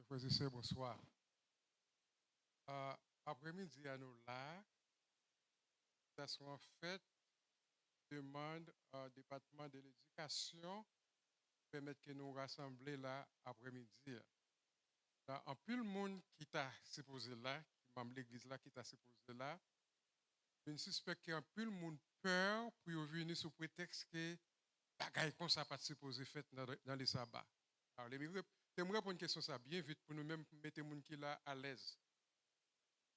frères et sœurs, bonsoir. Après-midi à nous là, ça soit en fait demande au département de l'éducation permettre que nous rassembler là après-midi. En plus le monde qui t'a supposé là, qui membre de l'église là, qui t'a supposé là, je suspecte qu'un peu le monde peur pour venir sous prétexte que bagaille comme ça pas supposé fait dans les sabbats. Alors, j'aimerais répondre une question ça bien vite pour nous-mêmes mettre les gens qui là à l'aise.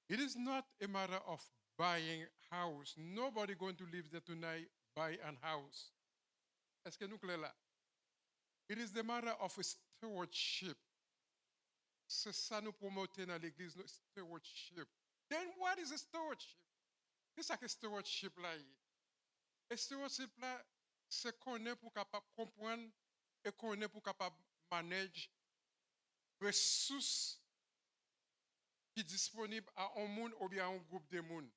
It is not a matter of buying house. Nobody going to live there tonight buy an house. Est-ce que nous clair là? It is the matter of a stewardship. C'est ça nous promoter dans l'église, no stewardship. Then what is a stewardship? Qu'est-ce que stewardship là? Et stewardship là, c'est connaître pour capable comprendre et connaître pour capable manager ressources qui sont disponibles à un monde ou bien à un groupe de monde.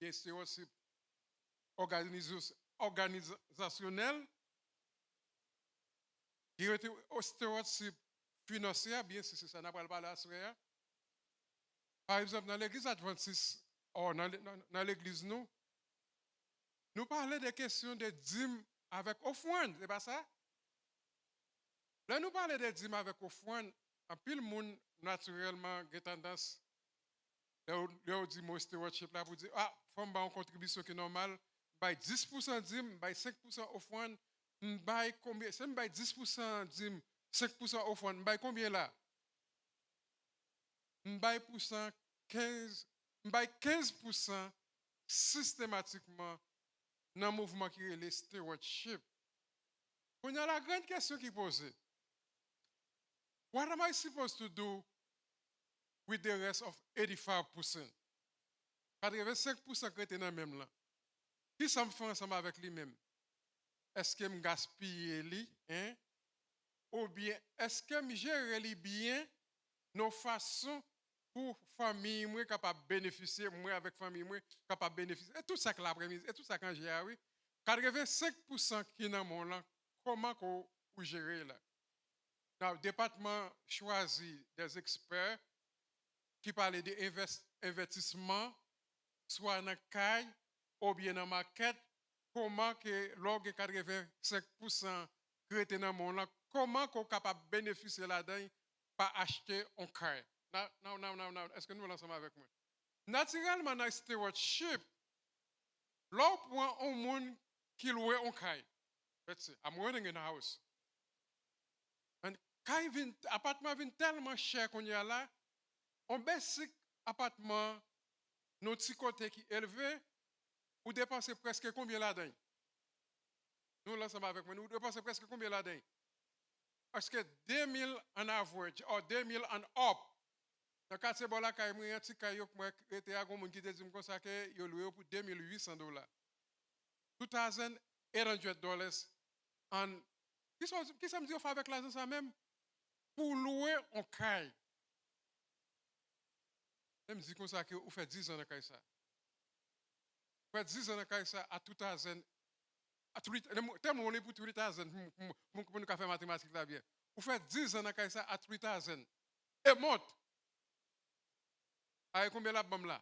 Et stewardship organisationnel, il y a un stewardship financier, bien si c'est ça, n'a pas parlé à. Par exemple, dans l'église adventiste, ou dans l'église nous parlons des questions de dîmes avec offrande, c'est pas ça? Là, nous parlons de dîmes avec offrande, en pile monde naturellement a tendance, là, on dit mon stewardship là pour dire, ah, faut me une contribution qui est normale, by 10% dîmes, by 5% offrande, by combien? C'est by 10% dîmes, 5% offrande, by combien là? By 15% systématiquement dans le mouvement qui est le stewardship. On a la grande question qui est posée. What am I supposed to do with the rest of 85%? 85% qui est dans le même là. Qui ça me fait ensemble avec lui-même? Est-ce que je gaspille lui? Hein? Ou bien est-ce que je gère lui bien nos façons pour famille moi capable bénéficier moi avec famille moi capable bénéficier et tout ça que l'après-midi et tout ça quand j'ai oui 85% qui dans mon là comment qu'on gérer là. Le département choisit des experts qui parlent d'investissement soit dans caille ou bien dans maquette comment que log 85% qui est dans mon là comment qu'on capable bénéficier là-dedans pas acheter un caille. Non. Est-ce que nous allons ensemble avec moi? Naturellement, dans le stewardship, là, on prend un monde qui loue un caille. Let's say, I'm running in a house. And appartement vient tellement cher qu'on y a là, on baisse appartement, notre petit côté qui est élevé, ou dépenser presque combien là-dedans? Nous allons ensemble avec moi, nous dépensons presque combien là-dedans? Parce que 2000 en average, ou 2000 en up, dans le quartier Bola, quand il y a un petit caillou qui était à Gomun qui dit que il loué pour $2,800. $2,800. Qui ça me dit avec l'argent ça même? Pour louer un caille. Je me dis comme ça que vous faites 10 ans dans caille ça. Vous faites 10 ans dans caille ça à 2000. Tellement on est pour 3000 pour nous faire mathématiques là bien. Vous faites 10 ans dans caille ça à 3000. Et monte. Avec combien la bombe là?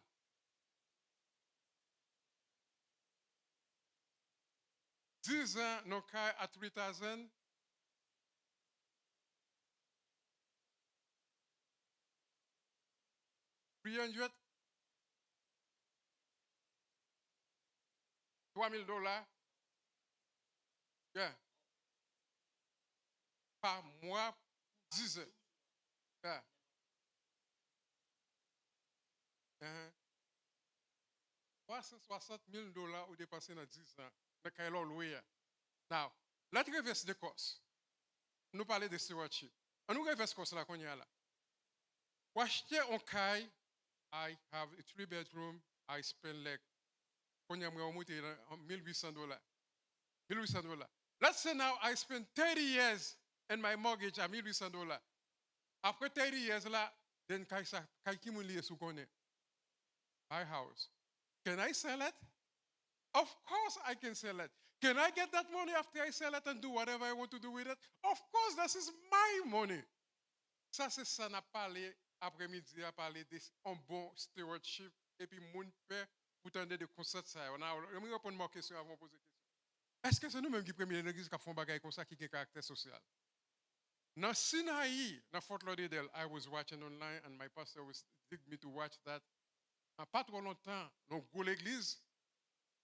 Dix ans, nos cas à 3000. $300. $3,000. Yeah. Par mois, 10 ans. Yeah. $360,000 ou dépensé dans 10 ans. Le cas loué. Now, let's reverse the cost. Nous parlons de stewardship. On nous reverse cost là qu'on y a là. Pour acheter un caille, I have a 3-bedroom, I spend like, qu'on y a $1,800. $1,800. Let's say now I spend 30 years and my mortgage at $1,800. Après 30 years là, then caille qui m'a lié sous connaît. My house. Can I sell it? Of course I can sell it. Can I get that money after I sell it and do whatever I want to do with it? Of course, this is my money. Ça, c'est ça, n'a parlé après-midi, a parlé d'un bon stewardship, et puis moun père, pour tenter de constater ça. On a, je vais répondre à ma question avant de poser la question. Est-ce que c'est nous-mêmes qui prenons l'église qui font des choses comme ça qui ont un caractère social? Dans Sinaï, dans Fort Lauderdale, I was watching online and my pastor was dig me to watch that. Pas trop longtemps, dans l'église,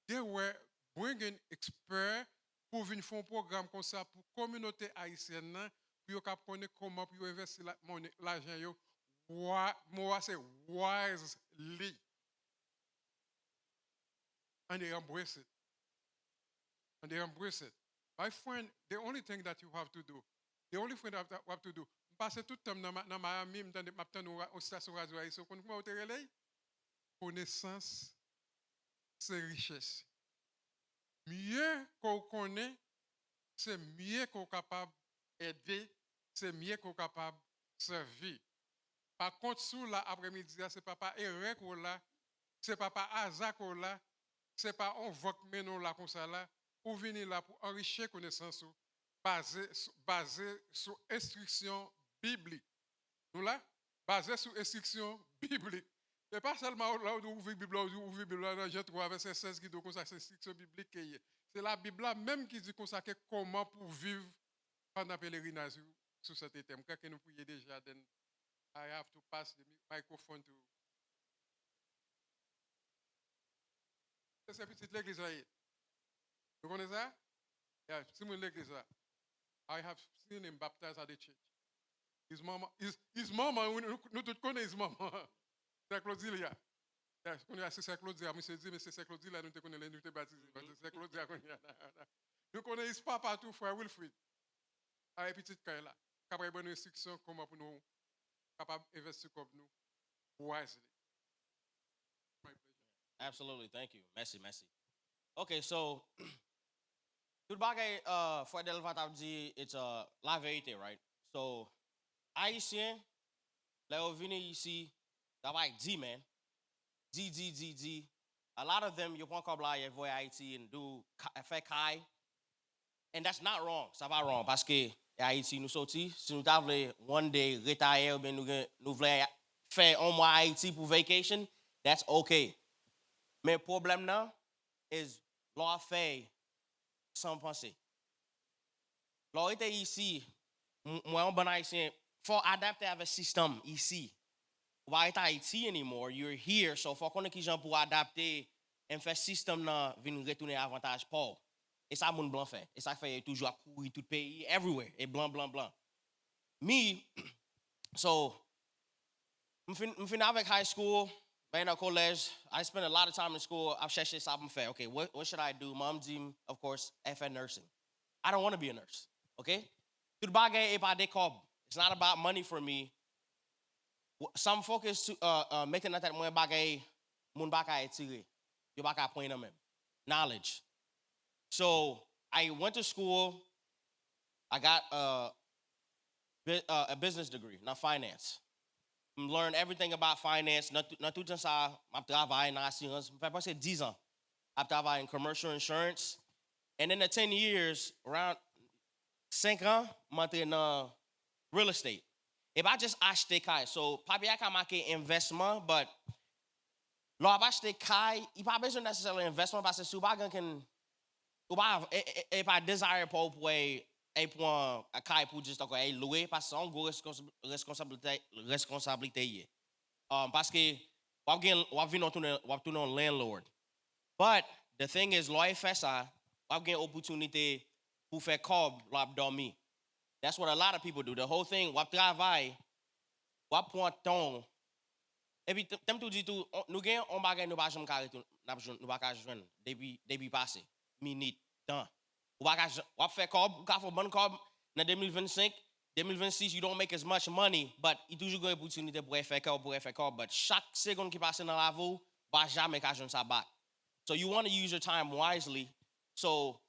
they were bringing experts pour venir faire un programme comme ça pour la communauté haïtienne, pour connaître comment pour investir l'argent. Moi, c'est wisely. And they embrace it. And they embrace it. My friend, the only thing that you have to do, the only thing that you have to do, passer tout le temps dans Miami, je suis au station radio haïtienne, comment vous relève? Connaissance, c'est richesse. Mieux qu'on connaît, c'est mieux qu'on est capable d'aider, c'est mieux qu'on est capable de servir. Par contre, sous l'après-midi, ce n'est pas erreur qu'on là, ce n'est pas hasard qu'on là, ce n'est pas on vote maintenant là comme ça là, pour venir là pour enrichir connaissance basée sur instruction biblique. Nous là, basée sur instruction biblique. Et pas seulement là où vous ouvrez la Bible, là, j'ai trouvé verset 16 qui dit comme ça, c'est instruction biblique. C'est la Bible là même qui dit consacrer comment pour vivre pendant le pèlerinage sur cet thème. Quand nous prions déjà, then I have to pass the microphone to. C'est cette petite l'église là. Vous connaissez ça? Yeah, c'est mon l'église là. I have seen him baptized at the church. His mama, nous tous connaissons his mama. C'est Claudia. C'est Claudia, monsieur dit, mais c'est Claudia là, nous te connaissons, nous te baptisés. C'est Claudia. Nous connaissons papa tout, frère Wilfrid. Avec petite caille là. Capable bonne instruction, comment pour nous capable d'investir comme nous wisely. Absolutely, thank you. Mesi. Okay, so tout bagay for del vat dit it's la vérité, right? So Haïtien, là on vient ici, d'abord dit man, dit. A lot of them you prend comme là, ils voient Haïti and do fait kai, and that's not wrong. Ça va wrong parce que Haïti nous sorti, si nous t'avons one day retire, ben nous voulons faire un mois Haïti pour vacation, that's okay. Mais le problème là, is l'on fait sans penser. L'on était ici, moi, un bon haïtien, faut adapter avec le système ici. Vous n'êtes pas Haïti anymore, you're here, so faut qu'on ait qui gens pour adapter et faire système là, venir retourner avantage pour. Et ça, mon blanc fait. Et ça fait toujours à courir tout le pays, everywhere. Et blanc. Me, so, je finis avec high school. In college, I spent a lot of time in school. I've cherché ça pour faire. Okay, what should I do? Mom dit, of course, FN nursing. I don't want to be a nurse. Okay? Tout bagay est pas des cob. It's not about money for me. Some focus to making that moins bagay moun baka etire. Yo baka point même. Knowledge. So I went to school. I got a business degree, not finance. Learn everything about finance. Not tout ça, je travaille dans l'assurance. Je fais passer 10 ans. I travaille in commercial insurance. And in the 10 years, around 5 ans, je suis dans real estate. Et pas juste acheter kai. So, pas bien qu'à marquer investissement, but là, acheter kai, il n'y a pas besoin nécessairement d'investissement parce que si vous n'avez pas désir pour et pour un cas pour juste encore louer parce que c'est une grosse responsabilité. Parce que on vient tourner un landlord. But the thing is, l'on fait ça, on a une opportunité pour faire cob l'abdomen. That's what a lot of people do. The whole thing, on travaille, on prend temps. Et puis, t'aimes tout dit tout, nous gagnons un bagage, nous ne pouvons pas jouer depuis passé, minute, temps. Ou faire cob, ou faire bon cob, en 2025, 2026, you don't make as much money, but il y a toujours une opportunité pour faire cob, but chaque seconde qui passe dans la vie, va jamais cacher ça back. So you want to use your time wisely. So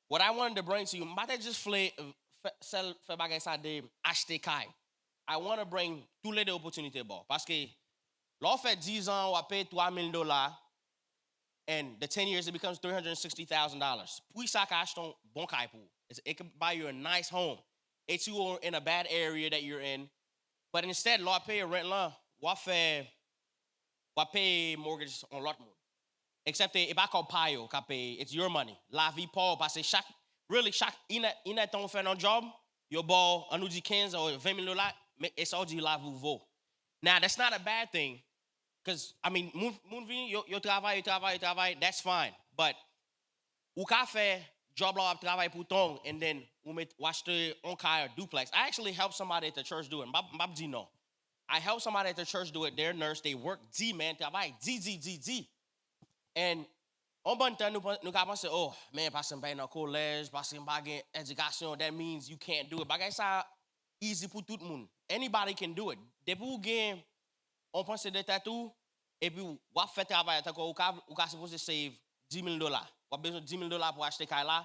what I wanted to bring to you, je ne just faire bagage ça de acheter kai. I want to bring toutes les opportunités bon, parce que l'on fait 10 ans, on paye $3,000. And the 10 years, it becomes $360,000. Puis ça cache ton bon kai pour. It can buy you a nice home. If you are in a bad area that you're in, But instead, l'on paye rent là, on paye mortgage on l'autre monde. Except et pas qu'on paye, qu'on paye, it's your money. La vie pauvre, parce que chaque, il a ton fait un job, yo bon, on nous dit 15 ou 20 000 dollars, mais et ça dit la vous vaut. Now, that's not a bad thing, because, I mean, moun vini, yo travail, that's fine. But, ou ka fait job là, travail pour ton, and then, ou met acheter un car duplex. I actually helped somebody at the church do it. M'ab di no. I helped somebody at the church do it. They're nurse, they work, man, travail, And, on bon temps, nous ka pense, oh, man, parce que dans collège, parce que bagay éducation, that means you can't do it. Bagay ça easy pour tout le monde. Anybody can do it. Depuis ou gen, on pense de tatou, et puis ou fait travail, ou ka supposé save 10 000 dollars. Ou besoin de 10 000 dollars pour acheter kay là.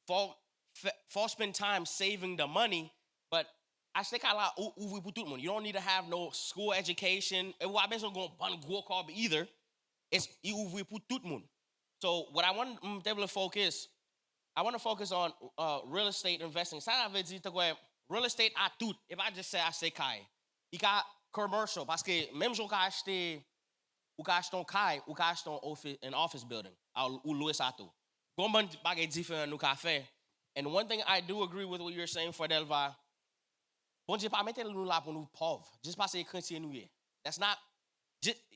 For spend time saving the money, but acheter kay là ouvre pour tout le monde. You don't need to have no school education. Et ou besoin de bon gros corps either. It's ouvre pour tout le monde. So what I want to focus, I want to focus on real estate investing. Ça veut dire que real estate à tout. If I just say acheter kay, il y a commercial parce que même si on ka acheter un kay, ou ka acheter an office building, ou louer ça tout. Combien bagay différent nous ka fait. And one thing I do agree with what you're saying, Fordelva, Bondye pas mettre nous là pour nous pauvres, juste parce que chrétien nous est. That's not.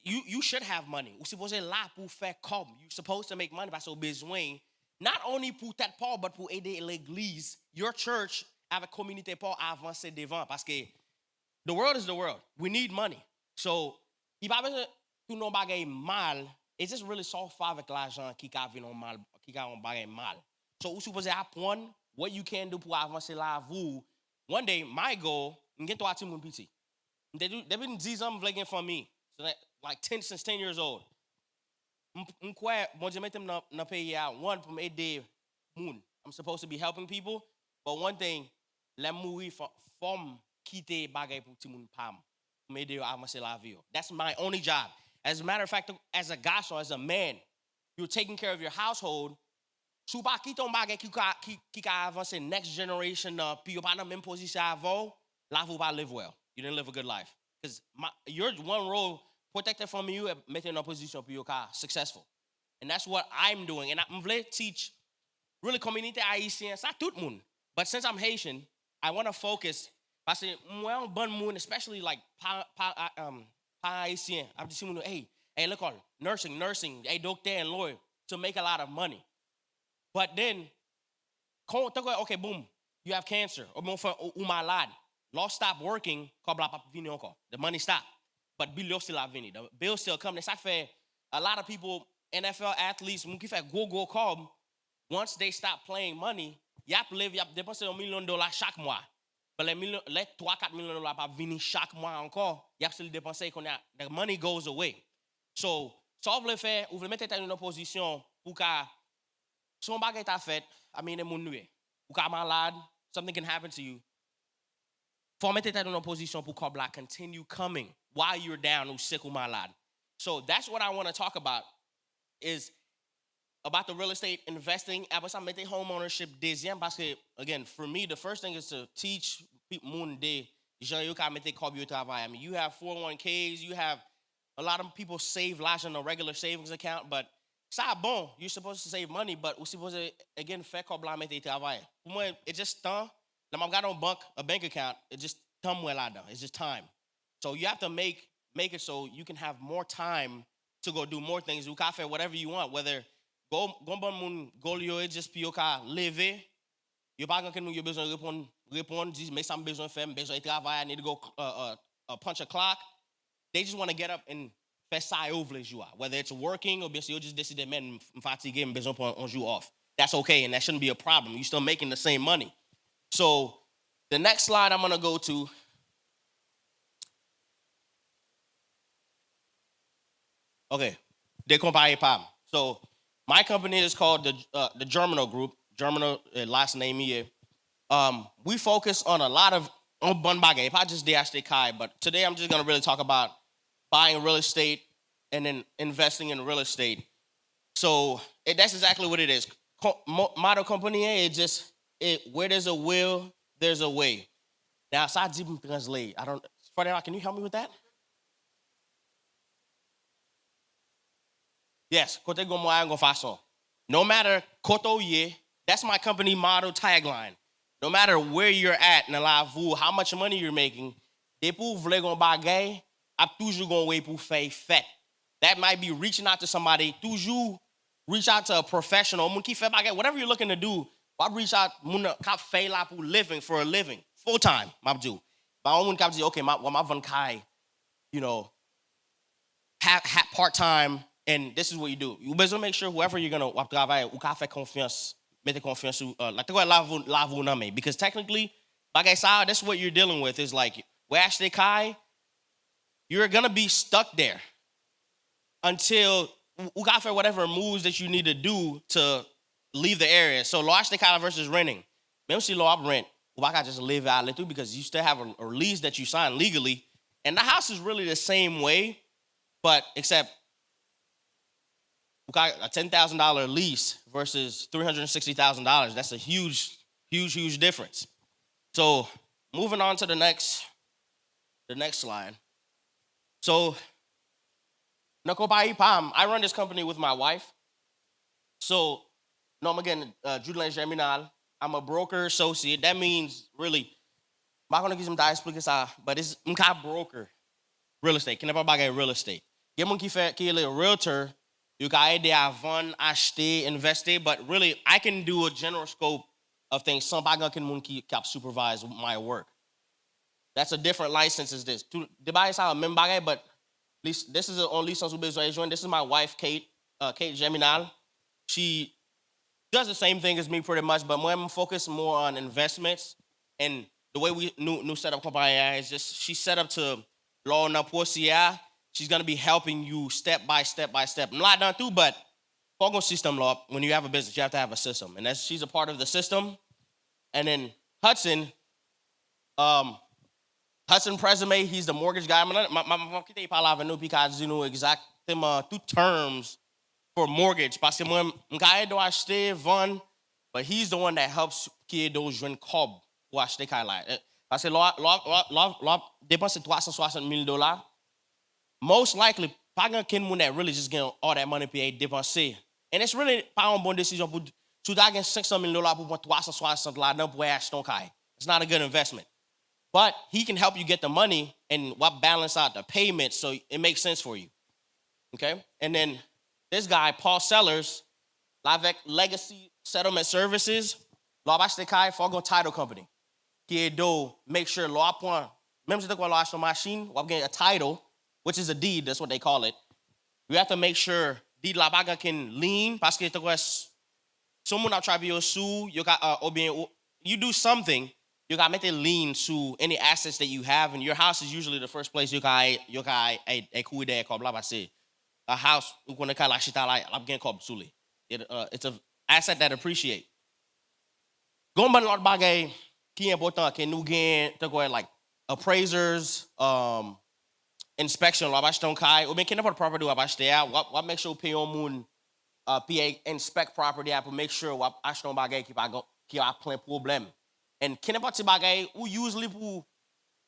You should have money. Ou supposé là pour faire comme. You're supposed to make money parce que besoin. Not only pour tête pauvre, but pour aider l'église, your church, avec communauté pauvre à avancer devant. Parce que the world is the world. We need money. So, il va pas tout non bagay mal. It's just really so far avec l'argent qui a vu non mal, qui a un bagay mal. So, ou supposé apprendre what you can do pour avancer la vous. One day, my goal, m'gen to ati moun piti. They been 10 ans vlegging for me. So that, like since 10 years old. M'kwe, Bondye mette na pay out. One, pour m'aider moun. I'm supposed to be helping people. But one thing, let me from quitter bagay pour ti moun pam. M'aider yo avancer la vie. That's my only job. As a matter of fact, as a garçon, as a man, you're taking care of your household. Sou pa ki ton bagay ki ka avancer next generation, puis yo pa nan même position avant, la vous pa live well. You didn't live a good life. Because your one role protected from you, mette in a position puis yo ka successful. And that's what I'm doing. And I'm vle teach really community haïtien, ça tout le monde. But since I'm Haitian, I want to focus, parce que moi, bon moun, especially like haïtien, I'm just saying, hey, look all, nursing, hey, doctor and lawyer, to make a lot of money. But then, okay, boom, you have cancer, or malade. Law stop working, the money stop. But bill still have vini. The bill still come. Ça fait a lot of people, NFL athletes, moun ki fait go come, once they stop playing money, yap dépenser $1 million chaque mois. But les 3-4 millions pa vini chaque mois encore, yap still dépenser qu'on the money goes away. So vous voulez faire, vous voulez mettre dans une position pour que son bagay ta fait, I mean, moun noué. Ou ka malade, something can happen to you. Faut mettre dans une position pour que black continue coming while you're down ou sick ou malade. So that's what I want to talk about, is about the real estate investing. Après ça, mettre home ownership deuxième, parce que, again, for me, the first thing is to teach people moun de gens yo ka mette kob yo travail. I mean, you have 401ks, you have a lot of people save l'argent in a regular savings account, but ça bon, you're supposed to save money, but you're supposed to, again, faire kob la mette travail. Pour moi, it's just temps. Now, I've got a bank account, it's just temps well là. It's just time. So you have to make it so you can have more time to go do more things. You can faire whatever you want, whether go bon moun go yo just pi yo ka lever. Yo pa gan ken nou yo besoin répondre, dis mais ça me besoin faire, besoin travailler, I need to go punch a clock. They just want to get up and faire ça over les jours. Whether it's working or bien sûr just décider men fatigué, besoin pour un jour off. That's okay, and that shouldn't be a problem. You're still making the same money. So the next slide I'm going to go to, okay, décomparer PAM. So my company is called the Germinal Group. Germinal, last name here. We focus on a lot of bon bagay. If I just acheter kai, but today I'm just going to really talk about buying real estate and then investing in real estate. So that's exactly what it is. Model company, where there's a will, there's a way. Now, ça dit translate. can you help me with that? Yes, kote gon moyen gon façon. No matter koto ye, that's my company motto tagline. No matter where you're at in la vie, how much money you're making, de pou vle gon bagay, ap toujou gon way pou fay fet. That might be reaching out to somebody, toujou reach out to a professional, moun ki fè bagay, whatever you're looking to do, wap reach out, moun kap fay la pou living, for a living, full time, map do. Ba moun kap di, okay, ma van kai, you know, part time, and this is what you do. You better make sure whoever you're gonna wap travay, ou ka fè confiance, mette confiance, like te la vou nan me. Because technically, bagay sa, that's what you're dealing with, is like, where ashte kai, you're gonna be stuck there until you got for whatever moves that you need to do to leave the area. So lo ashte kai versus renting. Même si lo ap rent, ou baka just live out through because you still have a lease that you signed legally. And the house is really the same way, but except a $10,000 lease versus $360,000. That's a huge, huge, huge difference. So moving on to the next slide. So I run this company with my wife. So no, again, Judelin Germinal. I'm a broker associate. That means really, I'm going to give some explique ça, but it's a broker real estate. Can never buy real estate. Get mon qui est a realtor. You can aider à vendre, acheter, investir, but really, I can do a general scope of things. Some bagay can moun qui cap supervise my work. That's a different license as this. The bagay sa même bagay, but at least this is the only license we besoin join. This is my wife, Kate Geminal. She does the same thing as me pretty much, but I'm focused more on investments. And the way we new set up company is just she's set up to law na posia. She's gonna be helping you step by step by step. I'm not done through, but Fogo system law. When you have a business, you have to have a system, and she's a part of the system. And then Hudson Presume, he's the mortgage guy. Ma kite pala avec nous because you know exactement two terms for mortgage. Parce que moi, m'kaye do acheter, vendre, but he's the one that helps ki do joindre cob pour acheter kay la. Parce que l'on dépense $360,000. Most likely, pas gan ken moun that really just get all that money paye dépenser. And it's really pas une bonne décision pour tu da gen $600,000 pour prendre $360 là-dedans pour acheter ton kay. It's not a good investment. But he can help you get the money and what balance out the payment so it makes sense for you. Okay? And then this guy, Paul Sellers, avec Legacy Settlement Services, l'on va acheter kay for title company. Qui do make sure l'on point, même si tu l'on achète une machine, on get a title, which is a deed, that's what they call it. You have to make sure deed la baga can lean parce que someone out try to be sue, you do something. You got to make it lean to any assets that you have, and your house is usually the first place you got a kuide called blah say. A house ukone kala shita like abgen called suli. It's an asset that appreciate. Gomban lot bagay ki important ke nou gen to go like appraisers, inspection la baston kai. Ou ben ken not property wa bashte a what make sure pay on moon PA inspect property app make sure wa ashton bagay ki a plein problem. And kene pati bagay ou usually pou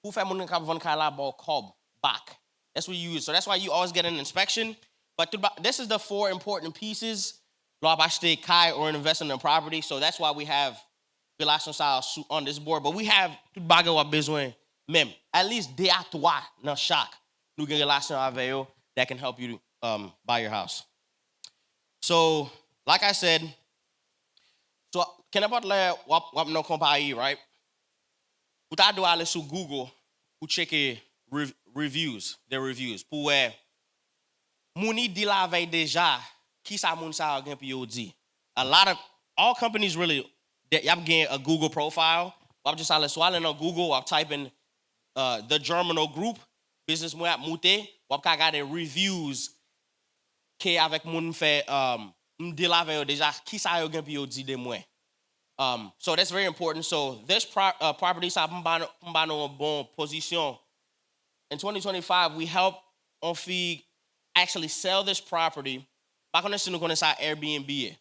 fè moun kap von kay la ball cob back. That's what you use. So that's why you always get an inspection. But this is the 4 important pieces. Lo acheter kay or invest in a property. So that's why we have relation on this board. But we have tout bagay wa besoin même. At least de a 3 nan chaque. Nou gen relation avec yo that can help you buy your house. So like I said, so can about le wap no compagnie, right? Ou ta do aller sur Google ou checker reviews, their reviews. Pour mouni di la veille déjà qui sa moun sa gen pi yo di. All companies really y'ap gen a Google profile. Wap just aller swallow on Google, wap type in the Germinal Group business mo ap moute, wap ka gade reviews ke avec moun fait di la veille déjà qui sa yo gen pi yo di de moi. So that's very important. So this property sa mbano bon position. In 2025, we help on fee actually sell this property. Back on this, we're going to say Airbnb.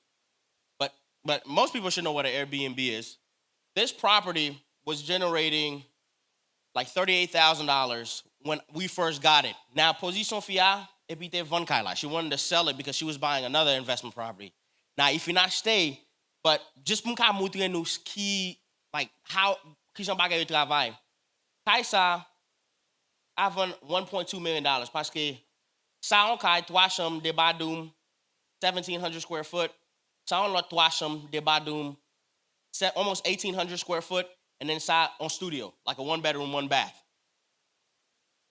But most people should know what an Airbnb is. This property was generating like $38,000 when we first got it. Now, position fia, epite von kaila. She wanted to sell it because she was buying another investment property. Now, if you not stay, but just mou ka moutre nou ki, like, how, ki jan bagay yo travay. Kaisa, avon $1.2 million, parce que sa on kay 3 chambres de badoum, 1,700 square foot. Sa on lot 3 chambres de badoum, almost 1,800 square foot, and then sa on studio, like a 1 bedroom, 1 bath.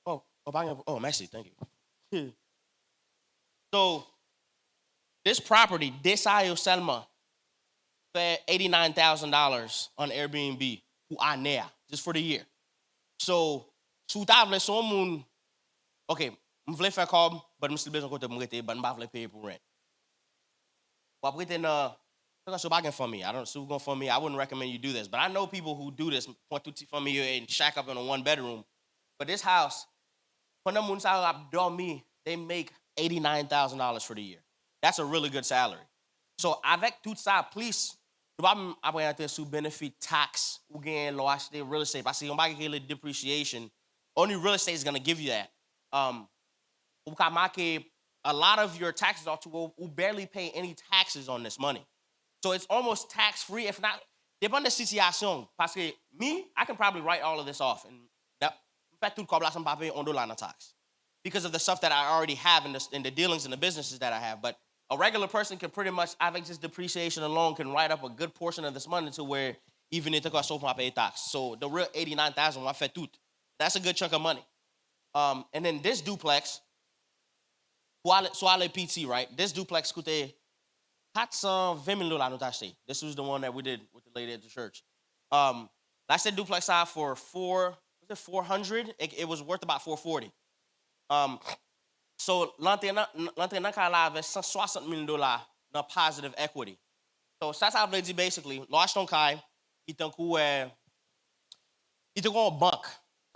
Oh, Mesi, thank you. So, this property, this ayo Selma, for $89,000 on Airbnb, who are there, just for the year. So, sou ta vle son moun, okay, m vle fè kob, but m still bezon kote m rete, but m ba vle pay pour rent. Wap rete na, so bagen for me. I don't so for me. I wouldn't recommend you do this, but I know people who do this, point to for me and shack up in a 1 bedroom. But this house, when the moun sa dormi, they make $89,000 for the year. That's a really good salary. So avec tout ça, please, nous pas après sous benefit tax ou gain lo acheter real estate parce qu'on va get depreciation. Only real estate is going to give you that. A lot of your taxes are to will barely pay any taxes on this money. So it's almost tax free, if not, dépend de situation. Parce que me, I can probably write all of this off. And that, in fact, tout comme là, ça me paye $1 tax. Because of the stuff that I already have in the dealings and the businesses that I have. But a regular person can pretty much, I think just depreciation alone can write up a good portion of this money to where even if it costs so pay tax. So the real 89,000, I fait tout. That's a good chunk of money. And then this duplex, Soale PT, right? This duplex coûtait $420,000 nous acheté. This was the one that we did with the lady at the church. I said duplex side for 400? It was worth about 440. So l'entrée nan ka la avec $160,000 na positive equity. So ça veut dire basically, l'ach ton kai, il t'en kou a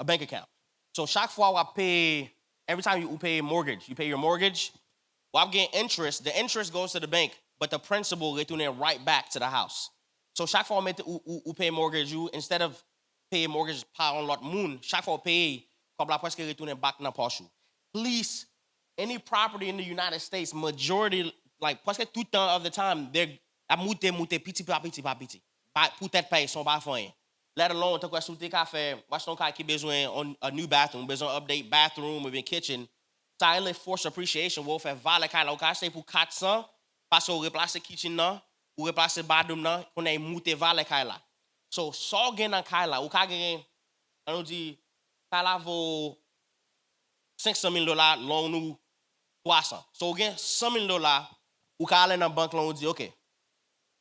bank account. So chaque fois we pay, every time you pay mortgage, you pay your mortgage, we get interest. The interest goes to the bank, but the principal retourne right back to the house. So chaque fois we pay mortgage, you instead of pay mortgage par on lot moun, chaque fois pay comme la presque retourne back na poche. Please, any property in the United States, majority, like presque tout temps of the time, they're moute petit. Pour tête paye son ba foyen. Let alone te question te ka fait, watch ton ka ki besoin a new bathroom, besoin update bathroom ou kitchen. Ça elle force appreciation, wo fait vale ka la ka c'est pour 400 parce qu'on replace kitchen nan, ou replace bathroom nan, qu'on a moute vale ka la. So gen nan ka la, ou ka gen on dit ka la vaut $500,000 loan nous 300. So gen $100,000 ou ka aller dans banque là on dit OK.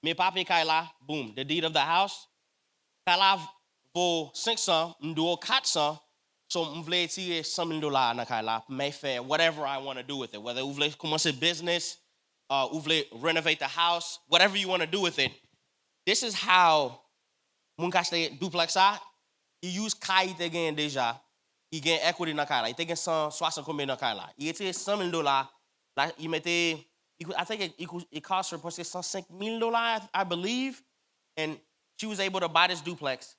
Mais papier ka la, boom, the deed of the house. Ka la vaut 500, m'do 400. So m'vle tirer $100,000 nan ka la, may faire whatever I want to do with it. Whether ou vle commencer business, ou vle renovate the house, whatever you want to do with it. This is how moun ka stay duplex a, il use kay te gen déjà. Il gagne equity dans Kaila. Il te gagne 160 combien dans Kaila. Il était $100,000. Là, il mettait, I think it cost her $105,000, I believe. And she was able to buy this duplex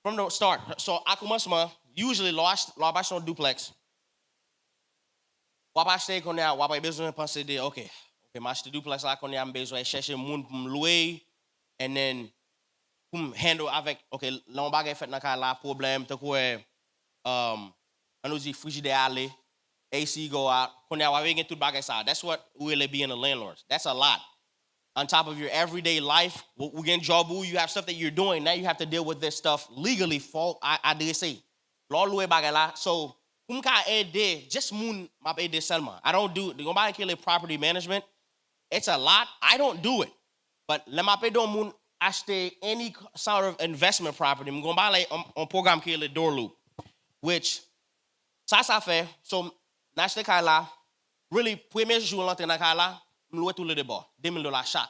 from the start. So, à commencement, usually, l'on son duplex. Wap acheter qu'on a, wap besoin penser de, OK, m'acheter duplex là qu'on a besoin chercher moun pour me louer. And then, pour me handle avec, OK, l'on bagay fait dans Kaila, problème, te quoi, on nous dit frigidaire aller, AC go out. That's what really being a landlord. That's a lot. On top of your everyday life, we get job, you have stuff that you're doing. Now you have to deal with this stuff legally. I did say, so just moun m'a aider seulement. I don't do the property management. It's a lot. I don't do it. But let m'a pay don moun acheter any sort of investment property. I'm going to buy on programme qui est le door loop. Which, ça fait, so, n'achete ka la, really, premier jour l'entrée dans ka la, m'loué tout le débat, $2,000 chaque.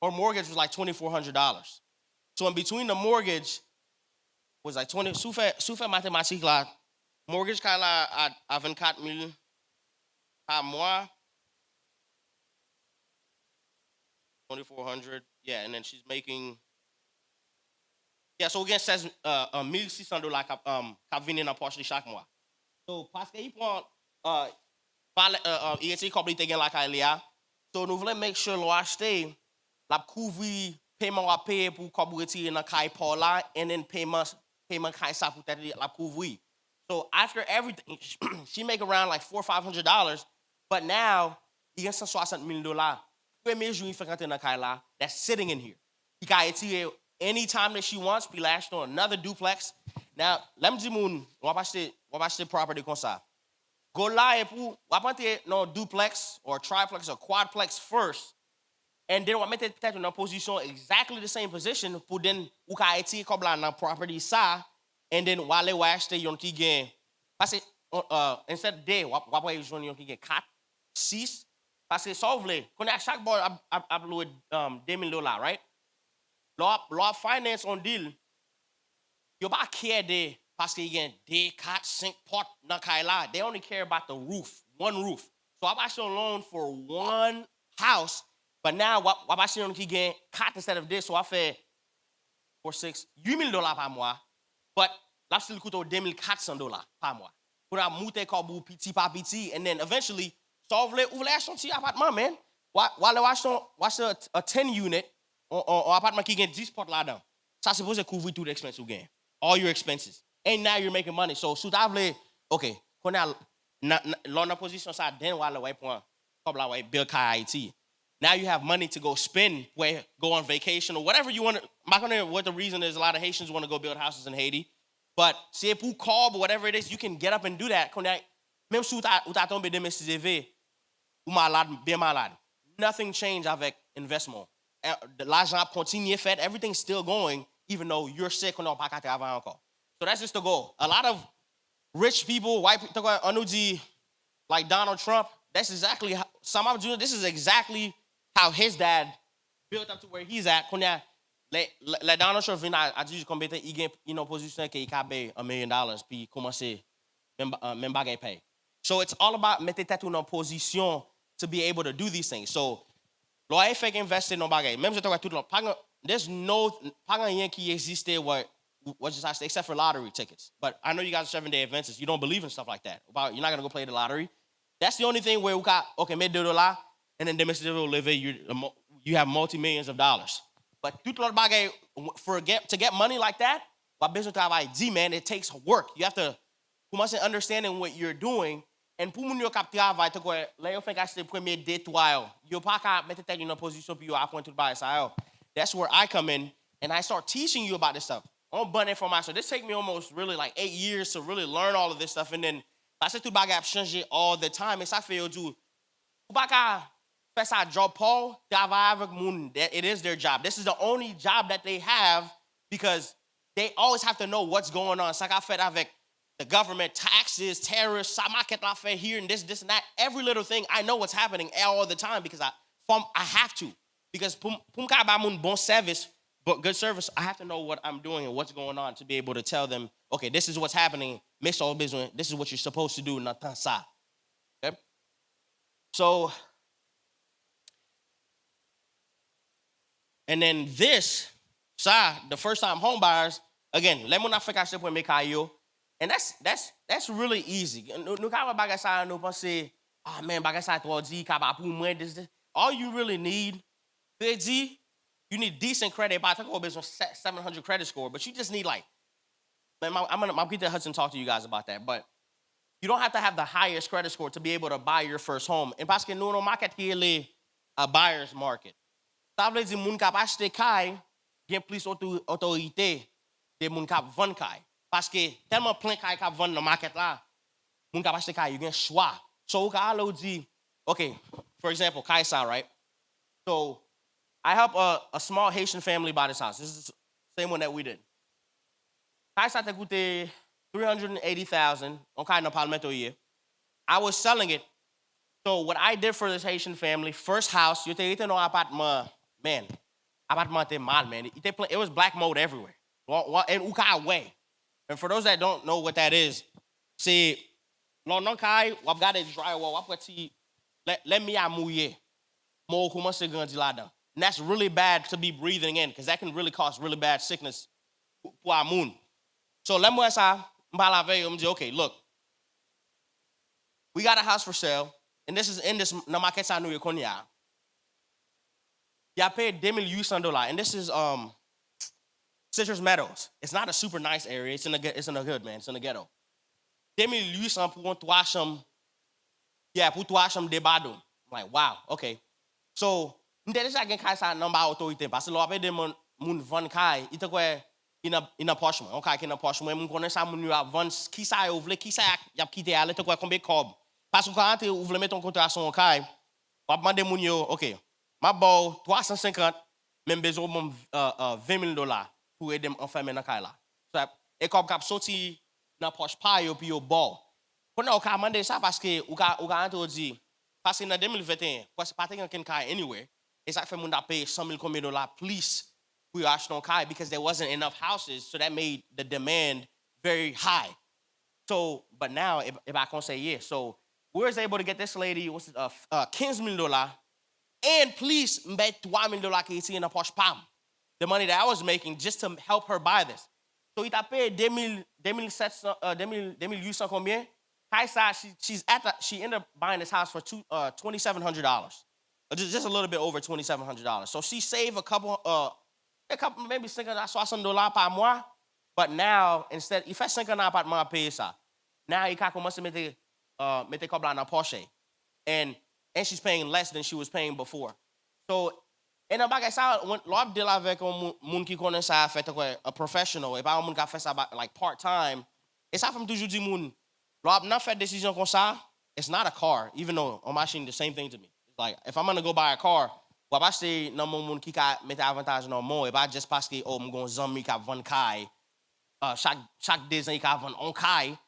Her mortgage was like $2,400. So in between the mortgage, was like 20, sous fait mathématique là, mortgage ka la à 24,000 par mois, 2,400, yeah, and then she's making, yeah, so again, says $1,600 kap vini nan poche li chaque mois. So, parce qu'il prend, il était compliqué de la caille. So, nous voulons make sure l'on achète, la couvrir, paiement à payer pour qu'on retire dans la caille pour là, and then paiement caille ça pour être la couvrir. So, after everything, she make around like $400 or $500, but now, il y a $160,000. Premier jour, il fait rentrer dans la caille là, that's sitting in here. He can retire anytime that she wants, puis last on another duplex. Now, let me dire, on va acheter property comme ça. Go là et pour, on va prendre non duplex or triplex or quadplex first, and then on va mettre peut-être une position exactly the same position pour then ou ka eti comme là dans property ça, and then on va aller acheter yon qui gagne. Parce que instead de, on va pas jouer yon qui gagne 4, 6, parce que ça ouvre, qu'on a chaque bord a loué $2,000, right? Law finance on deal, you pas care de parce qu'il y a des 4, 5 potes dans Kaila. They only care about the roof, one roof. So I'm actually on loan for one house, but now what I'm actually on qui gain 4 instead of this. So I fait for $8,000 par mois, but là still coûte $2,400 par mois. Pour la monter comme petit par petit, and then eventually, so vous voulez acheter un petit appartement, man. While watch a 10 unit. On appartement qui gagne 10 portes là-dedans. Ça suppose couvrir tout l'expense you gain. All your expenses. And now you're making money. So, sous table, okay, qu'on a l'on position ça then while the point comme la way build IT. Now you have money to go spend, go on vacation or whatever you want to. I'm not gonna what the reason is a lot of Haitians want to go build houses in Haiti. But si pour call but whatever it is, you can get up and do that. Même si ou ta tombé de Mesi ou malade, bien malade. Nothing changed avec investment. L'argent continue fait, everything's still going, even though you're sick or not. So that's just the goal. A lot of rich people, white people, like Donald Trump, that's exactly how, this is exactly how his dad built up to where he's at. Le Donald Trump vient à dire comme il gagne une position qu'il a payé $1 million puis commencer même bagay pay. So it's all about mettre tête dans position to be able to do these things. So lo ay fait investir dans bagay. Même je te vois tout le there's no pas rien qui existait what just I say except for lottery tickets. But I know you guys are 7-day Adventists. You don't believe in stuff like that. You're not gonna go play the lottery. That's the only thing where we got okay, $1,000 and then you have multi-millions of dollars. But tout le bagay to get money like that, business travail, man, it takes work. You have to commencer understanding what you're doing. And pour moun yo kap travail te quoi, là yo fait acheter premier détoile. Yo pas ka mettre tête dans position puis yo apprendre tout bagay ça. That's where I come in and I start teaching you about this stuff. On bonne information. This take me almost really like 8 years to really learn all of this stuff, and then parce que tout bagay a changé all the time. Et ça fait yo tout. Ou pas ka faire ça job Paul, travail avec moun. It is their job. This is the only job that they have because they always have to know what's going on. Ça qu'a fait avec the government, taxes, terrorists, ça market la fait here and this and that. Every little thing, I know what's happening all the time because I have to. Because pour m'ka ba moun bon service, but good service, I have to know what I'm doing and what's going on to be able to tell them, okay, this is what's happening. Miss all business. This is what you're supposed to do. Not ça. Okay. So, and then this, the first time home buyers, again, let me not forget to make kayo. And that's really easy. Nou ka bagay sa nou pense, oh man, bagay sa to di ka ba pou mwen this. All you really need, you need decent credit. I talk about business 700 credit score, but you just need like, man, I'm Peter Hudson talk to you guys about that. But you don't have to have the highest credit score to be able to buy your first home. And parce que nou no market ki ele a buyer's market. Ça veut dire moun kap achete kay gen plus autorité de moun kap vend kay. Parce que tellement plein kay kap vend dans market là, moun kap achete kay, you gen choix. So ou ka alo di, okay, for example, kay sa, right? So I help a small Haitian family buy this house. This is the same one that we did. Kay sa te coûté $380,000 on kay no palmetto year. I was selling it. So what I did for this Haitian family, first house, you te no apartment, man. Apartment te mal, man. It was black mold everywhere. And ou ka way. And for those that don't know what that is, see, non kai, wap got a drywall, wap pati, let me a mouiller. Mo commence grandi là-dedans. And that's really bad to be breathing in, because that can really cause really bad sickness pour a moun. So let me say, m'ba la veille, me dit, okay, look, we got a house for sale, and this is in this na market sa nou kon ya. Ya paid $2,800, and this is Citrus Meadows. It's not a super nice area. It's in a good, man. It's in the ghetto. $2,800 pour un 3 chambres. Yeah, pour 3 chambres de badou. I'm like, wow, okay. So, m'te déjà gen kay sa nan ba autorité parce que l'on appelle des moun vend kay, ite quoi in approche moi. Okay, in approche moi, moun connaît ça moun yo vend qui ça yo vle, qui ça y a quitté aller te quoi combien cob. Parce que quand tu vle mettre ton contrat sur kay, va demander moun yo, OK. Ma bo 350 même besoin mon $20,000 pour aider m'enfermer dans kay là. So, et comme cap sorti dans poche pa yo puis yo bo. Quand on ka demander ça parce que ou ka entre dit parce que dans 2021, parce que pas ten ken kay anywhere. It's like for moun that pay $100,000 combien dollars plus pour acheter un kay because there wasn't enough houses, so that made the demand very high. So, but now if I can say yeah, so we was able to get this lady $15,000 and please bet $3,000 qui ici in a poche pam. The money that I was making just to help her buy this. So il t'a payé $2,800 combien? She ended up buying this house for $2,700. Just a little bit over $2,700. So she saved a couple maybe $60 par mois. But now, instead, il fait $50 par mois payer ça. Now, il a commencé à mettre comme dans Porsche. And she's paying less than she was paying before. So, and bagay ça, l'on deal avec un moun qui connaît ça, fait a professional, et pas un moun qui fait ça like part-time. Et ça fait toujours dire moun, l'on n'a fait décision comme ça, it's not a car, even though I'm actually the same thing to me. Like, if I'm gonna go buy a car, wap achete nan moun ki ka mette avantage nan moun, e ba just parce que oh, m'gon zanmi ka vend kay, chaque 2 ans il ka vend on kay,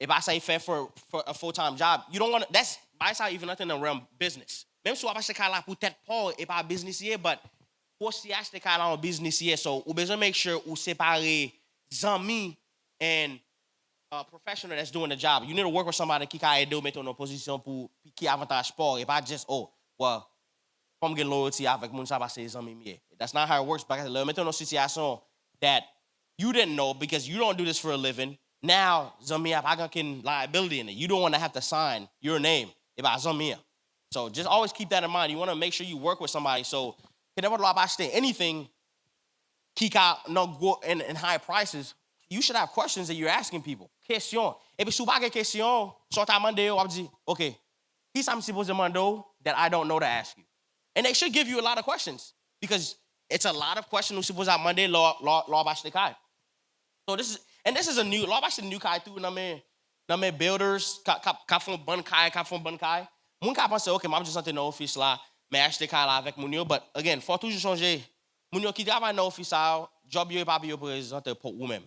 e ba sa y fait for a full-time job. You don't want to, that's not even nothing in the realm business. Même si wap achete kay la pou tèt pou, e pa business yé, but pour si achete kay la en business yé, so ou besoin make sure ou separe zanmi and professional that's doing the job. You need to work with somebody qui ka aide ou mettre en position pour qui avantage sport. Et pas just, oh, well, comme get loyalty avec moun sa passe zanmi miye. That's not how it works. Parce que le mettre en situation that you didn't know because you don't do this for a living. Now, zanmi a pas can liability in it. You don't want to have to sign your name. Et ba zanmi. So just always keep that in mind. You want to make sure you work with somebody. So, whenever you buy anything, qui ka no go in high prices, you should have questions that you're asking people. Question. Et puis, si vous n'avez pas de question, so tu as demandé, on dit, OK, qui ça me supposé demander that I don't know to ask you? And they should give you a lot of questions because it's a lot of questions who supposed to demander law bash the kai. So this is a new law bash the new kai too. Na me builders ka font bon kai. Moun ka pense OK, moi je sens dans office là, mais acheter kai là avec moun yo, but again, faut toujours changer. Moun yo qui travaille dans office là, job yo pas yo présenter pour ou même.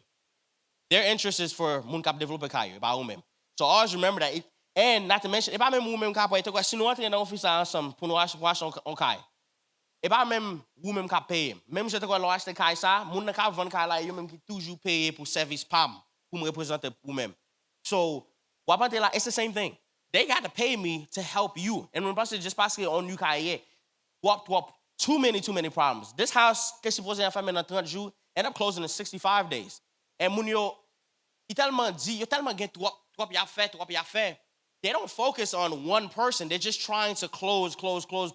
Their interest is for moun kap developer kaya, ba ou même. So always remember that. And not to mention, if I même ou même kap paye, si nous entrons dans l'office ensemble pour nous acheter on kaya, et pas même ou même kap paye. Même si tu as acheté kaya ça, moun ne kap vendre kaya là, yo même qui toujours paye pour service PAM, pour me représenter ou même. So, wapante là, it's the same thing. They got to pay me to help you. And when pastor just parce que on you kaya, wap too many problems. This house, qu'est-ce que supposé faire maintenant 30 jours, end up closing in 65 days. And moun yo, il tellement dit, yo tellement get trop ya fait. They don't focus on one person. They're just trying to close.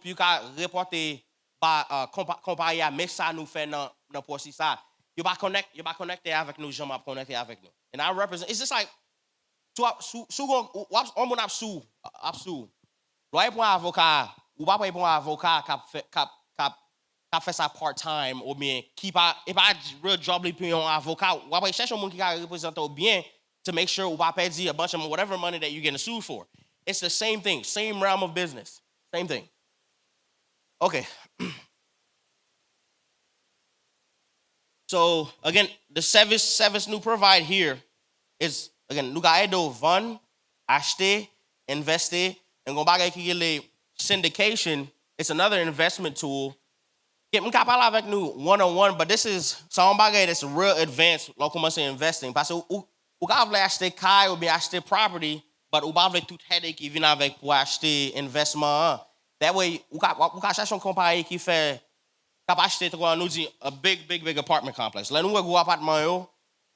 Puis ka reporter ba compagnie à mais ça nous fait dans pour ça. You ba connecter avec nous, j'aime connecter avec nous. And I represent. It's just like on mon absou. Loi pour avocat, ou pas pour avocat qui fait ça part-time ou bien qui pas real job li pour un avocat. Ou pas chercher un monde qui représente ou bien to make sure ou pas perdre a bunch of whatever money that you're getting sued for. It's the same thing, same realm of business, same thing. Okay. So again, the service nous provide here is again nous ga aider vendre, acheter, investir, and go bagay qui le syndication. It's another investment tool. I'm pas parler avec nous one-on-one, but this is some bagay that's real advanced là commencer investing parce que ou ka vle acheter kay ou bien acheter property, but ou pas vle tout headache qui vient avec pour acheter investment. That way ou ka chercher une compagnie qui fait cap acheter nous dit a big apartment complex. Là nous go appartement yo,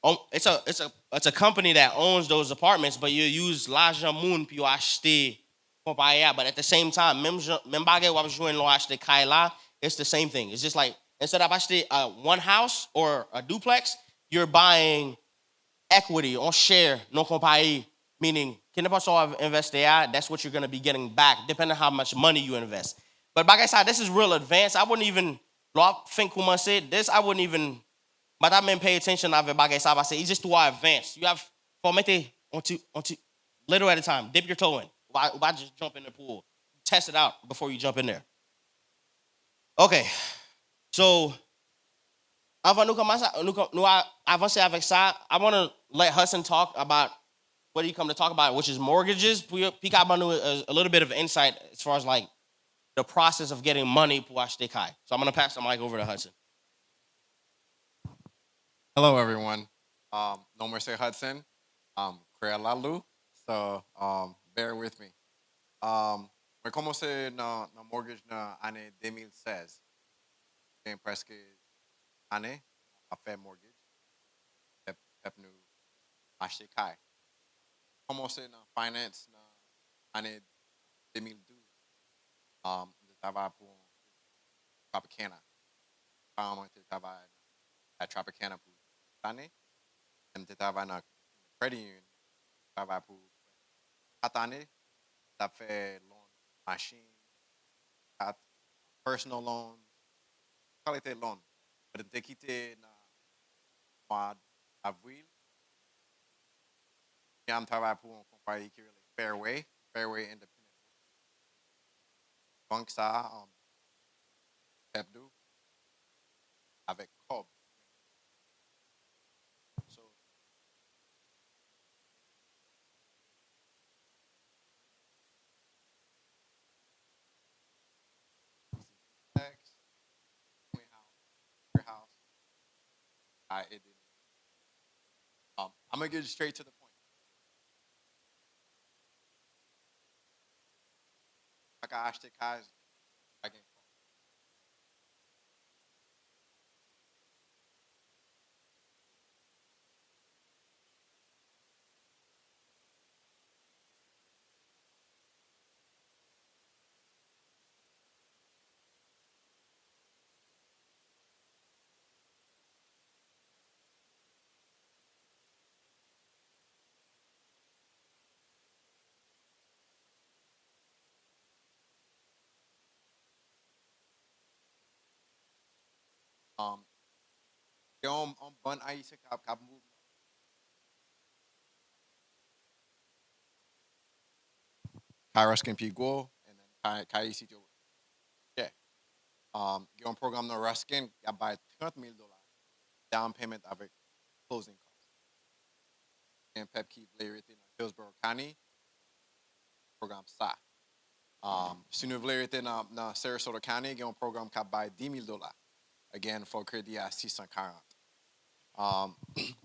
it's a company that owns those apartments, but you use l'argent moun puis acheter compagnie. But at the same time, même bagay ou jouer l'on acheter kaila, it's the same thing. It's just like instead of acheter one house or a duplex, you're buying equity on share non compagnie, meaning can the invest there, that's what you're going to be getting back depending on how much money you invest. But like I said, this is real advanced. I wouldn't even think comment said this, I wouldn't even but I mean pay attention avec bagay ça parce que it's just too advanced. You have for mettre onto little at a time. Dip your toe in. Why just jump in the pool? Test it out before you jump in there. Okay. So avant nous avancer avec ça, I want to let Hudson talk about what he come to talk about, which is mortgages. Puis a little bit of insight as far as like the process of getting money pour acheter kai. So I'm going to pass the mic over to Hudson. Hello, everyone. No more say Hudson. Crea Lalu. So bear with me. Je commencé dans mortgage dans l'année 2016. J'ai presque année à faire mortgage. Pep nous acheter kai. Commencé dans finance dans l'année 2012. Je travaille pour Tropicana. Je travaille à Tropicana pour l'année. Je travaille dans credit union. Je travaille pour 4 années. J'ai fait loan machine, personal loans, qualité loan. J'ai quitté dans le mois d'avril. Je travaille pour une compagnie qui est Fairway Independent. Donc ça, Pepdu avec Cobb. So, X, your house. I'm gonna get straight to the point. Like I asked the guys, I can call. On bon haïtien cap move. Kairos can go and then Kai sit your yeah. Get on programme no Ruskin, you buy $30,000 down payment avec closing costs. And Pep keep layer it in Hillsborough County programme ça. Si nous voulons rester dans Sarasota County, get on programme qui buy $10,000 again for crédit à 640.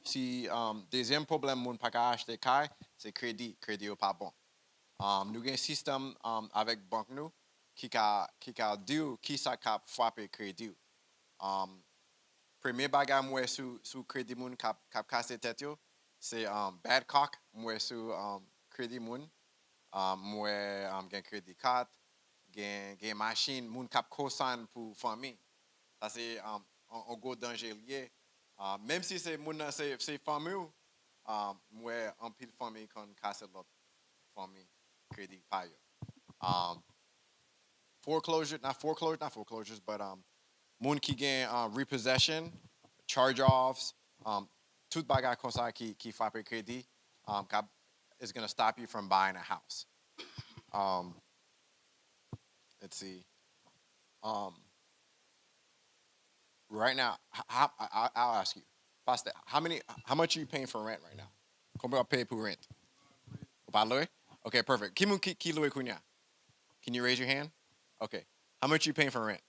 Si deuxième problème moun pas ka acheter kai, c'est crédit ou pas bon. Nous avons un système avec banque nous qui a dit qui ça cap frapper crédit. Premier bagage moi sous crédit moun cap casser tête yo, c'est bad cock moi sous crédit moun. Moi gain crédit card, gain machine moun cap cosign pour famille. Ça c'est un gros danger lié. Même si c'est moun c'est famille, moi anpil famille kon casse l'autre famille crédit pa yo. Not foreclosures, but moun qui gain repossession, charge-offs, tout bagay kon sa qui frappe crédit, is going to stop you from buying a house. Let's see. Right now, I'll ask you, Pastor, how much are you paying for rent right now? Combien vous payez pour rent? Pas loué? Okay, perfect. Qui loué kunya? Can you raise your hand? Okay. How much are you paying for rent?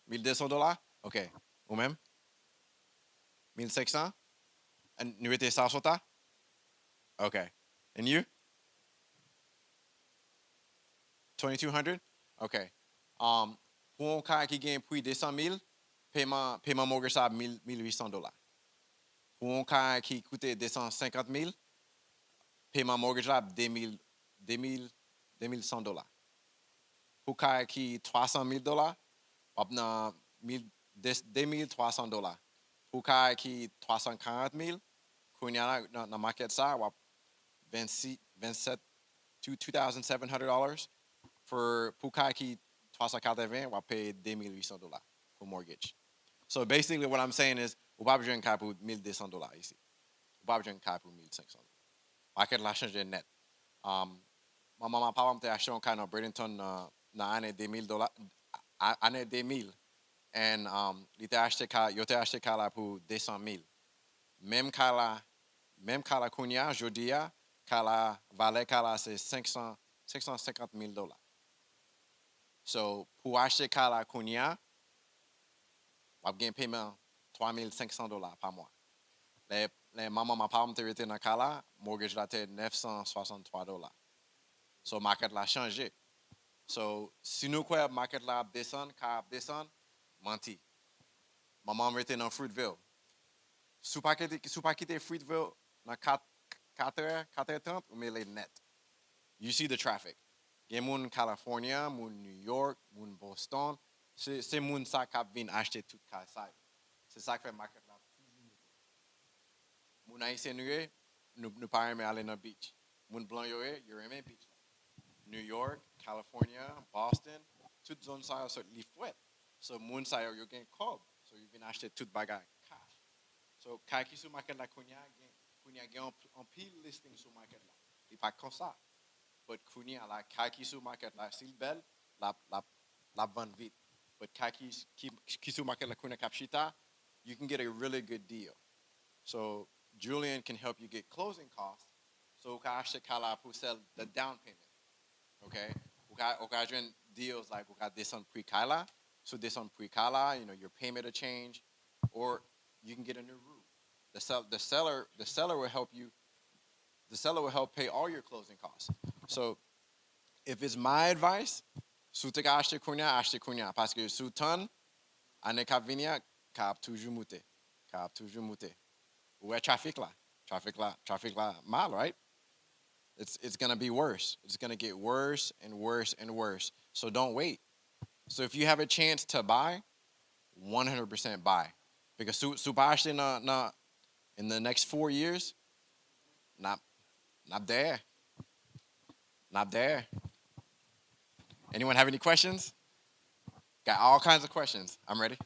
$1,200? Okay. Ou même? 1,600? And you êtes Sarasota? Okay. And you? 2,200? Okay. Pour un cas qui gagne plus de 100,000, paiement mortgage ça $1,800. Pour un cas qui coûte 250 000, paiement mortgage là $2,100. Pour un cas qui $300,000, on a $2,300. Pour un cas qui 340 000, quand il y a dans la market ça, on a $2,700. Pour un cas qui 380, on va payer $2,800 pour mortgage. So basically what I'm saying is, on va pas un cas pour $1,200 ici. On va pas un cas pour $1,500. Market la change net. Ma maman papa m'a acheté un cas dans Bradenton dans l'année 2000 année 2000 and il t'a acheté cas là pour 200 000. Même cas là kounya jodia cas là valeur cas là c'est $650,000. So pour acheter cas là kounya on gain paiement $3,500 par mois. Les maman ma papa m'a été dans cas là mortgage là était $963. So market la changé. So si nous quoi market la descend, menti. Maman était dans Fruitville. Sous pas quitter Fruitville dans 4h30 ou mais les net. You see the traffic. Gen moun California, moun New York, moun Boston, c'est moun ça qui vient acheter tout cas ça. C'est ça qui fait market là toujours. Moun haïtien nous pas aimer aller dans beach. Moun blanc yo aimé beach. New York, California, Boston, toute zone ça li fouet. So moun sa yo gen cob. So you can acheter tout bagay cash. So kaki sou market la kounya gen en pile listing sou market la. Il pas comme ça. But kounya la kaki sou market la s'il belle la vend vite. But kaki sou market la kounya kapchita, you can get a really good deal. So Julian can help you get closing costs. So ka acheter kala pour sell the down payment. Okay? Occasion deals like descend pre-kala. So descend pre-kala, your payment will change, or you can get a new roof. The seller will help you. The seller will help pay all your closing costs. So if it's my advice, sou te ka achete kounya, parce que sou ton, ane kap vinia, kap toujours mouté. Ou traffic la mal, right? It's going to be worse. It's going to get worse and worse and worse. So don't wait. So if you have a chance to buy, 100% buy. Because super in the next 4 years, not there. Not there. Anyone have any questions? Got all kinds of questions. I'm ready.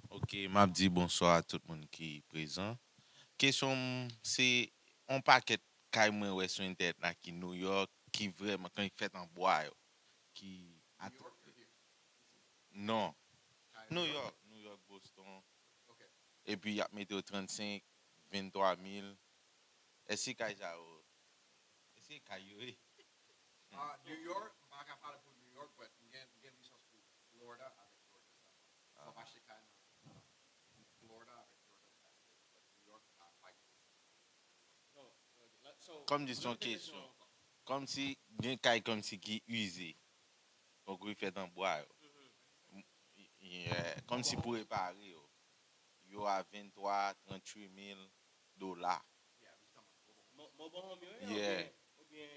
Ok, m'a dit bonsoir à tout le monde qui est présent. Question, c'est un paquet kay mwen wè sur internet là qui New York qui vraiment quand il fait en bois yo, qui non New York Boston. Okay. Et puis il a mis au 35 23 000. Est-ce que kay ça est-ce que kay yo New York, pas qu'à parler pour New York, but again licence pour Florida avec Florida. So pas acheter quand Florida avec Florida. But New York pas. comme dit son question. Comme si bien kay comme si qui usé. Donc il fait en bois yo. Comme si pour réparer yo a 23 38 000 $. Mobile home yo. Yeah. Ou bien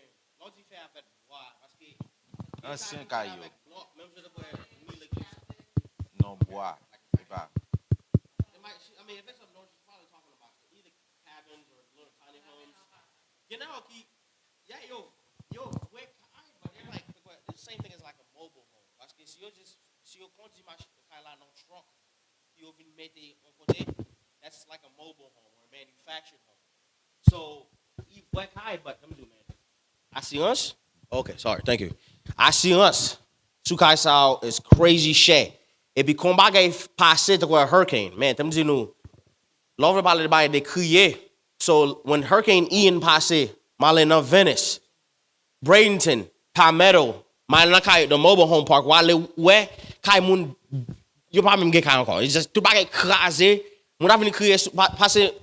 l'autre il fait avec bois parce que Ancien caillou. même je le vois 1000 l'église. Non bois. C'est pas. I mean, if it's up north, she's probably talking about either cabins or little tiny homes. You know, quick, but they're like the same thing as like a mobile home. Parce que si you conduis ma kala non truck, you vient mettre en côté, that's like a mobile home or a manufactured home. So, you quick high, but let me do man. Assurance? Okay, sorry, thank you. Assurance. Sukai sao is crazy shit. Et puis, quand bagay passé de quoi hurricane, man, t'as me dit nous, l'ouvre parler de bagay de crier. So, when Hurricane Ian passé, m'allais dans Venice, Bradenton, Palmetto, m'allais dans the mobile home park, wale ouais, kay moun, yo pas même gen kay encore. It's just tout bagay crasé, moun a venu crier, passé,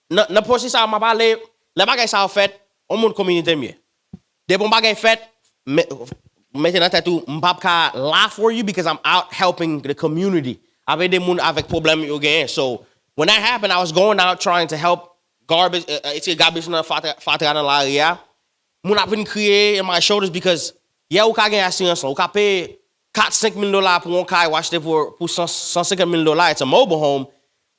n'a pas ça m'a parlé, le bagay ça fait, on moun communauté mieux. Des bon bagay fait, mettez dans tête tout, m'pas ka là for you because I'm out helping the community. Avec des moun avec problème yo gen. So when that happened, I was going out trying to help garbage, garbage dans fatra dans l'area. Moun ap vin kriye in my shoulders because yeah, ou ka gen assurance, ou ka pay $4-5,000 pour un kay ou acheter pour $150,000. It's a mobile home.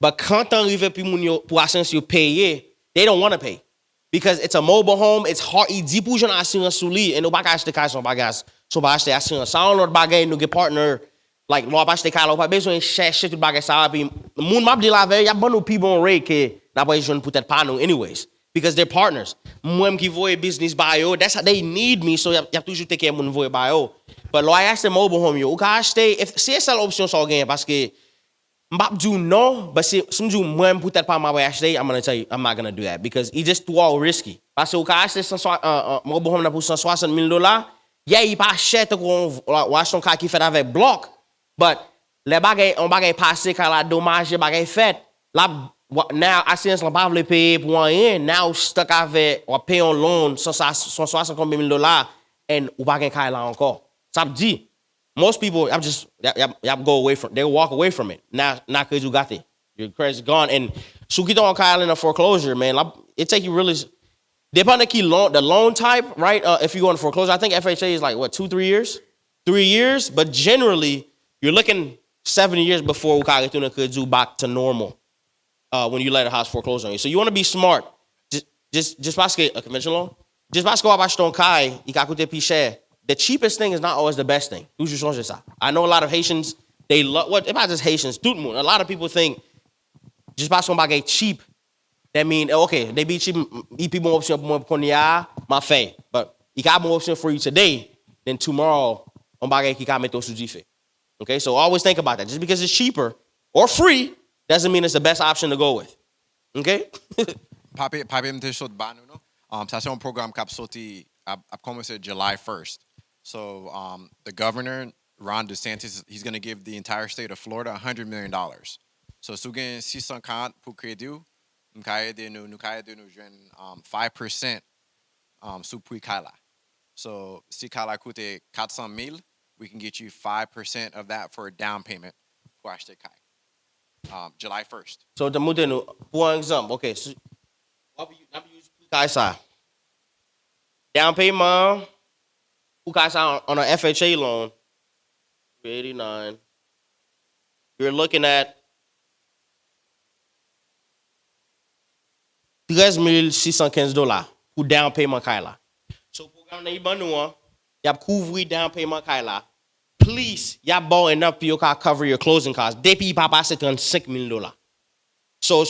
But quand t'arrive puis moun yo pour assurance yo payer, they don't want to pay. Because it's a mobile home, it's hard. Il dit pour j'en assurance sous lui, et nous pas acheter kay son bagage, so ba acheter assurance. Ça on l'autre bagage nous get partner, like l'on pas acheter kay, l'on pas besoin chercher tout bagage ça puis moun m'a dit la veille, y a bon people on rate que n'a pas besoin peut-être pas nous anyways. Because they're partners. Moi qui voye business bio, that's how they need me, so y a toujours take care moun voye bio. But lo I ask the mobile home yo, ou ka acheter if c'est seule option ça gain parce que m'bap do no, but si m'dou moi peut-être pas m'a acheter, I'm gonna tell you I'm not gonna do that because it's just too all risky. Parce que ou ka acheter mobile home pour $160,000, yeah, il pas cher qu'on acheter un cas qui fait avec bloc, but les bagages on bagage passé quand la dommage bagage fait, là now assurance l'on pas veut payer pour rien, now stuck avec ou payer un loan $160,000 and ou pas gain là encore. Ça me dit most people go away from they walk away from it. Now cause you got it. Your credit's gone and so get on Kyle in a foreclosure, man. It take you really depending on the loan type, right? If you go in foreclosure, I think FHA is like what 2-3 years? 3 years, but generally you're looking 7 years before you could do back to normal. When you let a house foreclose on you. So you want to be smart. Just parce que a conventional loan, just parce qu'on va acheter un caille, il va coûter plus cher. The cheapest thing is not always the best thing. Toujours changer ça. I know a lot of Haitians, they love what? It's not just Haitians, tout le monde. A lot of people think just parce qu'on va cheap, that mean okay, they be cheap. If people option pour moi qu'on y a, ma fait. But il got more option for you today, then tomorrow on va qui va mettre sous fait. Okay, so always think about that. Just because it's cheaper or free doesn't mean it's the best option to go with. Okay? Papi mte shot ba nou, no? Ça c'est un programme qui a sorti a commencé July 1st. So the governor, Ron DeSantis, he's going to give the entire state of Florida $100 million. So si vous avez 640 pour crédit, nous allons joindre 5% sous prix Kala. So si Kala coûte 400,000, we can get you 5% of that for a down payment pour acheter Kai. July 1st. So the mutenu, for example, okay, so what we use Kaisa. Down payment, Kaisa on an FHA loan, 389. You're looking at $13,615 pour down payment Kaila. So programme na ibanouan, y a couvrir down payment Kaila. Please, y'all bought enough for you can cover your closing costs. Depuis papa c'est $35,000. So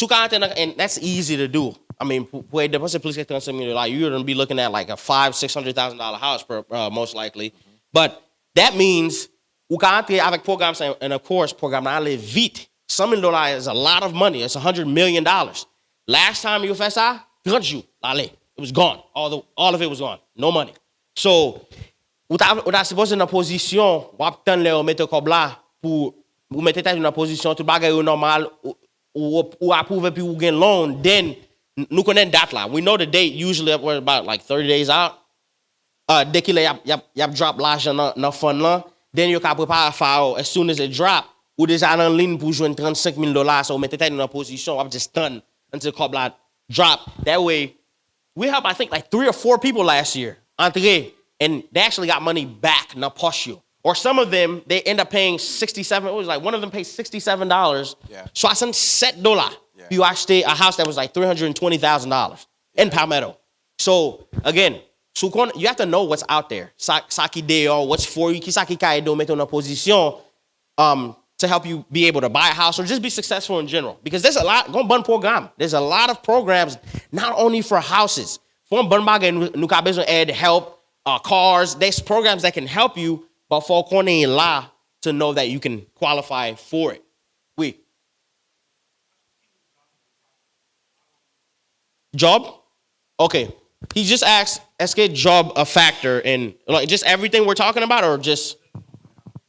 and that's easy to do. I mean, pour dépenser plus que $35,000, you're gonna be looking at like a $500,000-$600,000 house most likely. Mm-hmm. But that means you can enter avec programme and of course programme aller vite. $100,000 is a lot of money. It's $100 million. Last time you fait ça, 30 jours, allez, it was gone. All of it was gone. No money. So ou ta supposé dans position ou attendre les mettre comme là pour vous mettre dans une position tout bagay normal ou approuver puis ou gain loan, then nous connaissons date là. We know the date usually we're about like 30 days out. Dès qu'il y a drop l'argent dans fund là, then you can prepare file as soon as it drop ou déjà en ligne pour joindre $35,000, so mettez dans une position ou just done until comme là drop. That way we helped I think like 3 or 4 people last year. Entrer. And they actually got money back, not push you. Or some of them, they end up paying $67. It was like one of them paid $67. Yeah. So I sent $7. Yeah. You actually a house that was like $320,000 in Palmetto. So again, you have to know what's out there. Saki deo, what's for you? Kisaki kaido meto na position to help you be able to buy a house or just be successful in general. Because there's a lot. Go bun program. There's a lot of programs not only for houses. For bun baga nu ka besoin aide help. Cars, there's programs that can help you, but for corner law to know that you can qualify for it. Oui. Job? Okay. He just asked, est-ce que job a factor in like just everything we're talking about or just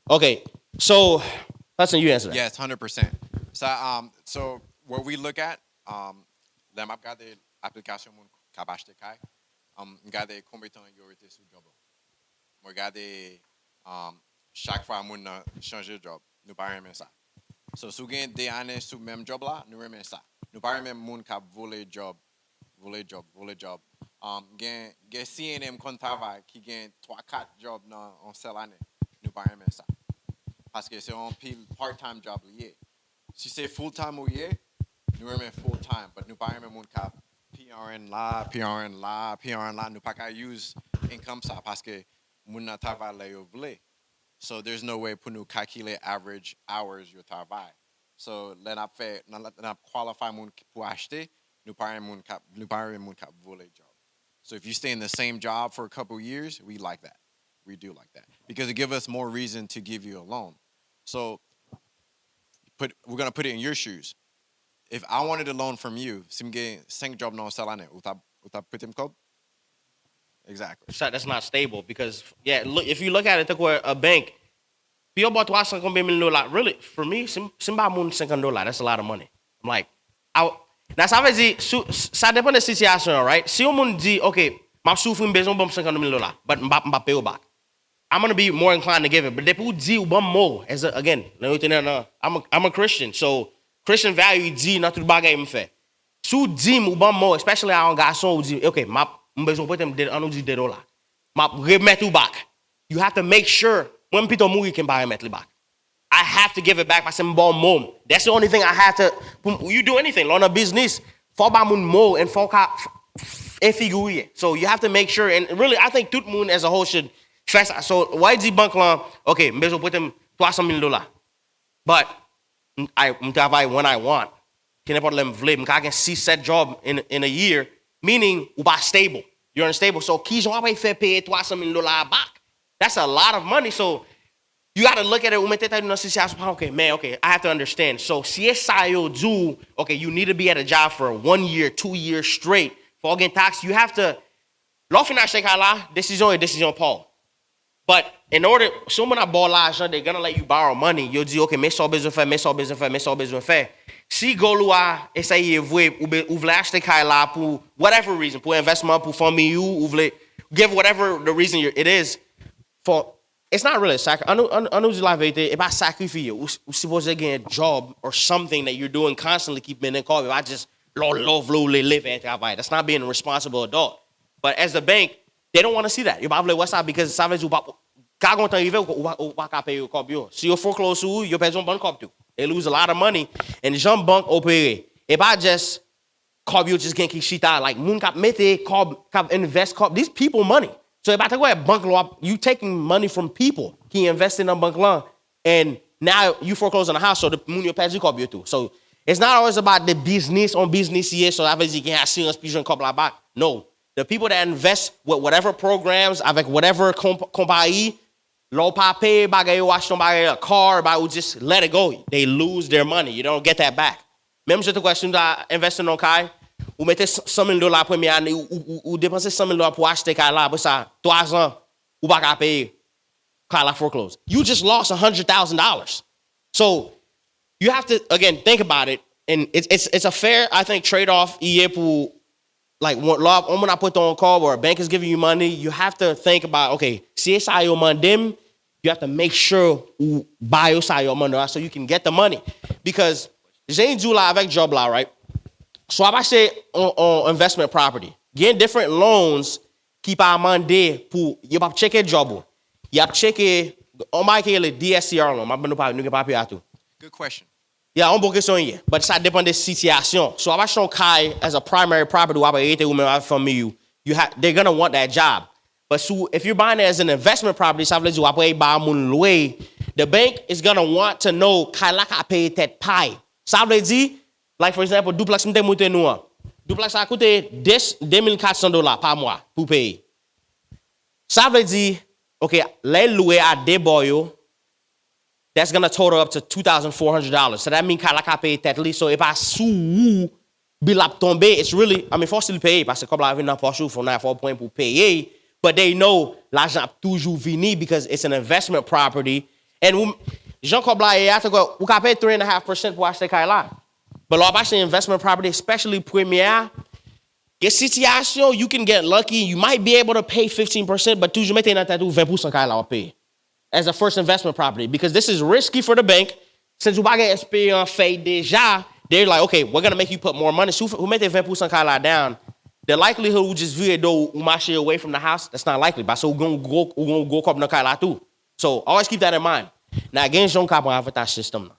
okay. So Hudson, you answer that. Yes, 100%. So what we look at, them I've got the application mun kabash te kai. Gade combien de temps il y aurait été sous job. moi regarder chaque fois moun nan changer de job, nous pas aimer ça. So si vous avez des années sous même job là, nous aimons ça. Nous pas aimer moun qui voler job. Gen CNM kon travail qui gagne 3-4 jobs dans en seule année. Nous pas aimer ça. Parce que c'est un pile part-time job lié. Si c'est full-time ou lié, nous aimons full-time, but nous pas aimer moun qui PRN là, nous pas qu'à use income ça parce que moun nan travail là yo vle. So there's no way pour nous calculer average hours yo travail. So là n'a qualify moun pour acheter, nous pas aimer moun qui voler job. So if you stay in the same job for a couple years, we like that. We do like that because it gives us more reason to give you a loan. So we're gonna put it in your shoes. If I wanted a loan from you, si me get 5 jobs dans cette année, ou t'as put him code? Exactly. So that's not stable because look, if you look at it, a bank, PO bought $350,000. Really, for me, simba moun $50. That's a lot of money. I'm like, now ça veut dire, ça dépend de situation, right? Si on moun dit, okay, m'a souffre une besoin bon $50,000, but m'ba pay back. I'm gonna be more inclined to give it. But if you di one more, again, I'm a Christian, so Christian value di not tout bagay me fait. Sou di one more, especially à un garçon ou di, okay, m'a besoin pour them $10. M'a remettre ou back. You have to make sure when people move, you can buy it back. I have to give it back by some bon mom. That's the only thing I have to. You do anything, learn a business, for ba moun mo and for figurer. So you have to make sure. And really, I think tout moun as a whole should fast. So why di bank lan? Okay, besoin put them $300,000. But I travaille when I want. Can I put them vle? I can see set job in a year, meaning ou pas stable. You're unstable. So qui j'en va faire payer $300,000 back? That's a lot of money. So you got to look at it. Okay, I have to understand. So, si SIO do, okay, you need to be at a job for 1 year, 2 years straight. For getting tax, you have to. L'on financier décision Paul. But in order, someone a bon l'argent, they're gonna let you borrow money. You dis, okay, mais ça besoin faire. Si Goloa essaye vouer ou vle acheter là pour whatever reason, pour investment, pour famille ou vle give whatever the reason it is for. It's not really a sacrifice. I know la vérité. If I sacrifice you, you're supposed to get a job or something that you're doing constantly, keep in call. If I just live at travail, that's not being a responsible adult. But as the bank, they don't want to see that. You probably what's up because ça veut dire quand on t'arrive ou pas payer au cop yo. Si you foreclose ou you pay some bank cop too. They lose a lot of money and the jump bank opéré. If I just cop you just can't keep shit out like moun kap mette kap invest cop these people money. So if I take away a bank law, you taking money from people. He invested in a bank law, and now you foreclose on a house, so the money you pay you copy too. So it's not always about the business on business here. So obviously you can have serious pigeon couple of back. No, the people that invest with whatever programs, avec whatever compagnie, low pay, bagay wash a car, bagay just let it go. They lose their money. You don't get that back. Même je te question da investir dans kai. Ou mettez $100,000 première année, ou dépensez $100,000 pour acheter là, après ça, 3 ans, ou pas qu'à payer, la foreclose. You just lost $100,000. So you have to, again, think about it. And it's a fair, I think, trade-off. Like, when I put on call or a bank is giving you money, you have to think about, okay, CSI your money, you have to make sure you buy your money so you can get the money. Because j'ai du là avec job là, right? So I say on investment property, getting different loans keep our money pour you pas checker job. You have checker on my case le DSCR loan, m'a pas nous pas payer tout. Good question. Yeah, on question here, but ça dépend des situations. So I show Kai as a primary property ou été ou même famille they're going to want that job. But so if you're buying it as an investment property, ça veut dire après ba moun louer, the bank is going to want to know Kai la ka payer tête paille. Ça veut dire like, for example, duplex m'te monte nou an. Duplex a coûté $2,400 par mois pour payer. Ça veut dire, okay, les louer à des boyo, that's going to total up to $2,400. So that means qu'à payer tête li. So if I sous bill up tombe, it's really, I mean, faut still payer parce que comme la vie n'a pas chou, faut n'a pas point pour payer. But they know l'argent toujours vini because it's an investment property. And Jean Kobla a to go, ou ka payer 3.5% pour acheter kay là. But if I say investment property, especially premier, Get situation, you can get lucky. You might be able to pay 15%, but toujours mettez dans tête 20% qu'elle va payer as a first investment property because this is risky for the bank. Since you get experience fait déjà, they're like, okay, we're gonna make you put more money. So who made the 20% qu'elle down? The likelihood we just view though marché away from the house, that's not likely. But so we're gonna go up na too. So always keep that in mind. Now again, Jean Cap have that system.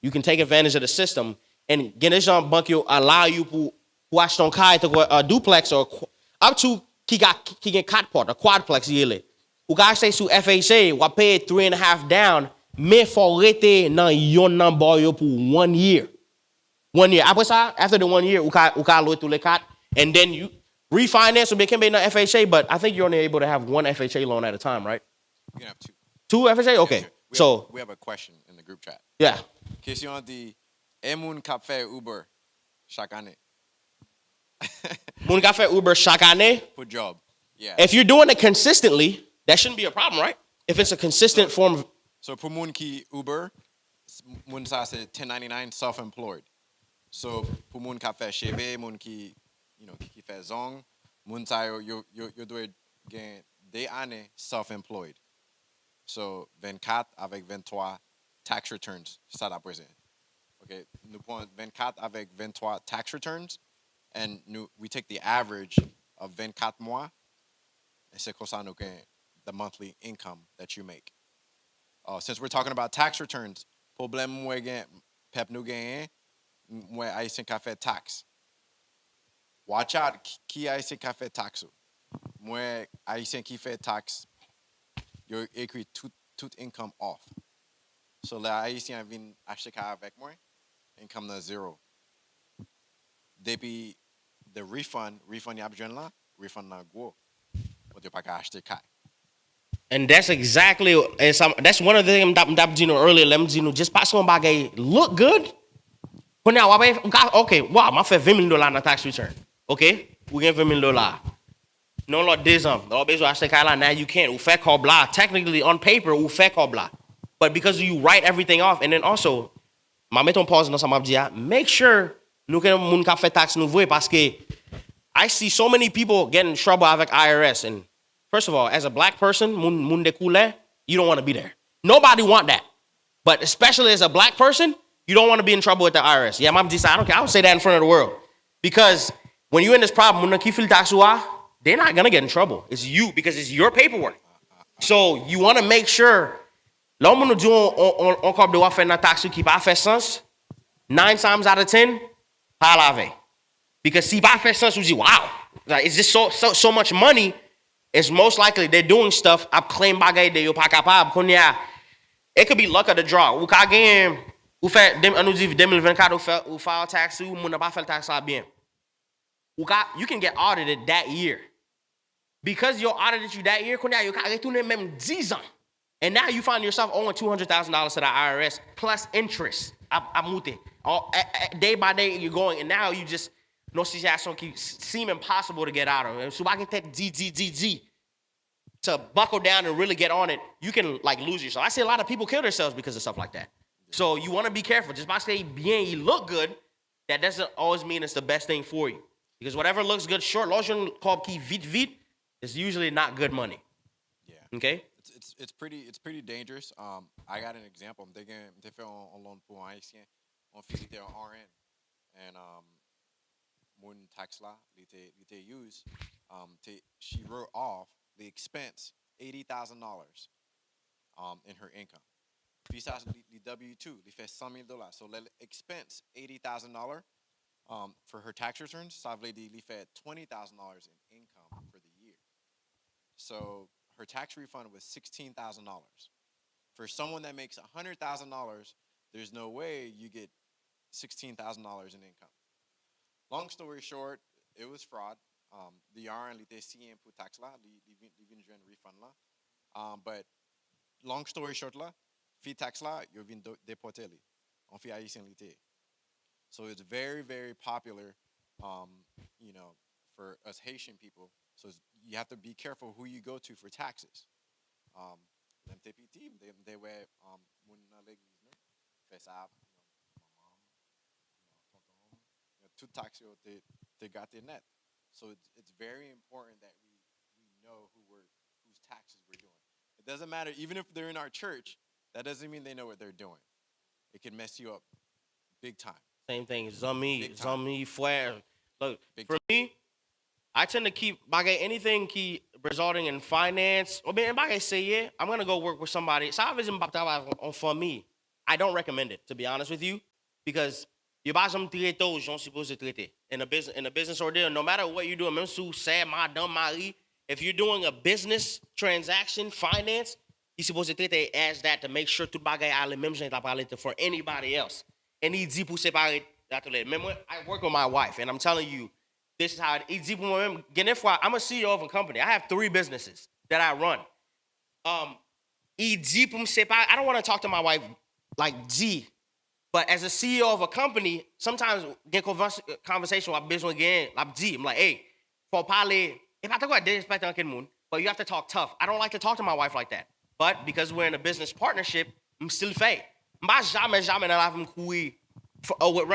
You can take advantage of the system and get this Jean bank you allow you to watch ton kai to go a duplex or up to qui get quadport a quadplex yele. Ou ka say sous FHA, wa pay 3.5 down, mais faut rester nan yon number yo pour 1 year. 1 year. Après ça, after the 1 year, ou ka louer tous les quatre, and then you refinance or become na FHA, but I think you're only able to have one FHA loan at a time, right? You can have two. Two FHA? Okay. We have a question in the group chat. Yeah. Question dit, moun kap fait Uber chaque année. Moun ka fait Uber chaque année. For job. Yeah. If you're doing it consistently, that shouldn't be a problem, right? If it's a consistent form of... So pour moun ki Uber, moun sa c'est 1099 self-employed. So pour moun ka fait cheve, moun ki, ki fait zong, moun sa yo doit gen des années self-employed. So 24 avec 23 tax returns, ça la présente. Okay, nous prenons 24 avec 23 tax returns, and we take the average of 24 mois, et c'est comme ça nous gagnons the monthly income that you make. Since we're talking about tax returns, problème moi gagne, pep nous gagne, moi haïtien qui fait tax. Watch out, qui haïtien qui fait tax? Moi haïtien qui fait tax, yo écrit tout income off. So les haïtiens viennent acheter avec moi, income na zero. Depuis the refund y a besoin là, refund na gros. But you pas acheter kai. And that's exactly, that's one of the things that you know earlier. Let me just pass on bagay look good. But now, okay, wow, my fait $20 million na tax return. Okay, we get $20 million. No lot this always I say now you can't. Ou fait blah. Technically on paper, ou fait blah. But because you write everything off, and then also, ma mettons pause dans ça make sure nous que moun ka fait tax nouveau parce que I see so many people get in trouble avec IRS. And first of all, as a black person, moun de couleur, you don't want to be there. Nobody want that. But especially as a black person, you don't want to be in trouble with the IRS. Yeah, mom I don't care. I would say that in front of the world. Because when you're in this problem, moun ki fil tax they're not going to get in trouble. It's you because it's your paperwork. So you want to make sure l'homme nous dit on comme doit faire une taxe qui pas fait sens 9 times out of 10 pas laver. Because si pas fait sens, you say, wow, like, it's just so much money. It's most likely they're doing stuff. I claim bagay de yo pas capable. It could be luck of the draw. Ou ka gen ou fait nous dit 2024 ou file tax ou moun pas fait tax bien. You can get audited that year. Because you audited you that year, you can retourner même 10 ans. And now you find yourself owing $200,000 to the IRS plus interest. Day by day you're going, and now you just no situation seem impossible to get out of. So I can take D to buckle down and really get on it. You can like lose yourself. I see a lot of people kill themselves because of stuff like that. So you want to be careful. Just by saying bien, you look good, that doesn't always mean it's the best thing for you. Because whatever looks good short, lotion called key vite, is usually not good money. Yeah. Okay. It's pretty dangerous. I got an example. They fait on loan pour un haïtien. On faisait un RN, and mon tax law, they use she wrote off the expense $80,000 in her income. Puis ça the W2, they fait $100,000. So the expense $80,000 for her tax returns. Ça veut dire they fait $20,000 in income for the year. So her tax refund was $16,000. For someone that makes $100,000, there's no way you get $16,000 in income. Long story short, it was fraud. The RN li te siyen pour tax la, li vin jwen refund la. But long story short la, fi tax la, yo vin deporte li. On fi haïtien li te. So it's very, very popular, for us Haitian people. So you have to be careful who you go to for taxes. Them TPT, they wear moun nan l'église, no? Fait ça, maman, tonton, tout tax yo te gâté net. So it's very important that we know whose taxes we're doing. It doesn't matter, even if they're in our church, that doesn't mean they know what they're doing. It can mess you up big time. Same thing. Zami, Big time. Zami, Flair. Look, Big for me, I tend to keep anything resulting in finance. Or bien, bagay say I'm gonna go work with somebody. Sa vezim bap trabalhar on famille. I don't recommend it, to be honest with you, because you pas jamais traiter aux gens supposed to traiter in a business ordeal. No matter what you're doing, même si c'est madame Marie, if you're doing a business transaction, finance, you're supposed to treat it as that to make sure tout bagay a le même gens for anybody else. And il dit pour séparer Remember, I work with my wife, and I'm telling you, this is how it is. I'm a CEO of a company. I have 3 businesses that I run. I don't want to talk to my wife like G, but as a CEO of a company, sometimes get conversation with business again like G. I'm like, hey, for parler, if I talk about disrespect on moun, but you have to talk tough. I don't like to talk to my wife like that. But because we're in a business partnership, I'm still fake. Run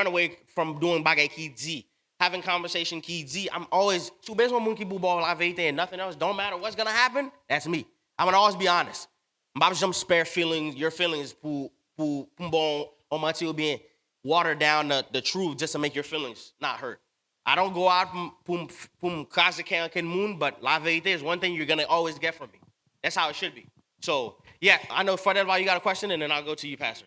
away from doing bagay ki G. Having conversation ki G. I'm always, and nothing else. Don't matter what's going to happen. That's me. I'm going to always be honest. I'm just spare feelings, your feelings, water down the truth just to make your feelings not hurt. I don't go out but la vérité is one thing you're going to always get from me. That's how it should be. So, yeah, I know for that, you got a question, and then I'll go to you, Pastor.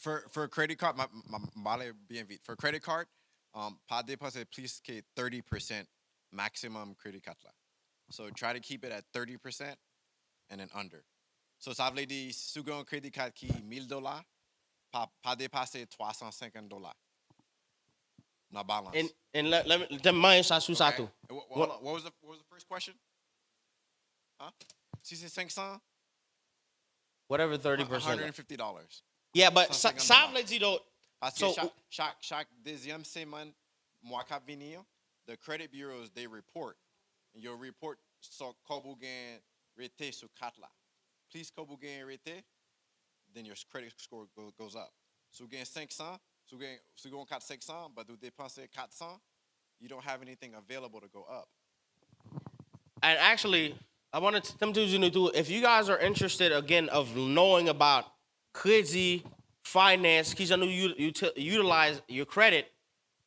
For credit card, for credit card, pas dépasser plus que 30% maximum credit card là. So try to keep it at 30% and then under. So ça veut dire si vous avez un credit card qui $1,000, pas dépasser $350. Na balance. And let me Okay. What was the first question? Huh? Si c'est 500, whatever 30%. $150. Yeah, but ça veut dire though. Parce que chaque deuxième semaine, mois qui venir, the credit bureaus, they report. And your report, so kobu gen rete sur 4 là. Please kobu gen rete, then your credit score goes up. So you get 500, so you go 500, but you dépense 400, you don't have anything available to go up. And actually, I wanted to do, if you guys are interested, again, of knowing about credit, finance, utilize your credit,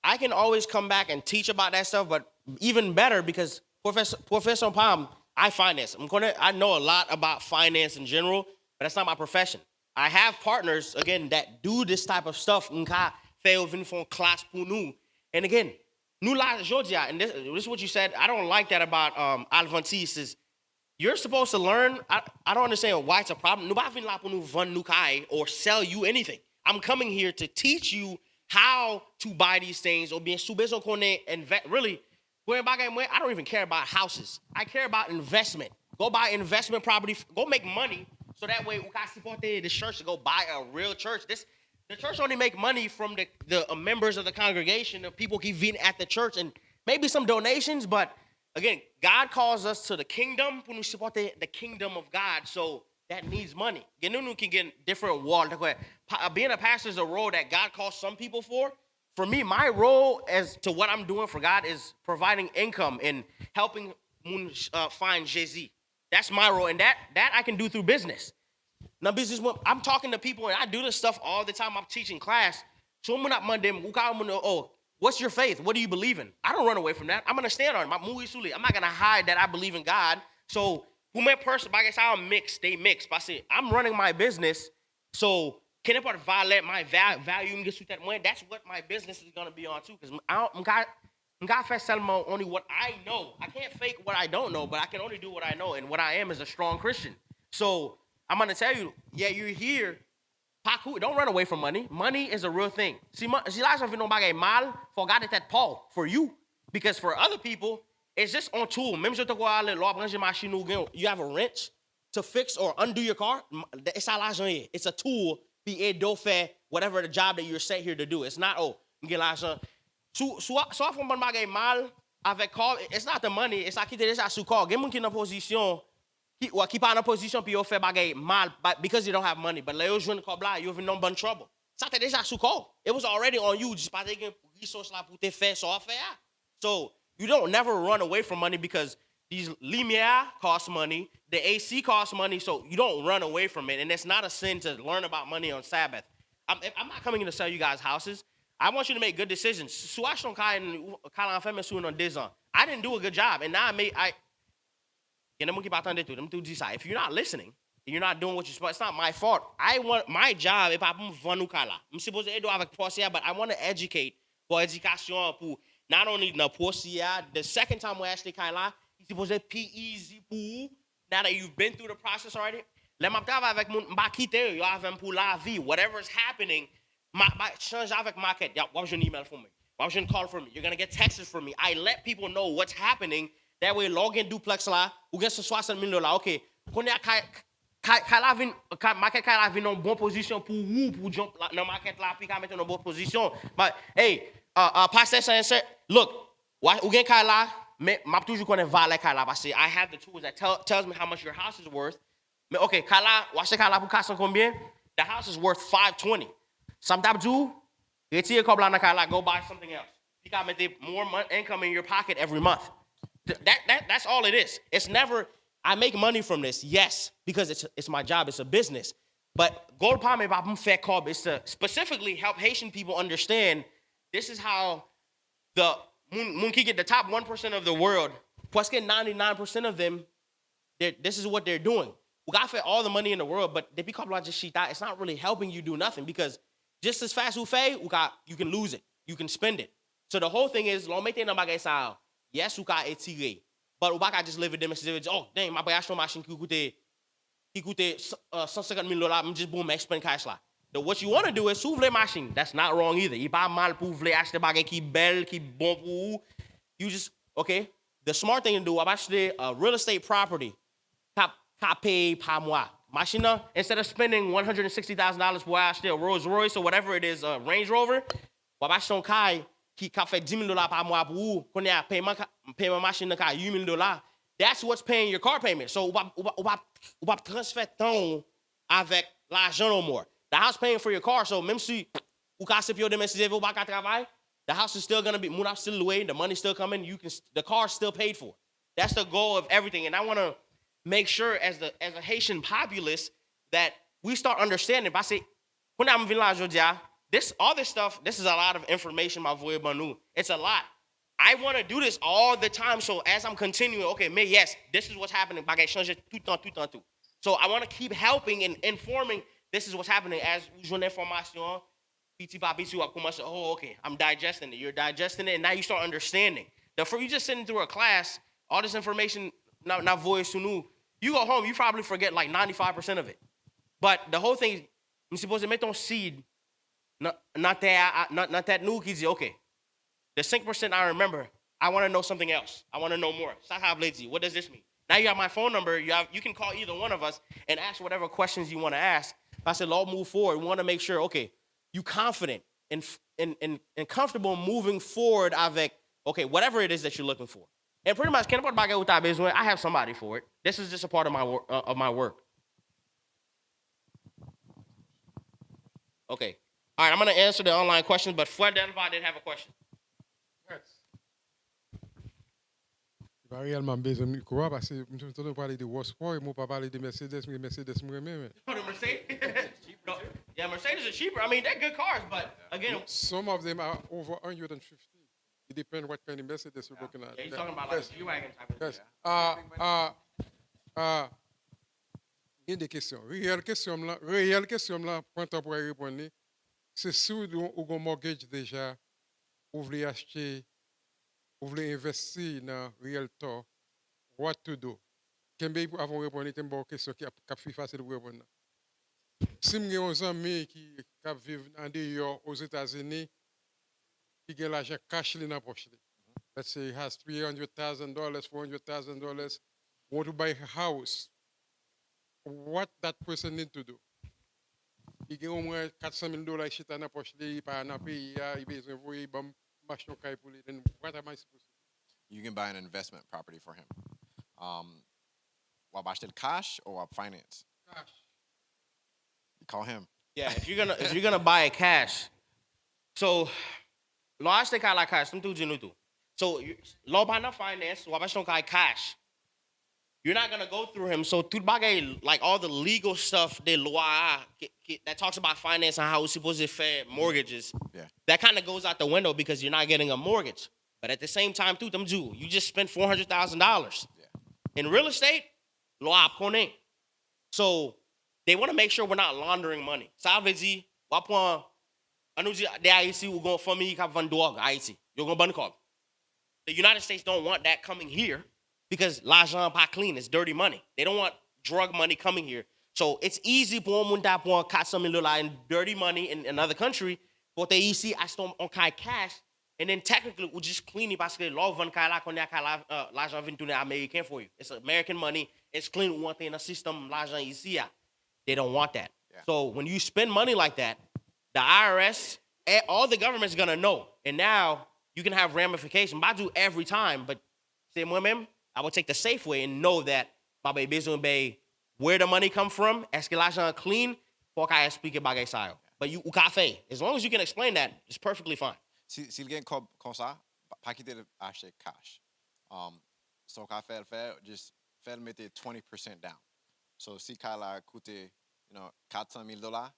I can always come back and teach about that stuff, but even better because Professor Palm, I finance. I know a lot about finance in general, but that's not my profession. I have partners, again, that do this type of stuff. And again, and this is what you said. I don't like that about Adventists is you're supposed to learn. I don't understand why it's a problem. Or sell you anything. I'm coming here to teach you how to buy these things. Or really, I don't even care about houses. I care about investment. Go buy investment property. Go make money. So that way, the church to go buy a real church. The church only make money from the members of the congregation, the people who vin at the church, and maybe some donations, but again, God calls us to the kingdom. The kingdom of God. So that needs money. Can get different world. Being a pastor is a role that God calls some people for. For me, my role as to what I'm doing for God is providing income and helping find Jay-Z. That's my role, and that I can do through business. Now, business, I'm talking to people, and I do this stuff all the time. I'm teaching class. So I'm not Monday. Oh, what's your faith? What do you believe in? I don't run away from that. I'm gonna stand on it. I'm not gonna hide that I believe in God. So who my person, I guess I'll mix. They mix. But I say I'm running my business. So can I violate my value? That's what my business is gonna be on too. Because I'm God only what I know. I can't fake what I don't know, but I can only do what I know. And what I am is a strong Christian. So I'm gonna tell you, yeah, you're here. Don't run away from money. Money is a real thing. See, mal for God is that Paul for you, because for other people, it's just on tool. You have a wrench to fix or undo your car, it's à l'argent. It's a tool puis aider faire whatever the job that you're set here to do. It's not, oh, get l'argent. Soit font bon bagay mal avec car, it's not the money, it's like qui déjà sous car. Gen moun ki nan position, qui pas dans position puis yo fait bagay mal because you don't have money. But là yo joine car là, you have no bon trouble. Ça t'es déjà sous car. It was already on you, just pas taking resource là pour te faire ça faire. So you don't never run away from money because these lumière cost money, the AC costs money, so you don't run away from it. And it's not a sin to learn about money on Sabbath. I'm not coming in to sell you guys houses. I want you to make good decisions. I didn't do a good job, and now if you're not listening, and you're not doing what you're supposed, it's not my fault. I want my job. I'm supposed to do avec poste, but I want to educate for education. Not only the poste, the second time we actually kala, it's supposed to be easy pour. Now that you've been through the process already, let me travailler avec mon quitter yo avec pour la vie. Whatever's happening, change avec market. Yeah, what was your email for me? What was your call for me? You're gonna get texts from me. I let people know what's happening. That way, log in duplex là, ou get $60,000. Okay, quand y a market kala vin en bonne position pour vous pour jump dans market là puis mettre en bonne position. But hey, passer ça, look, ou gen kala. M'a toujours connaît valet kala parce que I have the tools that tells me how much your house is worth. Mais okay, kala, watch the kala pour casser combien? The house is worth $520. Sometimes you retire comme la kala, go buy something else. You got to make more income in your pocket every month. That's all it is. It's never I make money from this. Yes, because it's my job. It's a business. But gold palm fair cob is to specifically help Haitian people understand this is how the Moun ki get the top 1% of the world, plus get 99% of them, this is what they're doing. We got for all the money in the world, but they become like just shit. It's not really helping you do nothing because just as fast as you can lose it. You can spend it. So the whole thing is, yes, you can étirer. But you can just live with them and say, oh, dang, my acheté une machine qui coûte $150,000, I'm just boom, expend cash là. What you want to do is s'ouvre les machines. That's not wrong either. Il pas mal pour vouloir acheter bagay qui belle, qui bon pour vous. You just, okay? The smart thing to do, acheter a real estate property, cap pay par mois. Machine, instead of spending $160,000 pour acheter a Rolls Royce or whatever it is, a Range Rover, ou acheter un caille qui fait $10,000 par mois pour vous, qu'on a paiement machine qui $8,000. That's what's paying your car payment. So, ou va transférer ton avec l'argent no more. The house paying for your car, so même si ou ka sip yo demesize vous pas ka travail, the house is still gonna be moun ap still away, the money's still coming, the car's still paid for. That's the goal of everything, and I want to make sure as a Haitian populace that we start understanding. I say, when I'm village all this stuff, this is a lot of information, my voix banu. It's a lot. I want to do this all the time, so as I'm continuing, okay, mais yes, this is what's happening. Bagay change tout temps. So I want to keep helping and informing. This is what's happening as you join information. Oh, okay, I'm digesting it. You're digesting it, and now you start understanding. You just sitting through a class, all this information, not voice to new. You go home, you probably forget like 95% of it. But the whole thing, you're supposed to make those seed, not that new kids. Okay, the 6% I remember. I want to know something else. I want to know more. What does this mean? Now you have my phone number. You can call either one of us and ask whatever questions you want to ask. I said, Lord, move forward. We want to make sure, okay, you confident and comfortable moving forward avec, okay, whatever it is that you're looking for. And pretty much, I have somebody for it. This is just a part of my work. Okay. All right, I'm going to answer the online questions, but Fred Delva did have a question. Yes. Il va réellement besoin de micro parce que je suis en parler de Worsport et moi pas parler de Mercedes, mais Mercedes moi-même. Oh, the Mercedes? Yeah, Mercedes are cheaper. I mean, they're good cars, but again, some of them are over 150. It depends what kind of Mercedes you're looking at. Yeah, you're talking about like a G-Wagon type of Yes. Il y a des questions. Réelle question là, point pour répondre. C'est si vous avez un mortgage déjà, vous voulez acheter, vous voulez investir dans realtor, what to do? Kembe avant répondre, c'est une question qui a fait facile pour répondre. Si vous avez un ami qui vit en dehors aux États-Unis, qui a l'argent cash dans la poche. Let's say he has $300,000, $400,000, want to buy a house. what that person need to do. Il gagne au moins $400,000 chita dans poche li, pas dans pays, il besoin voyer bon machin kay pour lui. Then what am I supposed to do? You can buy an investment property for him. Wap acheter cash or wap finance? Cash. You call him. Yeah, if you're gonna buy it cash, so lo acheter ka la cash, tum tu jinu tu. So lo buy na finance, wap acheter ka cash. You're not gonna go through him. So tout bagay, like all the legal stuff, the loi that talks about finance and how it's supposed to fit mortgages. Yeah. That kind of goes out the window because you're not getting a mortgage. But at the same time, too, you just spent $400,000. Yeah. In real estate, loi pone. So they want to make sure we're not laundering money. Ça veut dire, wapon, anu di de Haiti ou gon famille ka vend dog Haiti. Yo gon ban call. The United States don't want that coming here because l'argent pas clean, it's dirty money. They don't want drug money coming here. So it's easy pour moun ta pour $400,000 in dirty money in another country. But they ici acheter on cash. And then technically, we just clean it parce que l'on vend l'argent vient tourner américain for you. It's American money. It's clean. One thing in the system, l'argent ici. They don't want that. Yeah. So when you spend money like that, the IRS, all the government's gonna know. And now you can have ramifications. I do every time, but say moi-même, I would take the safe way and know that my baby besoin bay where the money come from. Est-ce que l'argent clean? Pour qu'à expliquer bagay ça. But you café. As long as you can explain that, it's perfectly fine. Si le gen comme ça, pas quitter de acheter cash. So ka fait, just fait mettre 20% down. So si kala coûte, $400,000,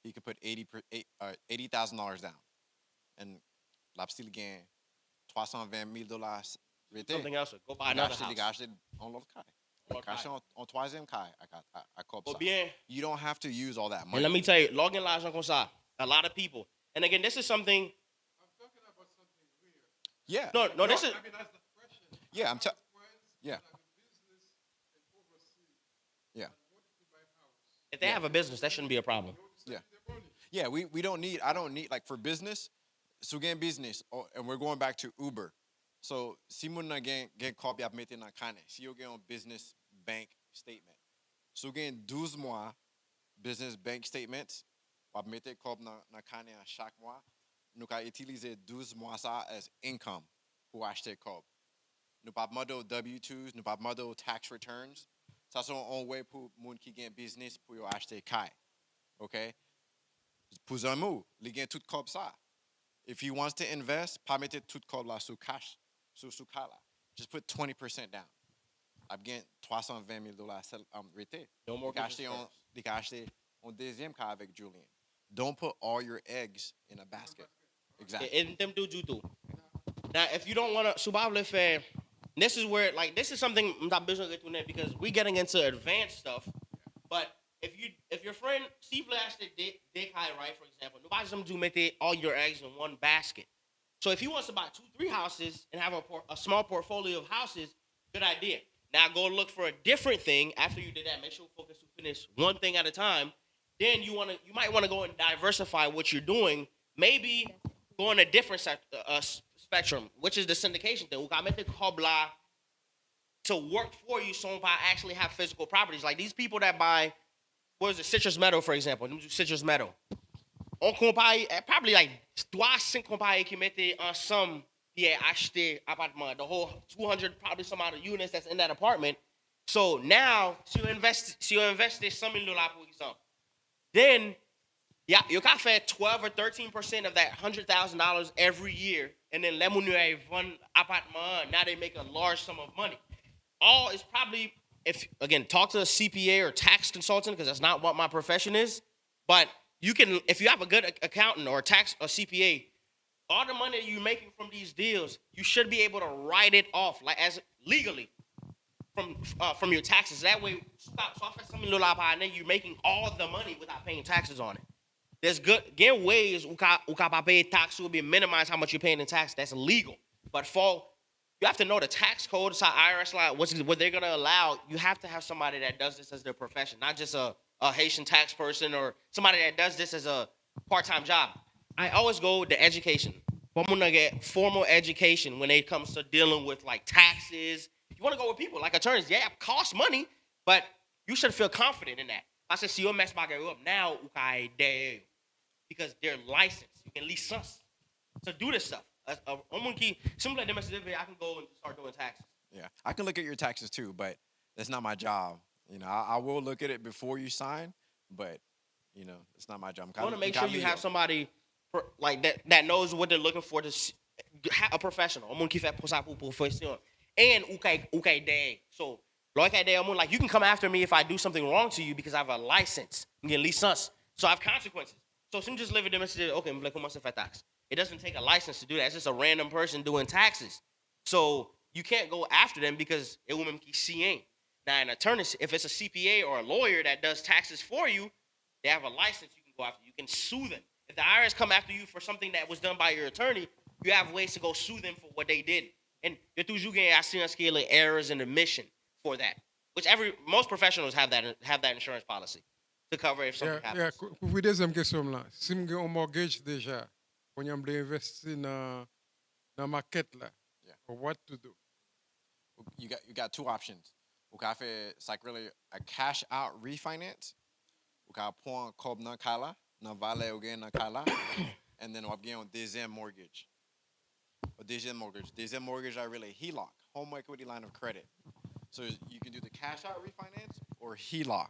he could put $80,000 down. And la still gain $320,000 Something else. Go buy another house. Acheter on l'autre caille. Cash on troisième caille à comme ça. Bien. You don't have to use all that money. And let me tell you, login l'argent comme ça. A lot of people. And again, this is something. I'm talking about something weird. Yeah. No, this is. I mean, that's the question. Yeah, Friends yeah. that have a business and overseas Yeah. wanted to buy a house. If they have a business, that shouldn't be a problem. Yeah. Yeah, we don't need, I don't need, like for business, so again business, and we're going back to Uber. So, si moun nan gen copy ap mette nan kane, si yo gen on business bank statement. So gen 12 mois business bank statements, wap mette copy nan kane an chaque mois, nou ka utilize 12 mois sa as income pou achete copy. Nou pa model W-2s, nou pa model tax returns. Sa son on way pou moun ki gen business pou yo achete kay. Okay? Pou zan mou, li gen tout copy sa. If he wants to invest, pa mette tout copy la sou cash. Sous kala. Just put 20% down. I've gained $320,000 rete. No more They can acheter on deuxième cas avec Julian. Don't put all your eggs in a basket. Exactly. And them do you. Now, if you don't want to, subable fair. This is where, like, this is something because we're getting into advanced stuff. But if your friend Steve asked Dick High, right, for example, nobody's gonna do mete all your eggs in one basket. So if he wants to buy 2-3 houses and have a small portfolio of houses, good idea. Now go look for a different thing after you did that. Make sure you focus to finish one thing at a time. Then you might want to go and diversify what you're doing. Maybe go on a different spectrum, which is the syndication thing. To work for you, so I actually have physical properties. Like these people that buy, what is it, citrus meadow, for example. Citrus meadow. On compare, probably like 3-5 compagnies qui mettaient ensemble qui a acheté appartement, the whole 200 probably some other units that's in that apartment. So now, si you invest $100,000 for example, then yeah, you can faire 12 or 13% of that $100,000 every year, and then let me one apartment. Now they make a large sum of money. All is probably, if again, talk to a CPA or tax consultant because that's not what my profession is, but you can, if you have a good accountant or tax or CPA, all the money you're making from these deals, you should be able to write it off like as legally from your taxes. That way, and then you're making all the money without paying taxes on it. There's good ways uka pay tax will be minimize how much you're paying in tax. That's illegal. But you have to know the tax code, so IRS law, what they're gonna allow. You have to have somebody that does this as their profession, not just a Haitian tax person or somebody that does this as a part-time job. I always go to education. I'm gonna get formal education when it comes to dealing with like taxes. You want to go with people like attorneys. Yeah, it costs money, but you should feel confident in that. I said, see your mess back up now, okay, because they're licensed. You can license to do this stuff. Simply, I can go and start doing taxes. Yeah, I can look at your taxes too, but that's not my job. You know, I will look at it before you sign, but you know, it's not my job. I want to make sure you have somebody like that knows what they're looking for. A professional. I'm gonna keep that profession. And okay, so like you can come after me if I do something wrong to you because I have a license. You get license, so I have consequences. So some just live in demonstrate. Okay, I'm like tax. It doesn't take a license to do that. It's just a random person doing taxes. So you can't go after them because it will make CA. Now, an attorney, if it's a CPA or a lawyer that does taxes for you, they have a license you can go after. You can sue them. If the IRS come after you for something that was done by your attorney, you have ways to go sue them for what they did. And you're toujours getting assurance scale errors and omission for that, which most professionals have that insurance policy to cover if something happens. Pour vous deuxième question là, si vous avez un mortgage déjà, quand vous voulez investir dans la market là, what to do? You got two options. It's like really a cash out refinance. Point comme na kala, na vale again na kala, and then we on deuxième mortgage. Deuxième mortgage are really HELOC, home equity line of credit. So you can do the cash out refinance or HELOC.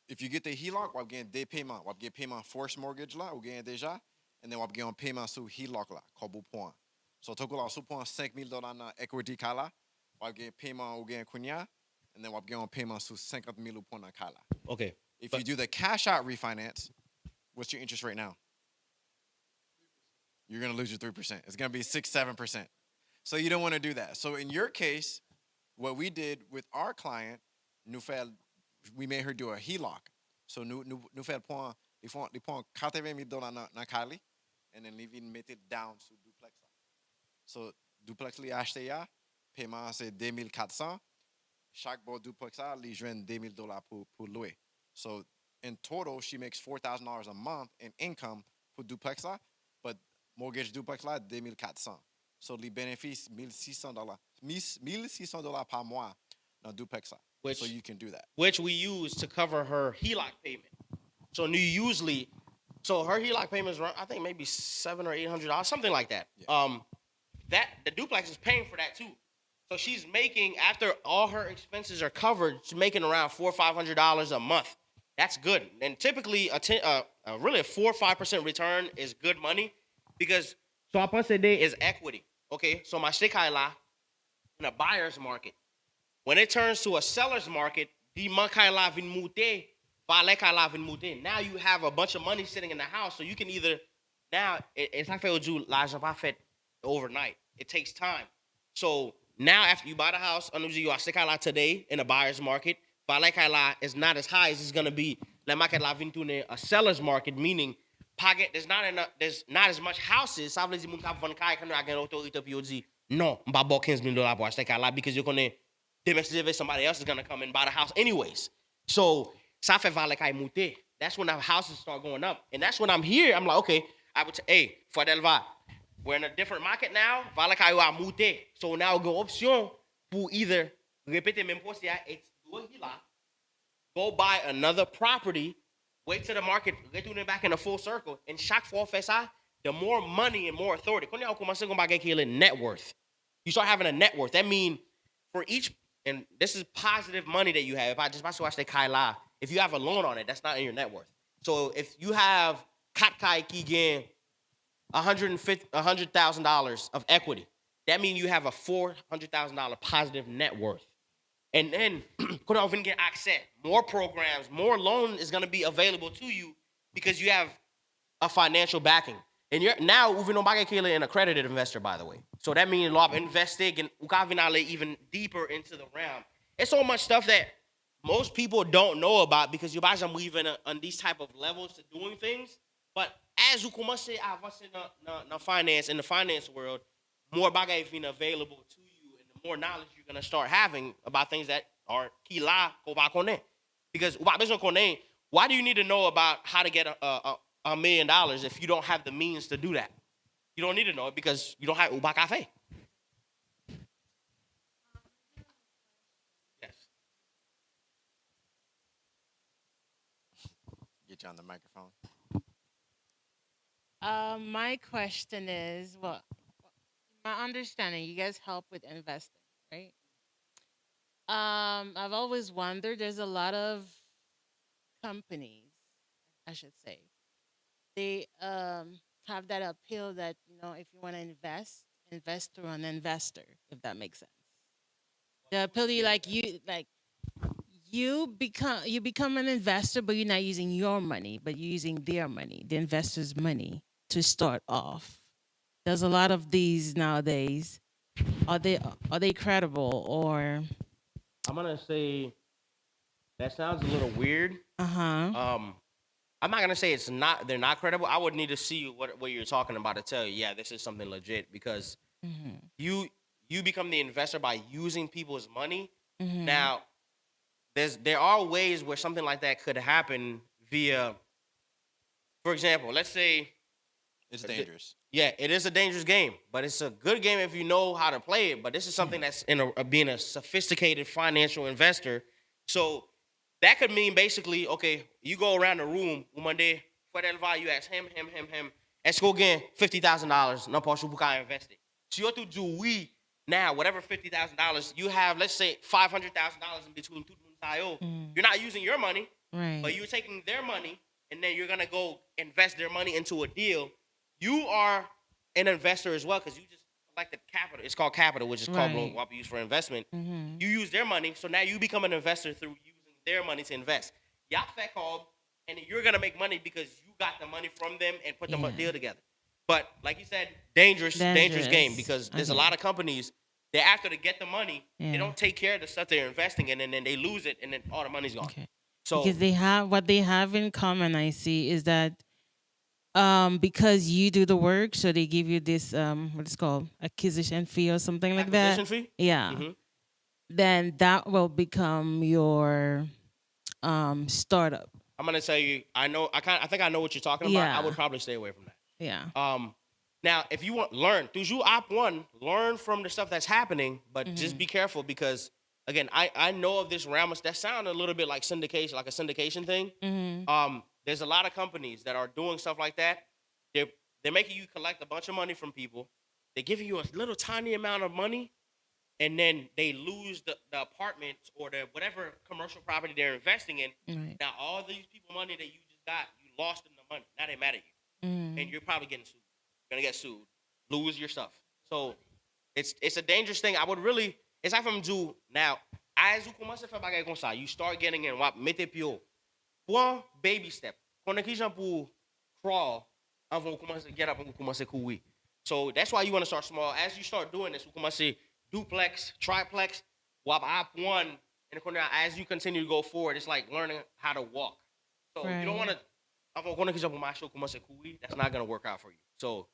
If you get the HELOC, we get des paiements. We get paiement force mortgage là, ou gain déjà, and then we get on paiement sous HELOC là, comme point. So toko la sous point $5,000 na equity kala, we get paiement ou gain kunya, and then we get on paiement sous 50,000 point na kala. Okay. If you do the cash out refinance, what's your interest rate now? You're going to lose your 3%. It's going to be 6-7%. So you don't want to do that. So in your case, what we did with our client, Nouvèl, we made her do a HELOC. So Nouvèl point, they point $80,000 na Kali, and then they met it down to duplex. So duplex li acheté ya, paiement c'est 2,400. Chaque bon duplex li joine $2,000 pour louer. So in total, she makes $4,000 a month in income for duplex là, but mortgage duplex là 2,400. So les bénéfices $1,600 par mois dans duplex là. So you can do that. Which we use to cover her HELOC payment. So usually, her HELOC payment is I think maybe $700 or $800, something like that. Yeah. That the duplex is paying for that too. So she's making, after all her expenses are covered, she's making around $400 or $500 a month. That's good. And typically, really a 4 or 5% return is good money because so I pense day is equity. Okay, so my shikaila in a buyer's market. When it turns to a seller's market, now you have a bunch of money sitting in the house, so you can either now it's like you overnight. It takes time. So now after you buy the house, today in a buyer's market, is not as high as it's gonna be. A seller's market, meaning there's not as much houses. No, because you're gonna somebody else is gonna come and buy the house anyways. So that's when the houses start going up. And that's when I'm here. I'm like, okay, I would say, hey, for Delva, we're in a different market now. So now go option pour either go buy another property, wait till the market, get back in a full circle, and chaque fois fait ça, the more money and more authority. Net worth. You start having a net worth. That means for each, and this is positive money that you have. If I just watch the Kaila, if you have a loan on it, that's not in your net worth. So if you have Katkai Kigan $100,000 of equity, that means you have a $400,000 positive net worth. And then could often get access, more programs, more loan is going to be available to you because you have a financial backing. And you're now an accredited investor, by the way. So that means a lot of investing and even deeper into the realm. It's so much stuff that most people don't know about because you guys are moving on these type of levels to doing things. But as you come say, in the finance world, more bagay is available to you, and the more knowledge you're gonna start having about things that are kila kobakone. Because why do you need to know about how to get $1 million if you don't have the means to do that? You don't need to know it because you don't have Uba Cafe. Yes. you on the microphone. My question is, well, my understanding, you guys help with investing, right? I've always wondered. There's a lot of companies, I should say, they have that appeal that if you want to invest through an investor, if that makes sense. The appeal you you become an investor, but you're not using your money, but you're using their money, the investor's money, to start off. There's a lot of these nowadays. Are they credible or? I'm gonna say that sounds a little weird. I'm not gonna say they're not credible. I would need to see what you're talking about to tell you, yeah, this is something legit, because you become the investor by using people's money. Now, there are ways where something like that could happen via, for example, let's say It's dangerous. yeah, it is a dangerous game, but it's a good game if you know how to play it. But this is something that's being a sophisticated financial investor. So that could mean basically, okay, you go around the room, one day, for that value, you ask him, let's go get $50,000, no posso buscar invested. So you have to do now, whatever $50,000, you have, let's say, $500,000 in between two. You're not using your money, Right. but you're taking their money, and then you're gonna go invest their money into a deal. You are an investor as well, because you just collected capital. It's called capital, which is called Right. what we use for investment. You use their money, so now you become an investor through using their money to invest. Y'all fat called, and you're gonna make money because you got the money from them and put the deal together. But like you said, dangerous game, because there's a lot of companies that after they get the money, they don't take care of the stuff they're investing in, and then they lose it, and then all the money's gone. Okay. So Because what they have in common, I see, is that because you do the work, so they give you this what is called acquisition fee or something like that. acquisition fee? Yeah. Then that will become your startup. I'm gonna tell you, I think I know what you're talking about. Yeah. I would probably stay away from that. Yeah. Now, if you want learn, toujours op one, learn from the stuff that's happening, but just be careful, because again, I know of this realm that sound a little bit like syndication, like a syndication thing. There's a lot of companies that are doing stuff like that. They're making you collect a bunch of money from people. They're giving you a little tiny amount of money, and then they lose the apartment or the whatever commercial property they're investing in. Right. Now, all these people money that you just got, you lost them the money. Now they mad at you, and you're probably getting sued. You're gonna get sued, lose your stuff. So it's a dangerous thing. I would really, it's like from do now. As you commence à faire bagay comme ça, you start getting in what mettez pio. One baby step. Quando que já pour crawl, avant commencer get up and commencer courir. So that's why you want to start small. As you start doing this, you commencer duplex, triplex, wap op one, and as you continue to go forward, it's like learning how to walk. So you don't want to. That's not gonna work out for you. So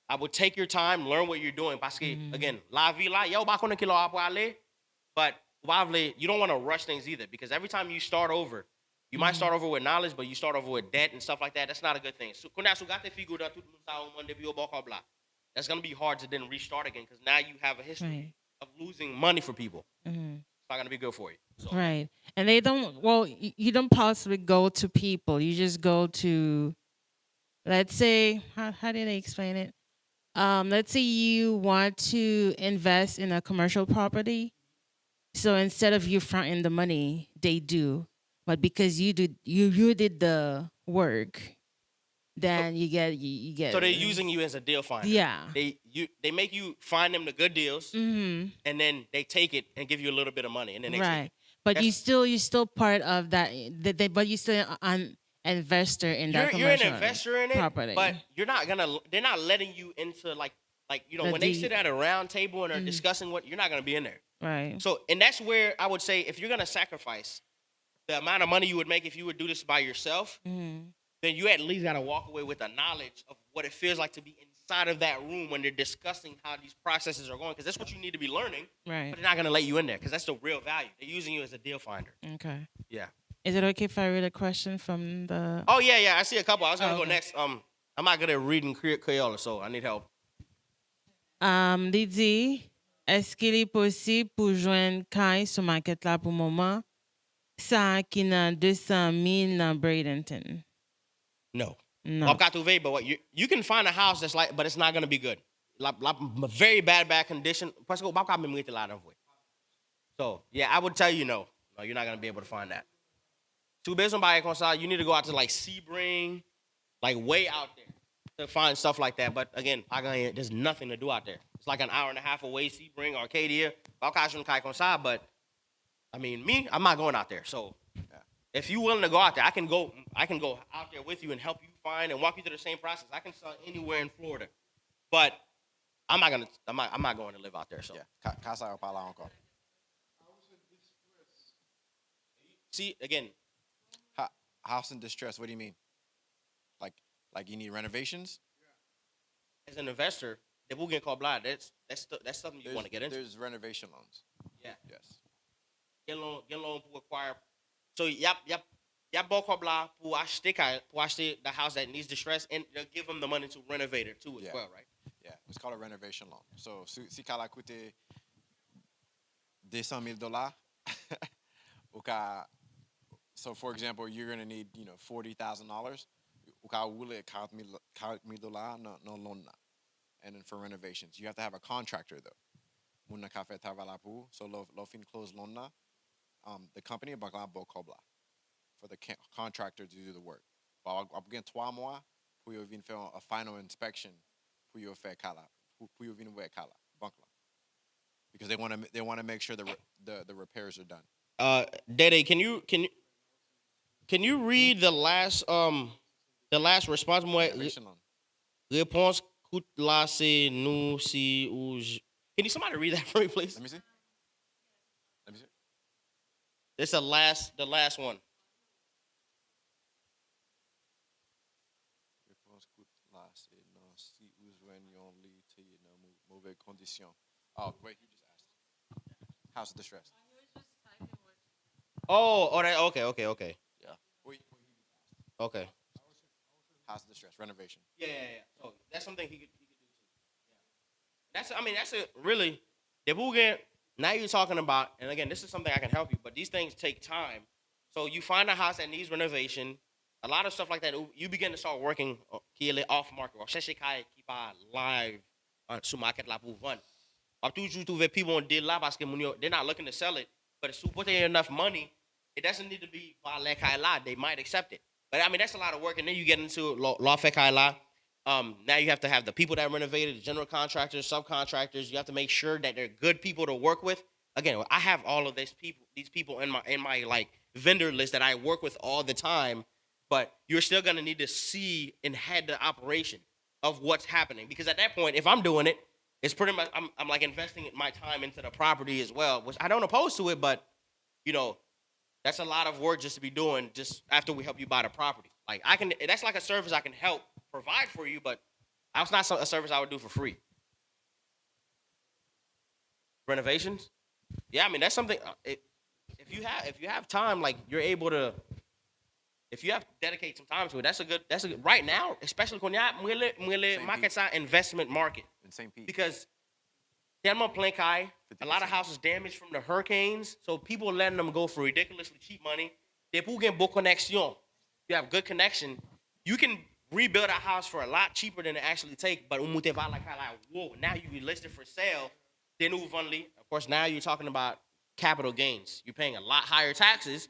I would take your time, learn what you're doing. Parce que, again, la vie la, yo, ba kono kilo apo ale, but you don't want to rush things either, because every time you start over, you might start over with knowledge, but you start over with debt and stuff like that. That's not a good thing. So, that's gonna be hard to then restart again, because now you have a history of losing money for people. It's not gonna be good for you. So. Right. And they don't, well, you don't possibly go to people. You just go to, let's say, how did they explain it? Let's say you want to invest in a commercial property. So instead of you fronting the money, they do. But because you did the work, then you get. So they're using you as a deal finder. Yeah. They make you find them the good deals, and then they take it and give you a little bit of money, and then they take it. But you're still part of that. But you're still an investor in that You're an commercial investor in it, property. but you're not gonna. They're not letting you into like when they sit at a round table and are discussing what, you're not gonna be in there. Right. So, and that's where I would say, if you're gonna sacrifice the amount of money you would make if you would do this by yourself, then you at least gotta walk away with the knowledge of what it feels like to be inside of that room when they're discussing how these processes are going, because that's what you need to be learning. Right. But they're not gonna let you in there, because that's the real value. They're using you as a deal finder. Okay. Yeah. Is it okay if I read a question from the? Oh yeah, I see a couple. I was gonna go Okay. next. I'm not good at reading Creole, so I need help. Li di, est-ce qu'il est possible pour joindre Kai sur maquette là pour moment? Ça qui n'a 200,000 dans Bradenton. No. No. Wap ka trouve, but what you can find a house that's like, but it's not gonna be good. Like very bad condition. Parce que wap ka même rete la nan vwe. So yeah, I would tell you no. No, you're not gonna be able to find that. To based on buy you need to go out to like Sebring, like way out there to find stuff like that. But again, there's nothing to do out there. It's like an hour and a half away, Sebring, Arcadia. But I mean, me, I'm not going out there. So if you're willing to go out there, I can go out there with you and help you find and walk you through the same process. I can sell anywhere in Florida. But I'm not going to live out there. So Yeah. Casa ou pas là encore. see again, House in distress, what do you mean? Like you need renovations? as an investor, the will get called blind. That's something you want to get into. There's renovation loans. Yeah. Yes. Get loan to acquire. So yep. Beaucoup pour acheter the house that needs distress, and they'll give them the money to renovate it too as well, right? Yeah, it's called a renovation loan. So si kala coûte $200,000, so for example, you're gonna need $40,000. Uka wule $40,000 no loan na. And then for renovations, you have to have a contractor though. Muna kafe tavala pou, so lo fin close loan na. The company bakla bokobla for the contractor to do the work. But I'll begin 3 mois pour you vin faire a final inspection pour you faire kala pour you vin faire kala bankla, because they want to make sure the repairs are done. Dede, can you read the last response? Renovation loan. Réponse coûte là c'est nous si ou. Can you somebody read that for me, please? Let me see. It's the last one. Réponse coûte là c'est non si vous joignons lit dans mauvaise condition. Oh wait, you just asked. House of distress. Okay. Yeah. Wait. Okay. House of distress renovation. Yeah. So that's something he could do too. Yeah. That's a really the Boogan. Now you're talking about, and again, this is something I can help you, but these things take time. So you find a house that needs renovation, a lot of stuff like that. You begin to start working off market. Keep live sur market là pour vendre. Toujours trouver people on deal là parce que they're not looking to sell it, but if you put in enough money, it doesn't need to be they might accept it. But that's a lot of work, and then you get into law fekaila. Now you have to have the people that renovated, the general contractors, subcontractors. You have to make sure that they're good people to work with. Again, I have all of these people in my like vendor list that I work with all the time, but you're still gonna need to see and head the operation of what's happening, because at that point, if I'm doing it, it's pretty much I'm like investing my time into the property as well, which I don't oppose to it, but that's a lot of work just to be doing just after we help you buy the property. Like that's like a service I can help provide for you, but that's not a service I would do for free. Renovations, yeah, that's something. If you have time, like you're able to, if you have to dedicate some time to it, that's a good. Right now, especially when you're market investment market, because a lot of houses damaged from the hurricanes, so people are letting them go for ridiculously cheap money. They pour get beau connexion. You have good connection, you can rebuild a house for a lot cheaper than it actually take. But now you list it for sale. Then of course, now you're talking about capital gains. You're paying a lot higher taxes,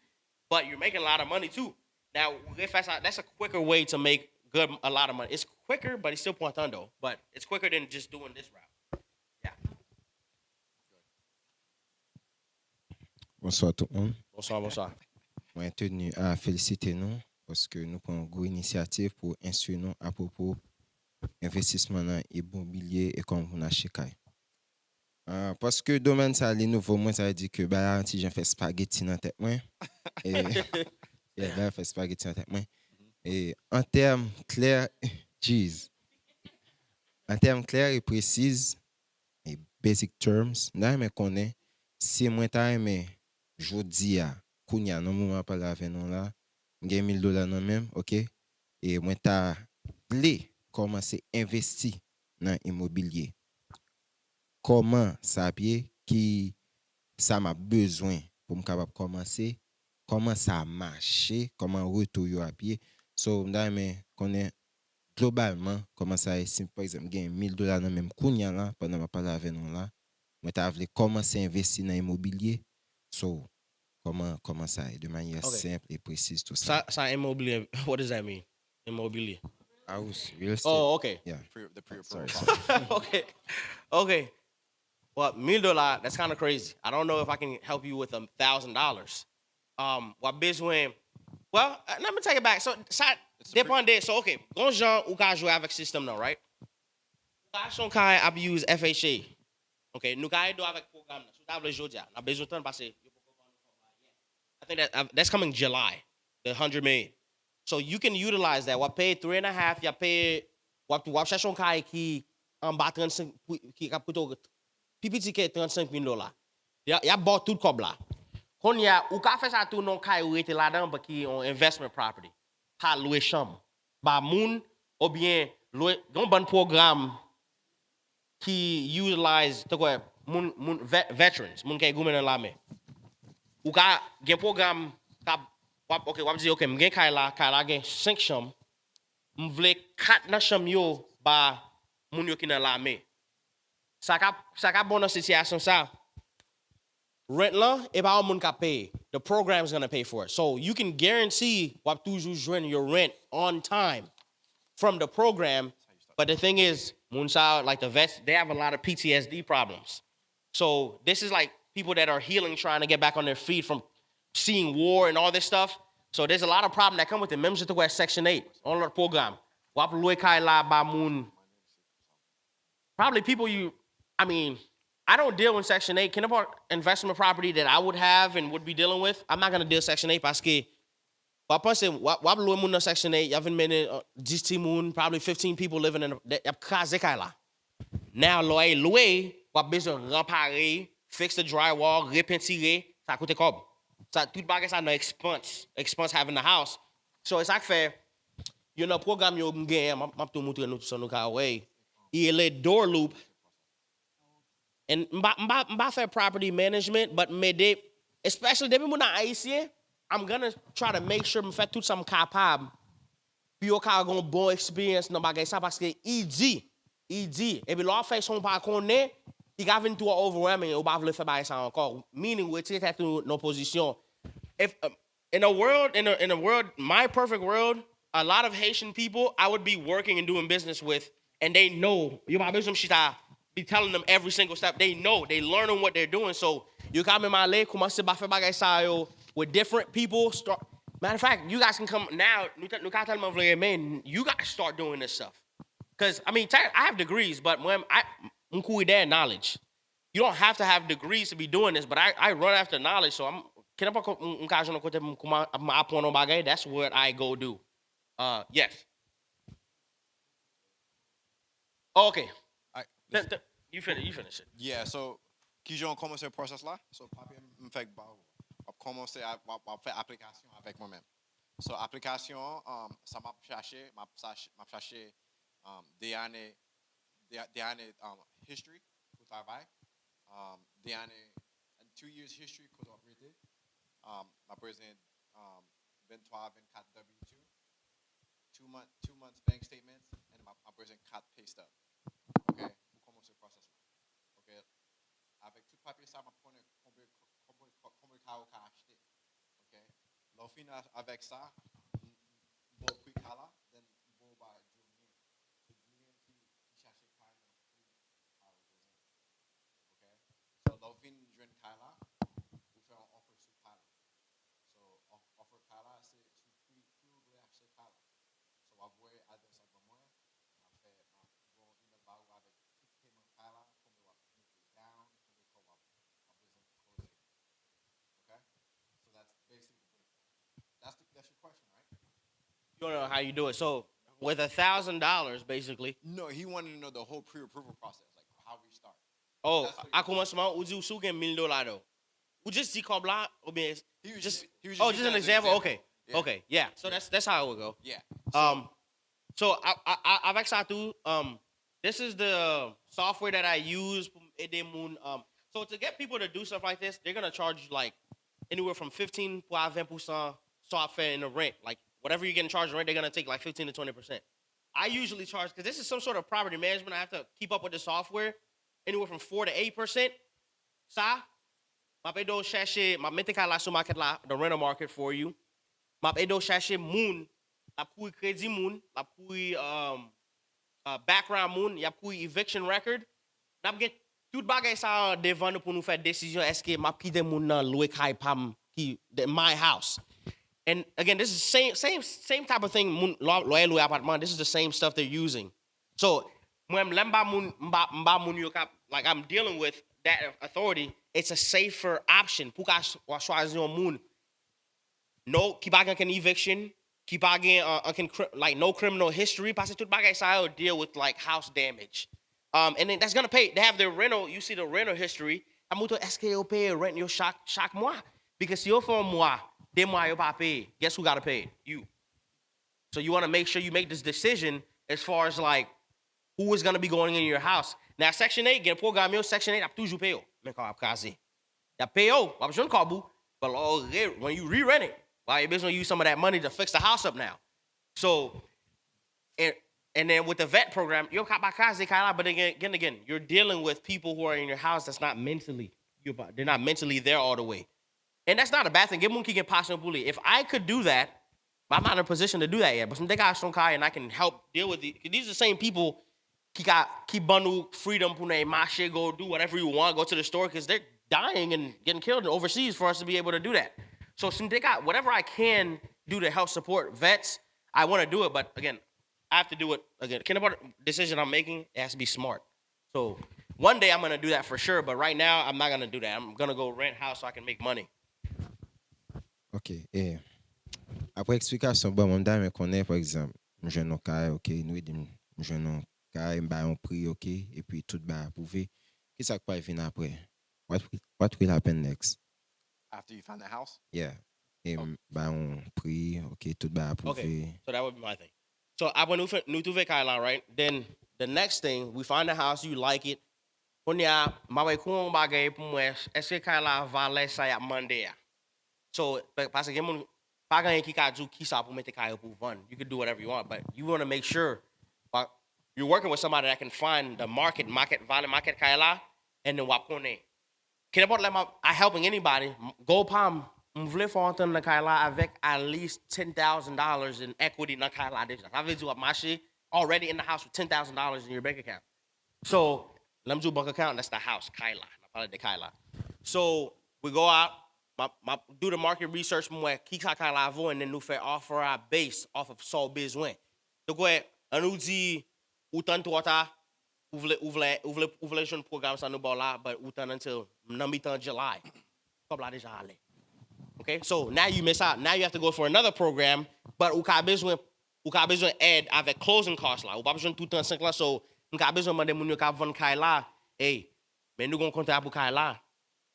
but you're making a lot of money too. Now, that's a quicker way to make a lot of money. It's quicker, but it's still pointando. But it's quicker than just doing this route. Yeah. Bonsoir tout le monde. Bonsoir. Moi, tenu à féliciter nous parce que nous prenons une grosse initiative pour instruire nous à propos d'investissement dans l'immobilier et comme vous achetez. Parce que le domaine, ça, les nouveaux, moi, ça veut dire que si j'ai fait spaghetti dans la tête, fait spaghetti dans la tête, et en termes clairs, en termes clairs et précis, et basic terms, là, je connais, si moi, je dis à Kounia, non, moment pas avec nous là, j'ai $1,000 non même, ok, et moi, t'as commencer à investir dans l'immobilier. Comment ça pied qui ça m'a besoin pour me capable commencer, comment ça marcher, comment retour à pied. So, m'dame connaît globalement comment ça est. Si par exemple, gain $1000 dans même kounya là, pendant ma parler avec nous là, moi t'as voulu commencer à investir dans l'immobilier. So, comment ça est de manière Okay. simple et précise tout ça. Ça Immobile, what does that mean? Immobilier. House, real estate. Oh, okay. Yeah. The Sorry. pre-approval process. Okay. Well, $1,000, that's kind of crazy. I don't know if I can help you with $1,000. What besoin? Well, let me take it back. So, ça dépend de. So, okay. Gon gens ou ka jouer avec système non, right? Ka son ka ap use FHA. Okay, nous ka do avec programme. So, table jodia. Na besoin temps parce I think that's coming July. The 100 million. So you can utilize that. What pay 3.5, ya pay what cherche un cas qui en bas 35 qui a plutôt PPT qui $35,000. Ya bought tout comme là. Kon ya ou ka fait ça tout non cas ou était là-dedans parce qui on investment property. Ka louer chambre. Ba moun ou bien louer un bon programme qui utilize to quoi moun veterans, moun qui goumen la main. Ou ka gen programme ka ok, wap di, ok, m gen kay la gen 5 chambres, m vle 4 nan chambre yo ba moun yo ki nan la me. Sa ka bon nan situation sa, rent la, e ba moun ka pay. The program's gonna pay for it. So you can guarantee wap toujou jwen your rent on time from the program, but the thing is, moun sa, like the vets, they have a lot of PTSD problems. So this is like people that are healing, trying to get back on their feet from seeing war and all this stuff. So there's a lot of problems that come with it. Même je te vois Section 8 on leur programme. Wap loué kay la ba moun. Probably people I don't deal with Section 8. Can about investment property that I would have and would be dealing with? I'm not gonna deal Section 8 parce que wap pense wap loué moun dans Section 8. Y'avait mené 10 moun, probably 15 people living in yap kaze kay la. Now loué wap besoin reparer, fix the drywall, repentirer, ça coûte cob. Ça tout bagay ça no expense having the house. So it's like fair. You know programme yo gen m'a tout montrer nous sur nous ka way. Il est door loop. And mba fair property management but me especially depuis mon haïtien, I'm gonna try to make sure me fait tout ça capable. Puis yo ka gon bon experience dans bagay ça parce que il dit et puis l'on fait son pas connaît, il va venir tout overwhelming ou pas vle faire bagay ça encore. Meaning we take that to no position. If in a world, my perfect world, a lot of Haitian people I would be working and doing business with, and they know you might be telling them every single step. They know, they learning what they're doing. So you come in my leg, commence à faire bagay ça yo with different people. Matter of fact, you guys can come now. You guys start doing this stuff. Because I have degrees, but when I'm cool with that knowledge. You don't have to have degrees to be doing this, but I run after knowledge. So that's what I go do. Yes. Oh, okay. You finish it. Yeah, so qui j'ai commencé le process là, so papier me fait commencer à faire application avec moi-même. So application ça m'a cherché des années history pour travail. Des années 2 years history pour opérer. Ma présente 23 24 W2. 2 months bank statements and ma présente 4 pay stub. Okay, pour commencer le process. Okay. Avec tout papier ça m'a prenait combien cas acheter. Okay. L'on finit avec ça, bon prix là, then bon bah Lovin jeune Kala, vous faire un offer sur Kala. So offer Kala, c'est sous prix vous voulez acheter Kala. So vous voyez adresse à moi, m'a fait bon email par avec tout paiement Kala, comme vous mettez down, comme vous besoin de closing. Okay? So that's basically that's your question, right? You don't know how you do it. So with $1,000, basically. No, he wanted to know the whole pre-approval process, like how we start. Oh, à commencement, ou dit ou sou gen $1,000 though. Ou just dit comme là, ou bien just an example. Okay. Yeah. Okay. Yeah. So that's how it would go. Yeah. So avec ça tout, this is the software that I use. So to get people to do stuff like this, they're gonna charge you like anywhere from 15% to 20% software in the rent. Like whatever you're getting charged rent, they're gonna take like 15 to 20%. I usually charge, because this is some sort of property management. I have to keep up with the software, anywhere from 4 to 8%. Sa, ma pe do chercher, ma mette ka la sou market la, the rental market for you. Ma pe do chercher moun, la pou credit moun, la pou background moun, y a pou eviction record. N'a get tout bagay sa devant nous pour nous faire décision est-ce que m'a quitter moun nan louer kay pam ki my house. And again, this is same type of thing. Moun loyer louer appartement. This is the same stuff they're using. So when like I'm dealing with that authority, it's a safer option. Pour ka choisir un moun. No, ki pa gen eviction, ki pa gen like no criminal history. Parce que tout bagay sa deal with like house damage. And then that's gonna pay. They have their rental. You see the rental history. Amuto est-ce que yo pay rent yo chaque mois? Because si yo for un mois, 2 mois yo pa pay. Guess who gotta pay it? You. So you want to make sure you make this decision as far as like who is gonna be going in your house. Now Section 8, gen programme yo Section 8 ap toujou pay yo. Men ka ap kaze. Ya pay yo, ap joun kabou. But when you re-rent it, well, you're basically use some of that money to fix the house up now. So, and then with the vet program, but again, you're dealing with people who are in your house that's not mentally, they're not mentally there all the way. And that's not a bad thing. If I could do that, I'm not in a position to do that yet. But some and I can help deal with these are the same people keep bundle freedom, go do whatever you want, go to the store, because they're dying and getting killed overseas for us to be able to do that. So whatever I can do to help support vets, I want to do it. But again, I have to do it again. The decision I'm making, it has to be smart. So one day I'm going to do that for sure. But right now, I'm not going to do that. I'm going to go rent house so I can make money. Ok. Après explication, bon, mon dame connaît, par exemple, je n'ai pas, ok, nous disons, je n'ai pas un prix, ok, et puis tout va approuvé. Qu'est-ce qui va venir après? What will happen next? After you find the house? Yeah. Et bah on prix, ok, tout va approuvé. Okay, so that would be my thing. So abone Nouvèl Kailan, right? Then the next thing, we find a house, you like it. Konya, mawe kou bagay pou mwen, est-ce que Kailan valait ça ya Monday? So, parce que mon pas gagner ki ka do ki sa pou mette Kailan pou vendre. You can do whatever you want, but you want to make sure you're working with somebody that can find the market Kailan, and then wap koné. I helping anybody. Go palm. M'vle fò entendre le Kailan avec at least $10,000 in equity dans Kailan déjà. Ça veut dire marché already in the house with $10,000 in your bank account. So, let me do bank account. That's the house Kailan. I call it the Kailan. So we go out, do the market research mwen ki Kailan vaut, and then nous fait offer our base off of so besoin. Donc ouais, on nous dit ou tant toi ta ouvre jeune programme ça nous bon là, but ou tant until mi-temps July. Comme là déjà allé. Okay, so now you miss out. Now you have to go for another program, but ou ka besoin aide avec closing costs là. Ou pas besoin tout temps 5 là, so ou ka besoin demander moun yo ka vendre kay là. Hey, mais nous gon contrat pour kay là.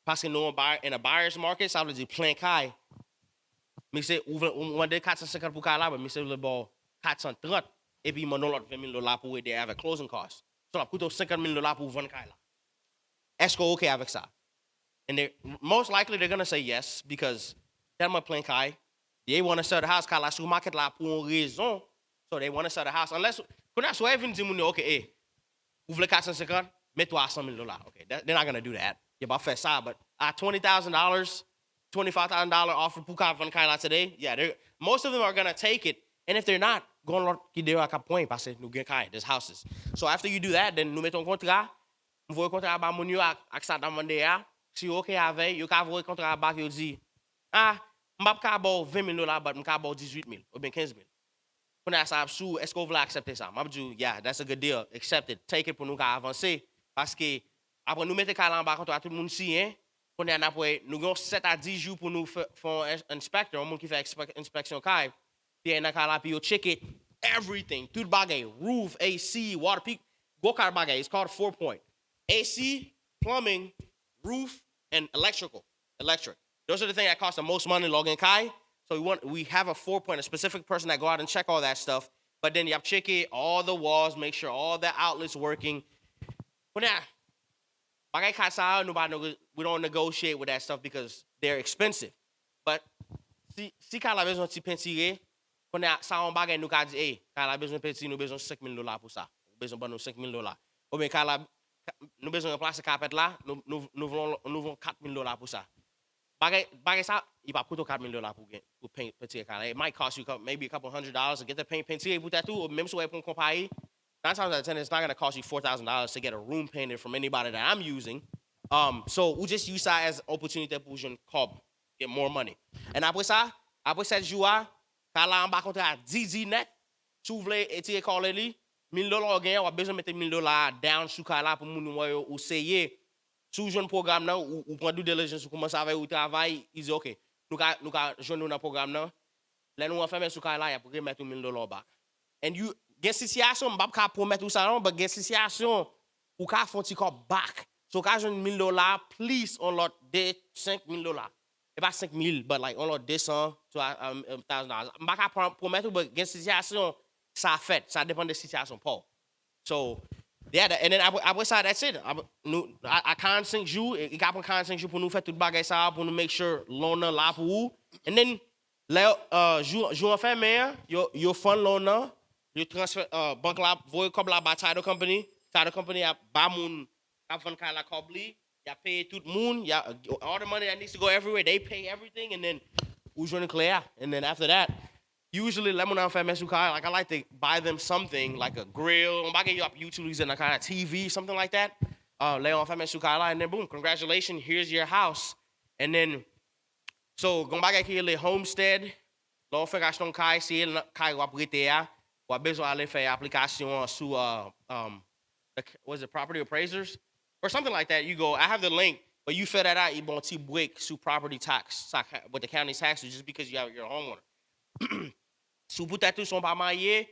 Parce que nous in a buyer's market, ça veut dire plein kay. Mais c'est ou demander 450 pour kay là, mais c'est le bon 430 et puis mon l'autre $20,000 pour aider avec closing costs. So la coûte $50,000 pour vendre kay là. Est-ce que OK avec ça? And they most likely they're gonna say yes because they're my plan kai. They want to sell the house car la sous market la pour une raison. So they want to sell the house unless when I swear even dimu okay, hey, vous voulez 450, mets-toi $100,000. Okay, they're not gonna do that. Yeah, but fair side, but $20,000, $25,000 offer pour van kai la today. Yeah, most of them are gonna take it, and if they're not, going to ki de à point parce que nous gen kai, there's houses. So after you do that, then nous mettons contrat. Nous voyons contrat ba moun yo ak sa demander a. Si OK avec, yo ka voye contrat back yo dit, m'pa ka bo $20,000 but m'ka bo 18,000 ou bien 15,000. Pour na sa sou, est-ce que vous voulez accepter ça? M'a dit, yeah, that's a good deal. Accept it. Take it pour nous ka avancer parce que après nous mettre kalan ba contrat tout le monde si hein. Pour na après nous gon 7 à 10 jours pour nous faire inspector, on monde qui fait inspection kai. Puis na kala puis yo check it everything. Tout bagay, roof, AC, water peak, go car bagay. It's called 4-point. AC, plumbing, roof, and electric. Those are the things that cost the most money login kai. So we have a 4-point, a specific person that go out and check all that stuff. But then you have to check it, all the walls, make sure all the outlets working. But now, we don't negotiate with that stuff because they're expensive. But si ka la besoin ti pentire, Kon sa on bagay nou ka di, hey, kala besoin petit, nou besoin $5,000 pour ça. Besoin bon nou $5,000. Ou bien kala nous besoin remplacer carpet là, nous voulons $4,000 pour ça. Bagay ça, il va coûter $4,000 pour paint petit kala. It might cost you maybe a couple $100 to get the paint painted pour that too, ou même si vous pour comparer. 9 times out of 10, it's not going to cost you $4,000 to get a room painted from anybody that I'm using. So we just use that as opportunity pour jeune cob, get more money. And après ça jour, quand là on va compter à 10 net, si vous voulez essayer coller lui, $1,000 gain, on a besoin de mettre $1,000 down sur là pour moun ou essayer. Si vous jouez un programme là, ou prend due diligence, ou commence avec ou travail, il dit OK, nous ka joindre dans programme là, là nous on fait mettre sur là, il pour remettre $1,000 back. And you gen situation, m'pa ka promettre tout ça non, but gen situation ou ka font ti ko back. So ka joindre $1,000, please on lot de $5,000. Et pas 5,000, but like on lot 200 to $1,000. M'pa ka promettre, but gen situation ça fait, ça dépend de situation Paul. So yeah, and then après ça, that's it. I can't sing you. Il y a un can't sing you pour nous faire tout bagay ça, pour nous make sure l'on là pour vous. And then là, jou en fait mais yo fund l'on you transfer bank la voy comme la title company a ba moun a fund ka la kobli, ya pay tout moun, ya all the money that needs to go everywhere, they pay everything, and then ou joindre clear. And then after that, usually, like I like to buy them something like a grill. On va get you up YouTube and a kind of TV, something like that. And then boom, congratulations, here's your house. And then, so on va get le homestead. L'on fait acheter kai si kai wa prêter a, wa besoin aller faire application sous what is it, property appraisers or something like that. You go, I have the link, but you fill that out, you won't see break sous property tax with the county taxes just because you have your homeowner. Sou pou tè tou son pa maye,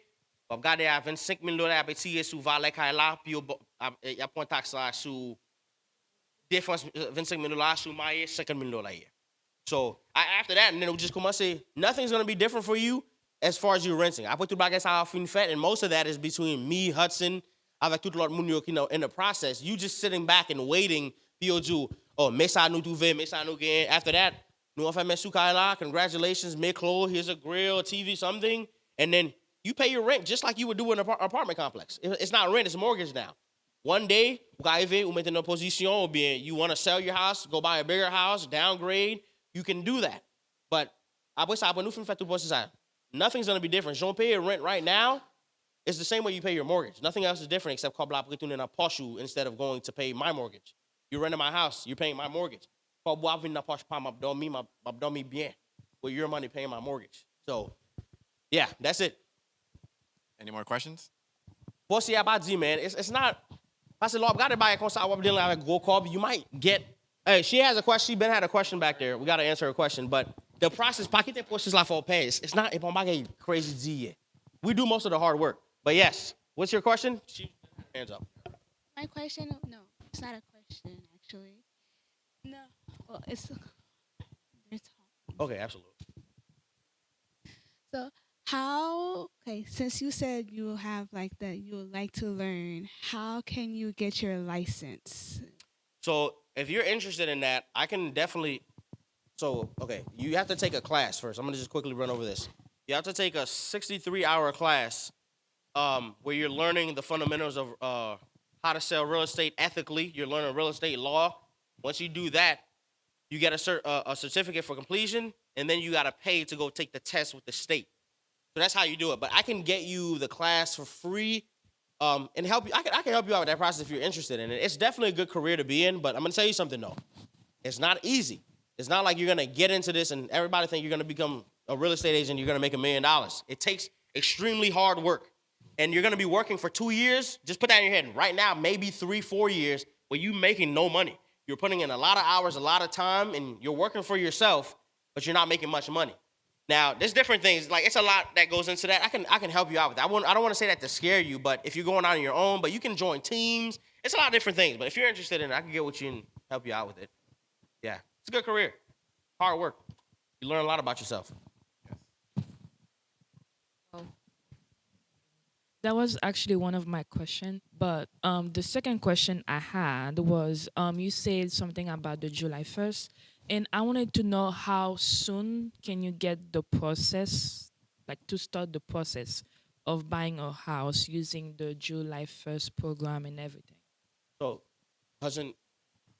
wap gade a $25,000 apè tire sou valet kay la, pi y a point tax la sou difference $25,000 sou maye, $2,000 year. So after that, and then we just come and say, nothing's gonna be different for you as far as you renting. I put tout bagay sa fin fait, and most of that is between me, Hudson, avec tout l'autre moun yo ki in the process. You just sitting back and waiting, pi yo djou, oh, Mesa nou touve, Mesa nou gen. After that, nous fait mettre là, congratulations, make clothes, here's a grill, a TV, something, and then you pay your rent just like you would do in an apartment complex. It's not rent, it's mortgage now. One day, vous mettez en position, ou bien you want to sell your house, go buy a bigger house, downgrade, you can do that. But après ça, nous fait tout pour ça. Nothing's going to be different. Jean pay your rent right now, it's the same way you pay your mortgage. Nothing else is different except qu'on retourner en poche instead of going to pay my mortgage. You're renting my house, you're paying my mortgage. Bien with your money paying my mortgage. So, yeah, that's it. Any more questions? Poste about D, man. It's not. I said, Lord, got to buy a concert. I'm dealing with go cob. You might get. Hey, she has a question. She been had a question back there. We got to answer her question. But the process, paquete postes la for pay. It's not. If I'm crazy D. We do most of the hard work. But yes, what's your question? She hands up. My question? No, it's not a question actually. No. Well, it's okay, absolutely. So since you said you have like that, you would like to learn, how can you get your license? So if you're interested in that, I can definitely, you have to take a class first. I'm gonna just quickly run over this. You have to take a 63-hour class where you're learning the fundamentals of how to sell real estate ethically. You're learning real estate law. Once you do that, you get a certificate for completion, and then you got to pay to go take the test with the state. So that's how you do it. But I can get you the class for free and help you. I can help you out with that process if you're interested in it. It's definitely a good career to be in, but I'm going to tell you something, though. It's not easy. It's not like you're going to get into this and everybody think you're going to become a real estate agent, you're going to make $1 million. It takes extremely hard work. And you're going to be working for 2 years. Just put that in your head. Right now, maybe 3-4 years where you're making no money. You're putting in a lot of hours, a lot of time, and you're working for yourself, but you're not making much money. Now, there's different things. Like, it's a lot that goes into that. I can help you out with that. I don't want to say that to scare you, but if you're going out on your own, but you can join teams. It's a lot of different things. But if you're interested in it, I can get with you and help you out with it. Yeah, it's a good career. Hard work. You learn a lot about yourself. That was actually one of my questions, but the second question I had was you said something about the July 1st, and I wanted to know how soon can you get the process like to start the process of buying a house using the July 1st program and everything? So, Hudson,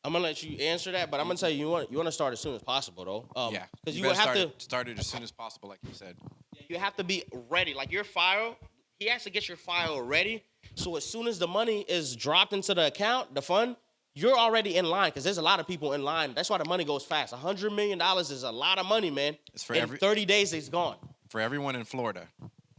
I'm gonna let you answer that, but I'm gonna tell you, you want to start as soon as possible, though. Yeah, because you better would have to start it as soon as possible, like you said. you have to be ready. Like your file, he has to get your file ready. So as soon as the money is dropped into the account, the fund, you're already in line because there's a lot of people in line. That's why the money goes fast. $100 million is a lot of money, man. It's for in every 30 days, it's gone. for everyone in Florida.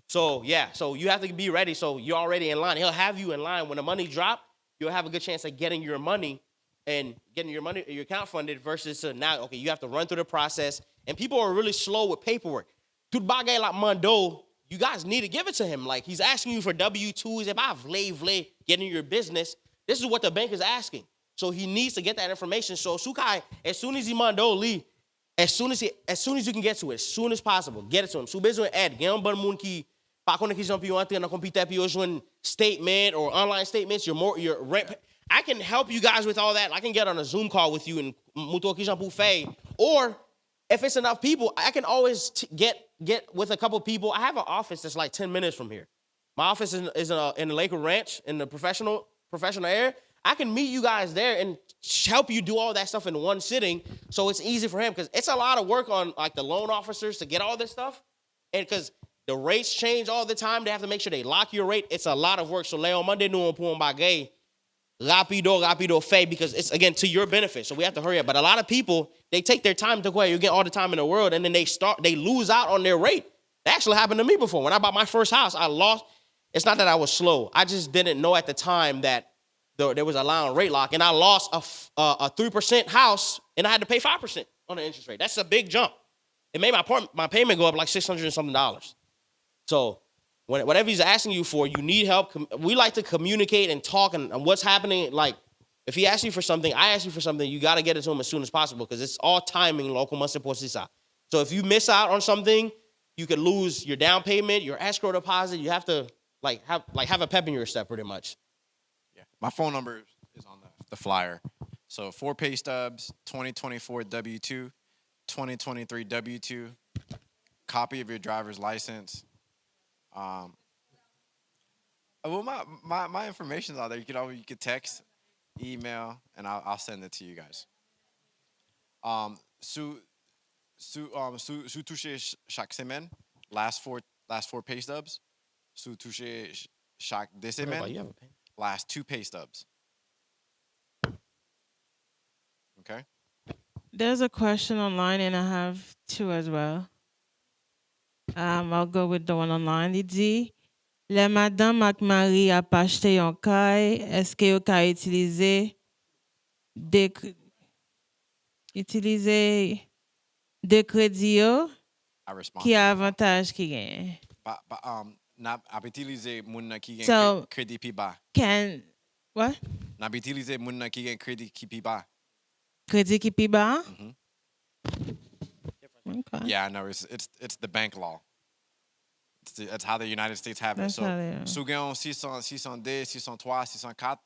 So yeah, so you have to be ready. So you're already in line. He'll have you in line when the money drop. You'll have a good chance of getting your money and getting your money, your account funded. Versus now, okay, you have to run through the process. And people are really slow with paperwork. Tout bagay like Mondo, you guys need to give it to him. Like he's asking you for W-2s. If I vle getting your business, this is what the bank is asking. So he needs to get that information. So Sukai, as soon as he Mondo Lee, as soon as you can get to it, as soon as possible, get it to him. So besoin aide, gen un bon moun ki pa konnen ki jan pi yo entre nan computer pi yo joine statement or online statements, your rent. I can help you guys with all that. I can get on a Zoom call with you and muto ki jan pou fay. Or if it's enough people, I can always get with a couple people. I have an office that's like 10 minutes from here. My office is in the Lakewood Ranch in the professional area. I can meet you guys there and help you do all that stuff in one sitting, so it's easy for him because it's a lot of work on like the loan officers to get all this stuff, and because the rates change all the time, they have to make sure they lock your rate. It's a lot of work. So Leon Monday no pour bagay rapido fay because it's again to your benefit. So we have to hurry up. But a lot of people they take their time to go. You get all the time in the world, and then they lose out on their rate. That actually happened to me before. When I bought my first house, I lost. It's not that I was slow. I just didn't know at the time that there was a allowing rate lock, and I lost a 3% house, and I had to pay 5% on the interest rate. That's a big jump. It made my payment go up like $600 and something. So whatever he's asking you for, you need help. We like to communicate and talk and what's happening. Like if he asks you for something, I ask you for something, you got to get it to him as soon as possible because it's all timing. So if you miss out on something, you could lose your down payment, your escrow deposit. You have to have a pep in your step pretty much. My phone number is on the flyer. So 4 pay stubs, 2024 W-2, 2023 W-2, copy of your driver's license. Well, my information's out there. You could text, email, and I'll send it to you guys. Sous touché chaque semaine, last four pay stubs. Sous touché chaque deux semaines. Last 2 pay stubs. Okay. There's a question online, and I have 2 as well. I'll go with the one online. Il dit, les madame ak mari a acheté yon kay, est-ce que yo ka utiliser de crédit yo? I respond. Qui avantage qui gagne? N'a utiliser moun ki gen So, crédit pi bas. What? N'a utiliser moun ki gen crédit ki pi bas. Crédit qui pi bas? Okay. Yeah, I know. It's the bank law. It's how the United States have That's it. how they are. So, sou gen 600, 602, 603, 604.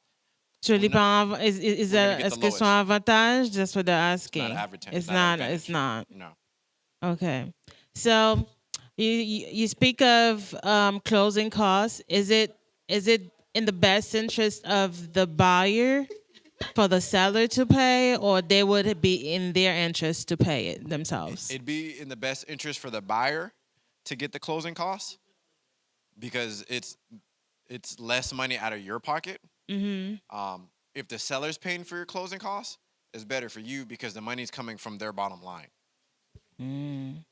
So est-ce que lowest. son avantage? That's what they're asking. It's not advantage. It's not. No. Okay. So you speak of closing costs. Is it in the best interest of the buyer for the seller to pay, or they would be in their interest to pay it themselves? It'd be in the best interest for the buyer to get the closing costs because it's less money out of your pocket. Mm-hmm. If the seller's paying for your closing costs, it's better for you because the money's coming from their bottom line.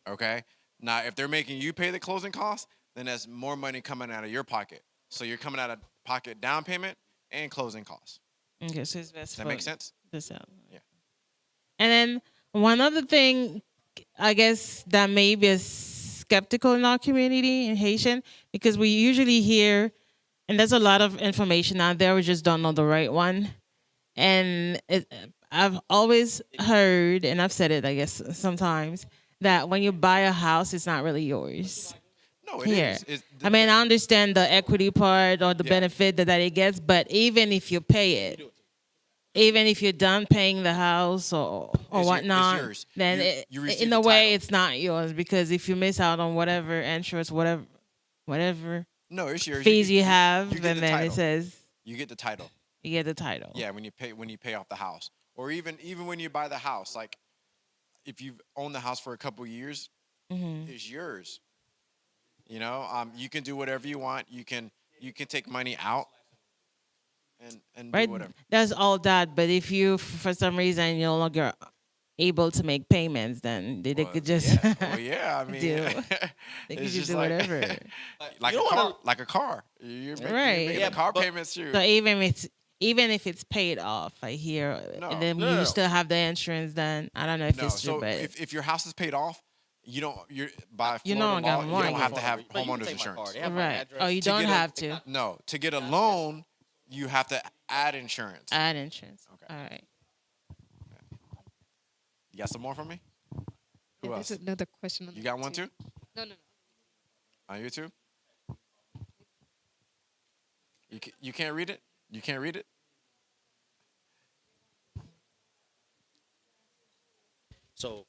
Okay? Now, if they're making you pay the closing costs, then that's more money coming out of your pocket. So you're coming out of pocket down payment and closing costs. Okay, so it's best. Does that make sense? The seller. Yeah. And then one other thing, I guess that may be skeptical in our community in Haitian, because we usually hear, and there's a lot of information out there, we just don't know the right one. And I've always heard, and I've said it, I guess, sometimes, that when you buy a house, it's not really yours. No, it Here. is. I mean, I understand the equity part or the benefit that it gets, but even if you pay it, even if you're done paying the house or It's whatnot, yours. then You receive in a the way title. it's not yours, because if you miss out on whatever insurance, whatever No, it's yours. fees you have, you get and the then it title. says You get the title. you get the title. Yeah, when you pay off the house, or even when you buy the house, like if you've owned the house for a couple years, it's yours. You know, you can do whatever you want. You can take money out and do Right? whatever. That's all that. But if you, for some reason, you're no longer able to make payments, then they could just yeah. Well, yeah. I mean, do. They could it's just just do like whatever. like You a don't car. wanna- Like a car. You're Right. making Yeah, the car but- payments too. So even if it's paid off, I hear, No. and then No. you still have the insurance. Then I don't know if No, it's true, so but if your house is paid off, you're by You Florida don't law, got you money. don't have to have But you can homeowners take my insurance. card. They have my right. address. Oh, you To don't get a- have to No, to get a loan, you have to add insurance. add insurance. Okay. All right. You got some more for me? Who Yeah, else? there's another question on You the got one too. too? No, no, no. On YouTube? You can't read it? You can't read it? So,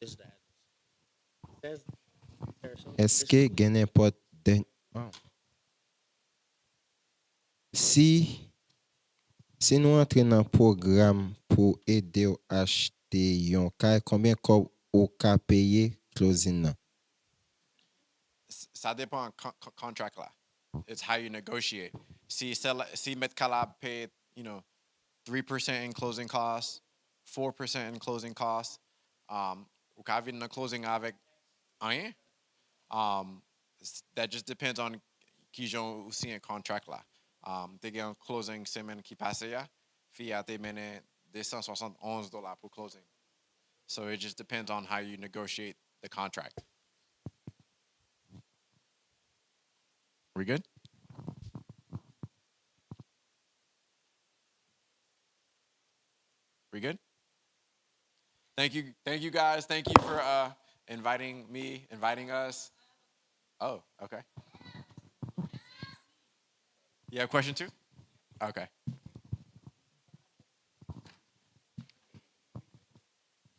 this is the address. It says Sarasota. Est-ce que gen n'importe si nous entrons dans un programme pour aider à acheter yon kay, combien kob ou ka payer closing nan? Ça dépend contract là. It's how you negotiate. Si Met Calab paid, 3% in closing costs, 4% in closing costs, ou ka vin nan closing avec rien. That just depends on qui jon aussi un contract là. Te gen un closing semaine qui passe ya, fi a te mene $271 pour closing. So it just depends on how you negotiate the contract. We good? We good? Thank you guys. Thank you for inviting us. Oh, okay. You have a question too? Okay.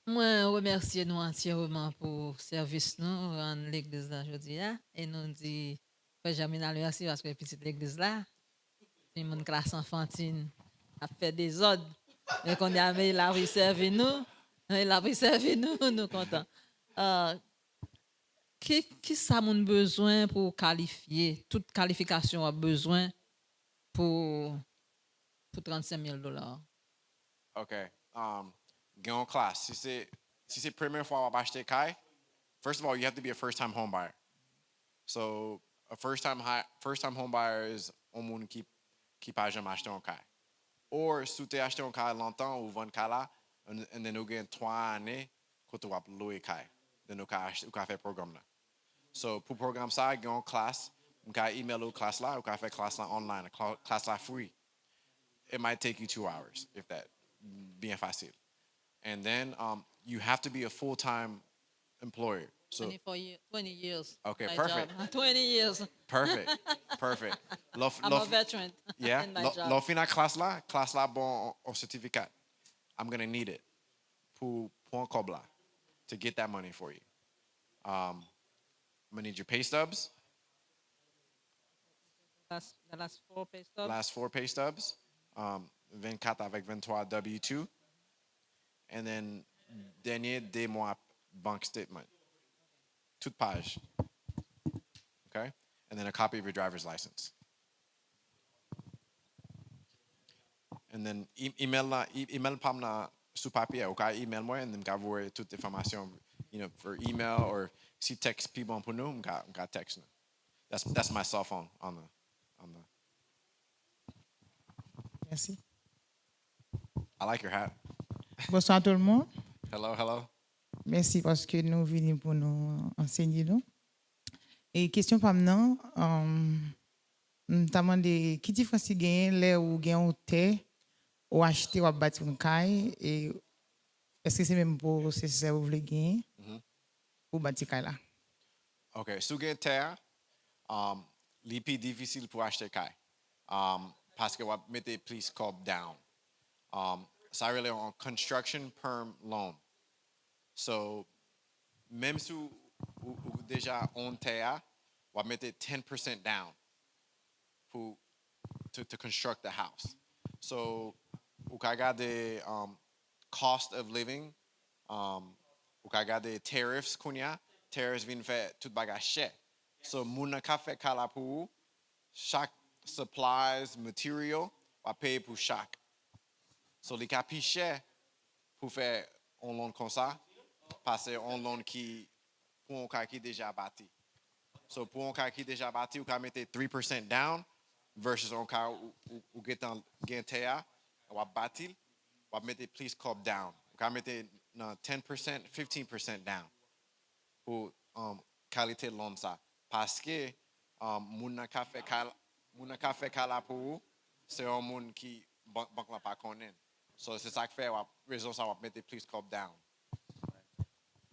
Moi, remercie nous entièrement pour service nous en l'église d'aujourd'hui et nous dit pas jamais dans merci parce que petite l'église là, c'est mon classe enfantine a fait des ordres mais qu'on a mais il a servi nous, nous contents. Qui ça mon besoin pour qualifier, toute qualification a besoin pour $35,000. Okay. Get on class. Si c'est première fois à acheter kai, first of all, you have to be a first-time home buyer. So a first-time home buyer is un monde qui pas jamais acheté un kai. Or si tu as acheté un kai longtemps ou vend kai là, and then you get 3 années que tu vas louer kai. Then you can faire programme là. So pour programme ça, get on class, you can email au class là, you can faire class là online, class là free. It might take you 2 hours, if that. Bien facile. And then you have to be a full-time employer. So 20 years. Okay, my perfect. Job. 20 years. perfect. I'm a veteran. Yeah. in my job. Lo fina class là bon au certificat. I'm gonna need it pour un cobla to get that money for you. I'm gonna need your pay stubs. The last 4 pay stubs. Last 4 pay stubs. 24 avec 23 W2. And then dernier des mois bank statement. Toute page. Okay? And then a copy of your driver's license. And then email pam na sous papier. Okay, email moi and then m'ka toute information, for email or si text people pour nous, m'ka text nous. That's my cell phone on the Merci. I like your hat. Bonsoir tout le monde. Hello. Merci parce que nous venons pour nous enseigner. Nous. Et question pour maintenant, nous demandé qui différence il y a là où il y a un terre ou acheter ou bâtir une caille et est-ce que c'est même pour c'est ça vous voulez gagner pour bâtir caille là? Okay, sous gen terre, li pi difficile pour acheter kay. Parce que vous mettez plus cob down. Ça relève en construction perm loan. So, même si ou déjà on terre, on va mettre 10% down for to construct the house. So, ou ka gade cost of living, ou ka gade tariffs kounya, tariffs vin fait tout bagage cher. So, moun nan ka fait kala pou ou, chaque supplies, material, va payer pour chaque. So, li ka pi cher pour faire un loan comme ça, parce que un loan qui pour un cas qui déjà bâti. So, pour un cas qui déjà bâti, ou ka mette 3% down versus un cas où gen terre, ou bâti, ou mette please cop down. Ou ka mette 10%, 15% down pour qualité de loan ça. Parce que moun nan ka fait kala pour ou, c'est un moun qui banque la pas connaît. So, c'est ça que fait, raison ça va mettre please cop down.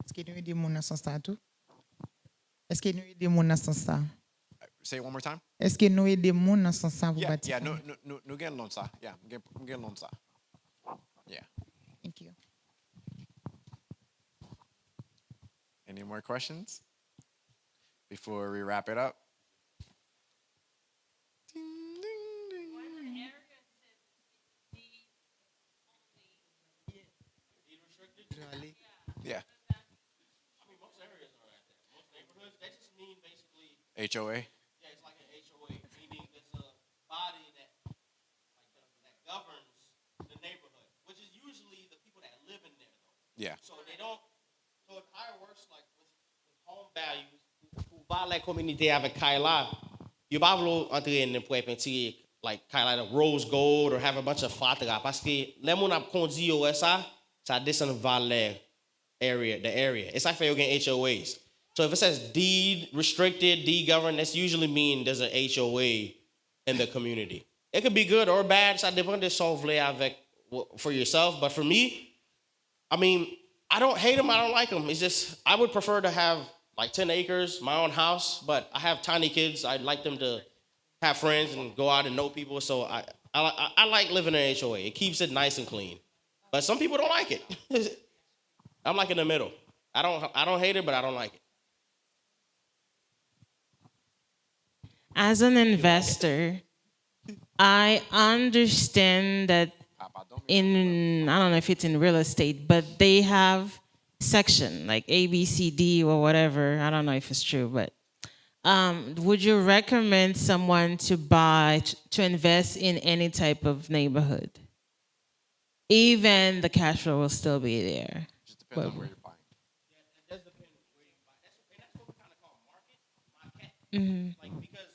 Est-ce que nous aidons mon dans ce sens tout? Est-ce que nous aidons mon dans ce sens? Say it one more time. Est-ce que nous aidons mon dans ce sens pour Yeah, bâtir? nous gagnons loan ça. Yeah, nous gagnons loan ça. Yeah. Thank you. Any more questions before we wrap it up? Yeah. I mean, most areas are like that. Most neighborhoods, that just mean basically, HOA? yeah, it's like an HOA, meaning there's a body that that governs the neighborhood, which is usually the people that live in there, though. Yeah. So they don't. So it kind of works like with home values. Pour voir la communauté avec Kyla, you pas vouloir entrer dans pour peinture like Kyla the rose gold or have a bunch of fatra parce que les gens ont conduit au ça descend valeur area, the area. It's like you're getting HOAs. So if it says deed restricted, deed governed, that's usually mean there's an HOA in the community. It could be good or bad. Ça dépend de solve avec for yourself. But for me, I mean, I don't hate them. I don't like them. It's just I would prefer to have like 10 acres, my own house. But I have tiny kids. I'd like them to have friends and go out and know people. So I like living in an HOA. It keeps it nice and clean. But some people don't like it. I'm like in the middle. I don't hate it, but I don't like it. As an investor, I understand that I don't know if it's in real estate, but they have section like A, B, C, D, or whatever. I don't know if it's true, but would you recommend someone to to invest in any type of neighborhood? Even the cash flow will still be there. Just depends on where you're buying. It does depend where you buy. That's what we kind of call market. Mm-hmm. Like because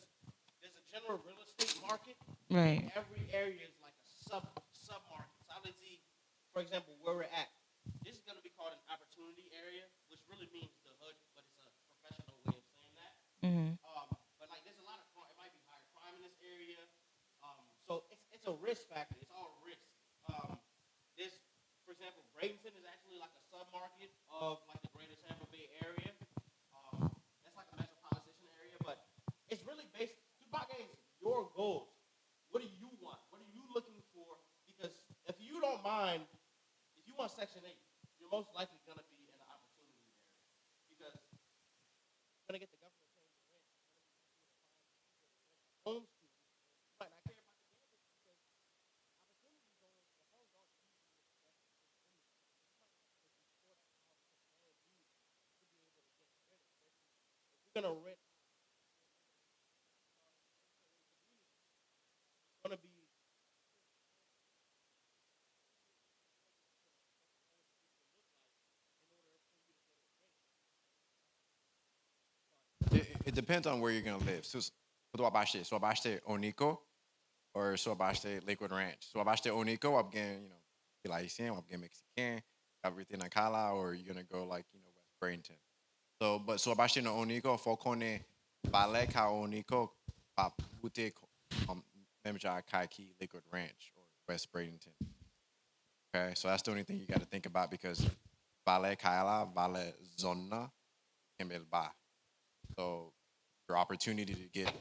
there's a general real estate market. Right. Every area is like a sub market. So I would see, for example, where we're at. This is going to be called an opportunity area, which really means the hood, but it's a professional way of saying that. Mm-hmm. But like there's a lot of crime. It might be higher crime in this area. So it's a risk factor. It's all risk. This, for example, Bradenton is actually like a sub-market of like the greater Tampa Bay area. That's like a metropolitan area, but it's really based, Tupac is your goals. What do you want? What are you looking for? Because if you don't mind, if you want Section 8, you're most likely going to be in an opportunity area. Because you're going to get the government paying the rent. Homes to you. You might not care about the neighborhood because opportunity zones, the homes aren't usually the best opportunity. If you're gonna rent, it's gonna be It depends on where you're going to live. So, tu vas acheter Onico or tu vas acheter Lakewood Ranch. So, tu vas acheter Onico, tu vas gagner, Haïtien, tu vas gagner Mexicain, everything in Kala, or you're going to go like, West Bradenton. So, but tu vas acheter Onico, il faut qu'on ait balai à Onico, pas bouter même genre Kaiki, Lakewood Ranch, or West Bradenton. Okay, so that's the only thing you got to think about because balai Kala, balai zona, can be ba. So your opportunity to get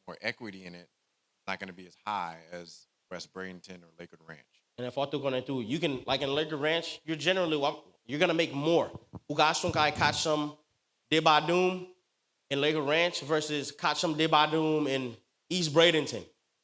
more equity in it is not going to be as high as West Bradenton or Lakewood Ranch. And if auto going to, you can, like in Laker Ranch, you're going to make more. O gaston kai catch some Debadoom in Laker Ranch versus catch some Debadoom in East Bradenton.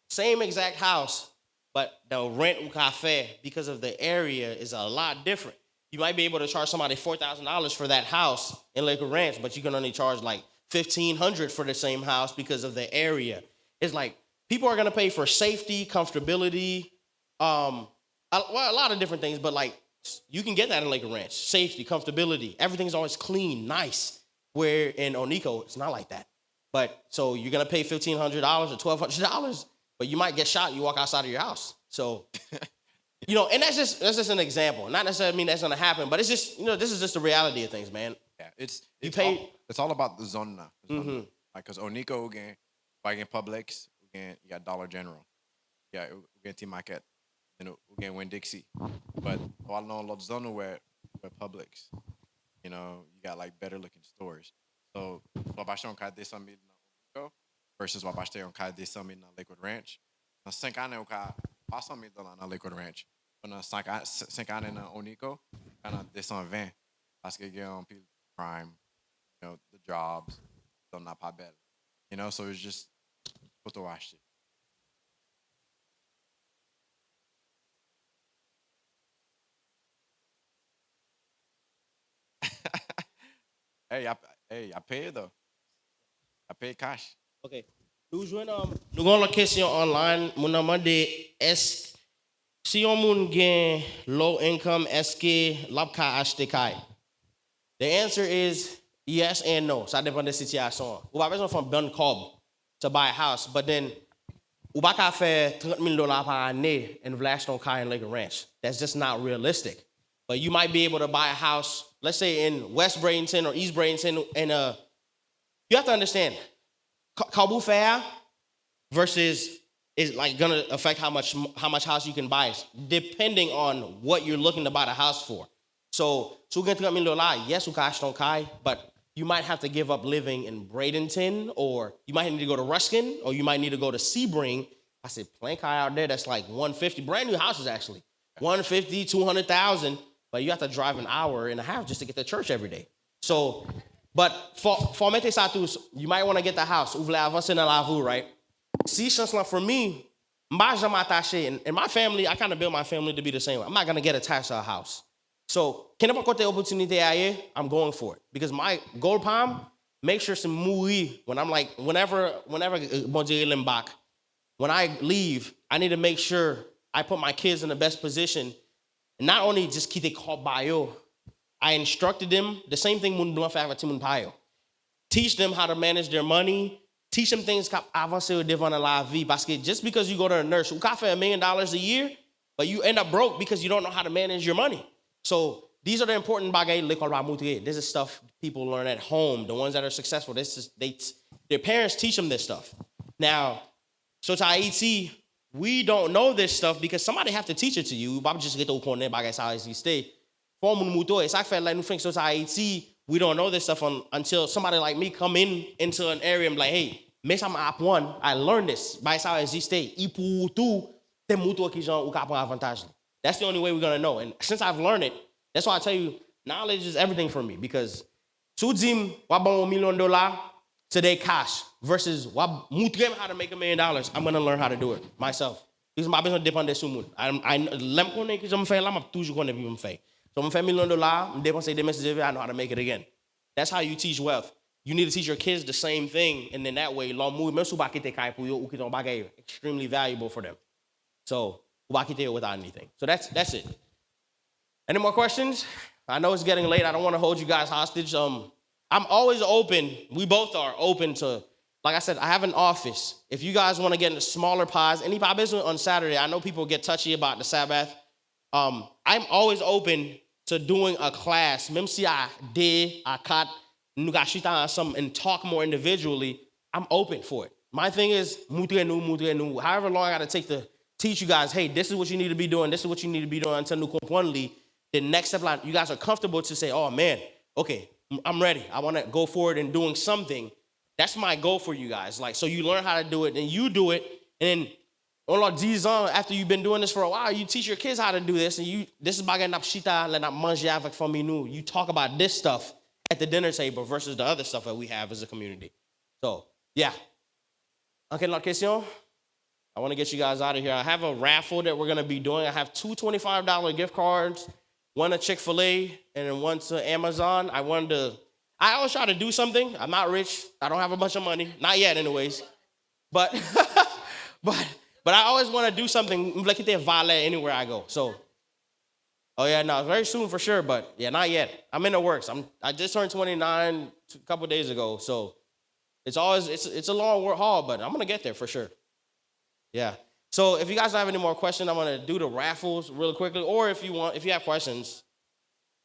Same exact house, but the rent u cafe because of the area is a lot different. You might be able to charge somebody $4,000 for that house in Laker Ranch, but you can only charge like $1,500 for the same house because of the area. It's like people are gonna pay for safety, comfortability, a lot of different things, but like you can get that in Laker Ranch. Safety, comfortability, everything's always clean, nice. Where in Onico, it's not like that. But so you're gonna pay $1,500 or $1,200, but you might get shot. You walk outside of your house. So, you know, and that's just an example. Not necessarily mean that's gonna happen, but it's just, you know, this is just the reality of things, man. Yeah, it's pay. it's all about the zone now. Like, cause Onico again, again Publix, again you got Dollar General, yeah, again T Market, you know, again Winn Dixie. But all know a lot of zone where Publix, you know, you got like better looking stores. So, Wabashon Kade Summit in Onico versus Wabashon Kade Summit in Lakewood Ranch. Dans 5 années, on a pas $100,000 dans Lakewood Ranch. Pendant 5 années dans Onico, on a 220 parce que il y a un pile crime, you know, the jobs, sont pas belles. You know, so it's just photo acheter. Hey, I pay though. I pay cash. OK. Nous avons la question online. Mon demande est si on moun gen low income, est-ce que l'ap ka acheter kay? The answer is yes and no. Ça dépend de situation. Ou pas besoin de faire bon cob to buy a house, but then ou pas ka faire $30,000 par année and v'lach ton kay in Laker Ranch. That's just not realistic. But you might be able to buy a house, let's say in West Bradenton or East Bradenton, and you have to understand, Kabu Fair versus is like gonna affect how much house you can buy, depending on what you're looking to buy the house for. So get $30,000, yes, you cash don't kai, but you might have to give up living in Bradenton, or you might need to go to Ruskin, or you might need to go to Sebring. I said, plain kai out there, that's like 150, brand new houses actually, 150, 200,000. But you have to drive an hour and a half just to get to church every day. So, but for mete sa tous, you might want to get the house. Ou vle avancer dans la vie, right? Si chance là for me, m'a jamais attaché. In my family, I kind of built my family to be the same way. I'm not gonna get attached to a house. So, can I kote opportunity aye? I'm going for it because my goal palm make sure some moui when I'm like whenever Bondye lim back, when I leave, I need to make sure I put my kids in the best position. And not only just keep it called bio, I instructed them the same thing mun blanc faire mun payo. Teach them how to manage their money. Teach them things kap avancer devant la vie. Parce que just because you go to a nurse, you can fait $1 million a year, but you end up broke because you don't know how to manage your money. So these are the important bagay l'école va montrer. This is stuff people learn at home. The ones that are successful, their parents teach them this stuff. Now, so to Haiti, we don't know this stuff because somebody have to teach it to you. Bob just get au corner bagay sa as you stay. For moun muto, it's like like nous think so to Haiti, we don't know this stuff until somebody like me come into an area and be like, hey, mais I'm app one, I learned this. By sa as you stay, I pour tout, te muto ki jan ou ka prend avantage. That's the only way we're gonna know. And since I've learned it, that's why I tell you, knowledge is everything for me because sou dim wa bon $1 million today cash versus wa moutre how to make $1 million. I'm gonna learn how to do it myself. Because my business dépend de sou moun. I lem konnen ki j'm fè la, m'a toujours konnen pi m'm fè. So m'm fè $1 million, m'm dépenser des messages, I know how to make it again. That's how you teach wealth. You need to teach your kids the same thing, and then that way, l'on mou, même sou ba kite kay pou yo ou ki ton bagay extremely valuable for them. So, ou ba kite yo without anything. So that's it. Any more questions? I know it's getting late. I don't want to hold you guys hostage. I'm always open. We both are open to, like I said, I have an office. If you guys want to get into smaller pods, any pod business on Saturday, I know people get touchy about the Sabbath. I'm always open to doing a class. Même si I cut, nous ga chita some and talk more individually, I'm open for it. My thing is, moutre nous. However long I got to take to teach you guys, hey, this is what you need to be doing. This is what you need to be doing until nous comprendre. The next step, you guys are comfortable to say, oh man, okay, I'm ready. I want to go forward and doing something. That's my goal for you guys. Like, so you learn how to do it, and you do it, and then on like 10 ans, after you've been doing this for a while, you teach your kids how to do this, and this is bagay nap chita, le nap manje avec famille nou. You talk about this stuff at the dinner table versus the other stuff that we have as a community. So, yeah. Okay, l'autre question? I want to get you guys out of here. I have a raffle that we're going to be doing. I have two $25 gift cards, one to Chick-fil-A and then one to Amazon. I always try to do something. I'm not rich. I don't have a bunch of money. Not yet, anyways. But but I always want to do something like it valet anywhere I go. So, oh yeah, no, very soon for sure. But yeah, not yet. I'm in the works. I just turned 29 a couple days ago. So it's a long haul, but I'm gonna get there for sure. Yeah. So if you guys don't have any more questions, I'm gonna do the raffles real quickly. Or if you have questions,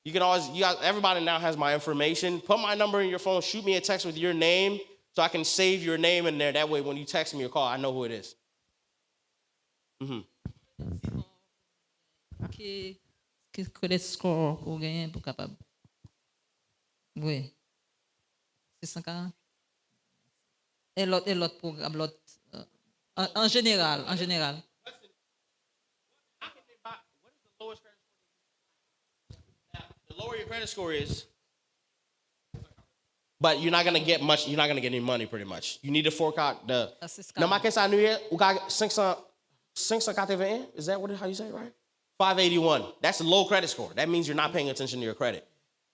you can always, everybody now has my information. Put my number in your phone, shoot me a text with your name so I can save your name in there. That way when you text me or call, I know who it is. Quel credit score ou gagner pour capable? Oui. 640. Et l'autre programme, l'autre en général. What is the lowest credit score? The lower your credit score is, but you're not gonna get much. You're not gonna get any money, pretty much. You need to fork out the. Now, my case, I knew it. We got 581. Is that how you say it, right? 581. That's a low credit score. That means you're not paying attention to your credit.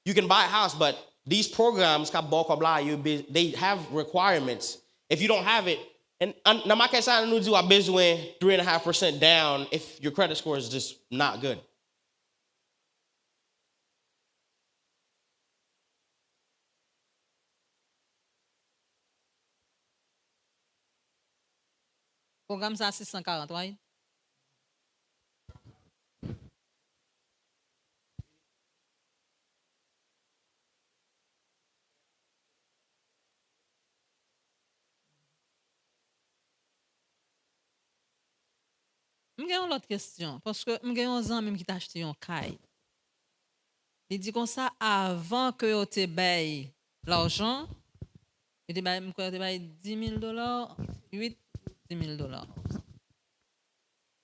You can buy a house, but these programs, they have requirements. If you don't have it, and now my case, I knew I besoin 3.5% down if your credit score is just not good. Programme ça 640, right? J'ai une autre question parce que j'ai un ami qui t'a acheté un caille. Il dit comme ça avant que tu bailles l'argent, il te baille $10,000, 10 000 $.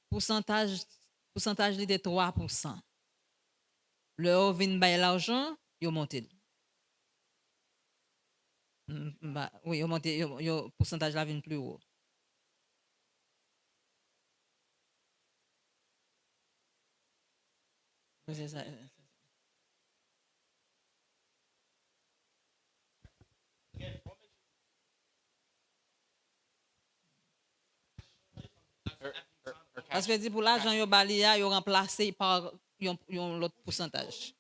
Pourcentage il était 3%. Le vient bailler l'argent, il monte. Oui, il monte, le pourcentage là vient plus haut. C'est ça. Parce que dit pour l'argent yo balia yo remplacé par l'autre pourcentage.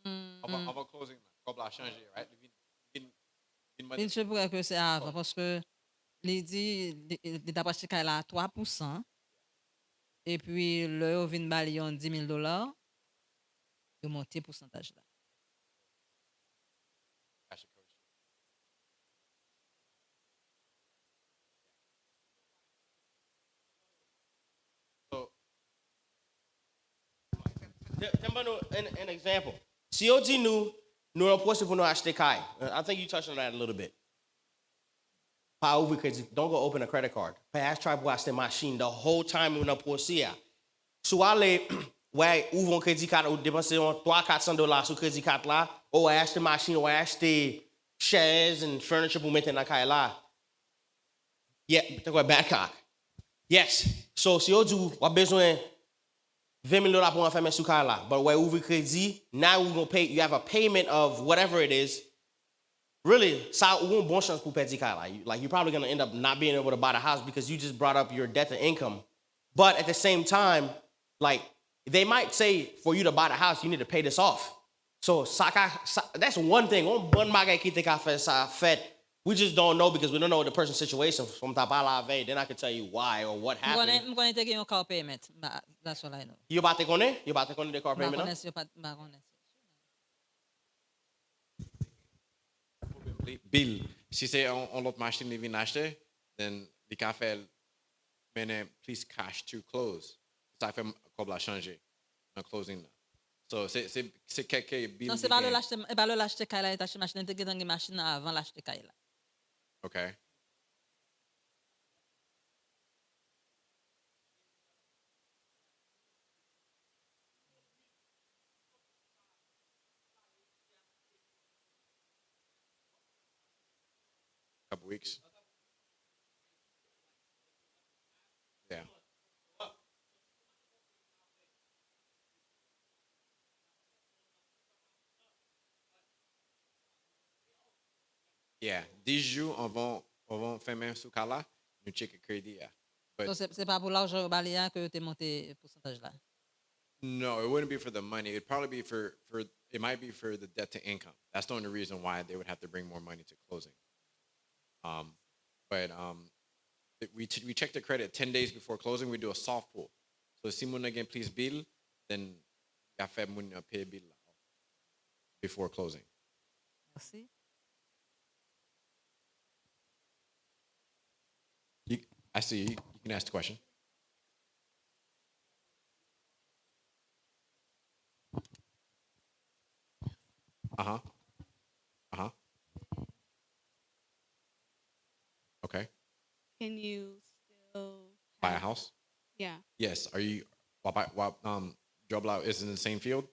Avant closing, comme la changer, right? Il se pourrait que c'est avant parce que il dit d'après ce cas là 3% et puis le vin balion $10,000 il monte pourcentage là. An example. COG nous reporte pour nous acheter kai. I think you touched on that a little bit. Pas ouvrir crédit. Don't go open a credit card. Pas try pour acheter machine the whole time nous reporte ça. So aller ouais ouvre un crédit card ou dépenser $300-400 sur crédit card là, ou acheter machine ou acheter chaises and furniture pour mettre dans kai là. Yeah, take a bad cock. Yes. So COG a besoin $20,000 pour faire mes sous là. But where ouvre crédit, now we're gonna pay. You have a payment of whatever it is. Really, ça ou bon chance pour perdre là. Like you're probably gonna end up not being able to buy the house because you just brought up your debt to income. But at the same time, like they might say for you to buy the house, you need to pay this off. So that's one thing. On bon bagay qui te ka fait ça fait. We just don't know because we don't know the person's situation. From Tapala, then I can tell you why or what happened. I'm going to take your car payment. That's what I know. You about to go in? You about to go in the car payment? Bill, si c'est on l'autre machine qui vient acheter, then il can faire mais please cash to close. Ça fait comme la changer en closing. So c'est quelques bill. Non, c'est pas le l'acheter, pas le l'acheter Kayla, t'acheter machine, t'es dans une machine avant l'acheter Kayla. Okay. Couple weeks. Yeah. Yeah. 10 jours, on va faire même sous cas là, nous checker crédit. Yeah. But Donc, c'est pas pour l'argent baléa que tu as monté le pourcentage là. no, it wouldn't be for the money. It'd probably be for it might be for the debt to income. That's the only reason why they would have to bring more money to closing. But we check the credit 10 days before closing. We do a soft pull. So si moun again please bill, then ya fait moun pay bill before closing. Merci. I see you. You can ask the question. Uh-huh. Uh-huh. Okay. Can you still Buy a house? Yeah. Yes. Are you job lot is in the same field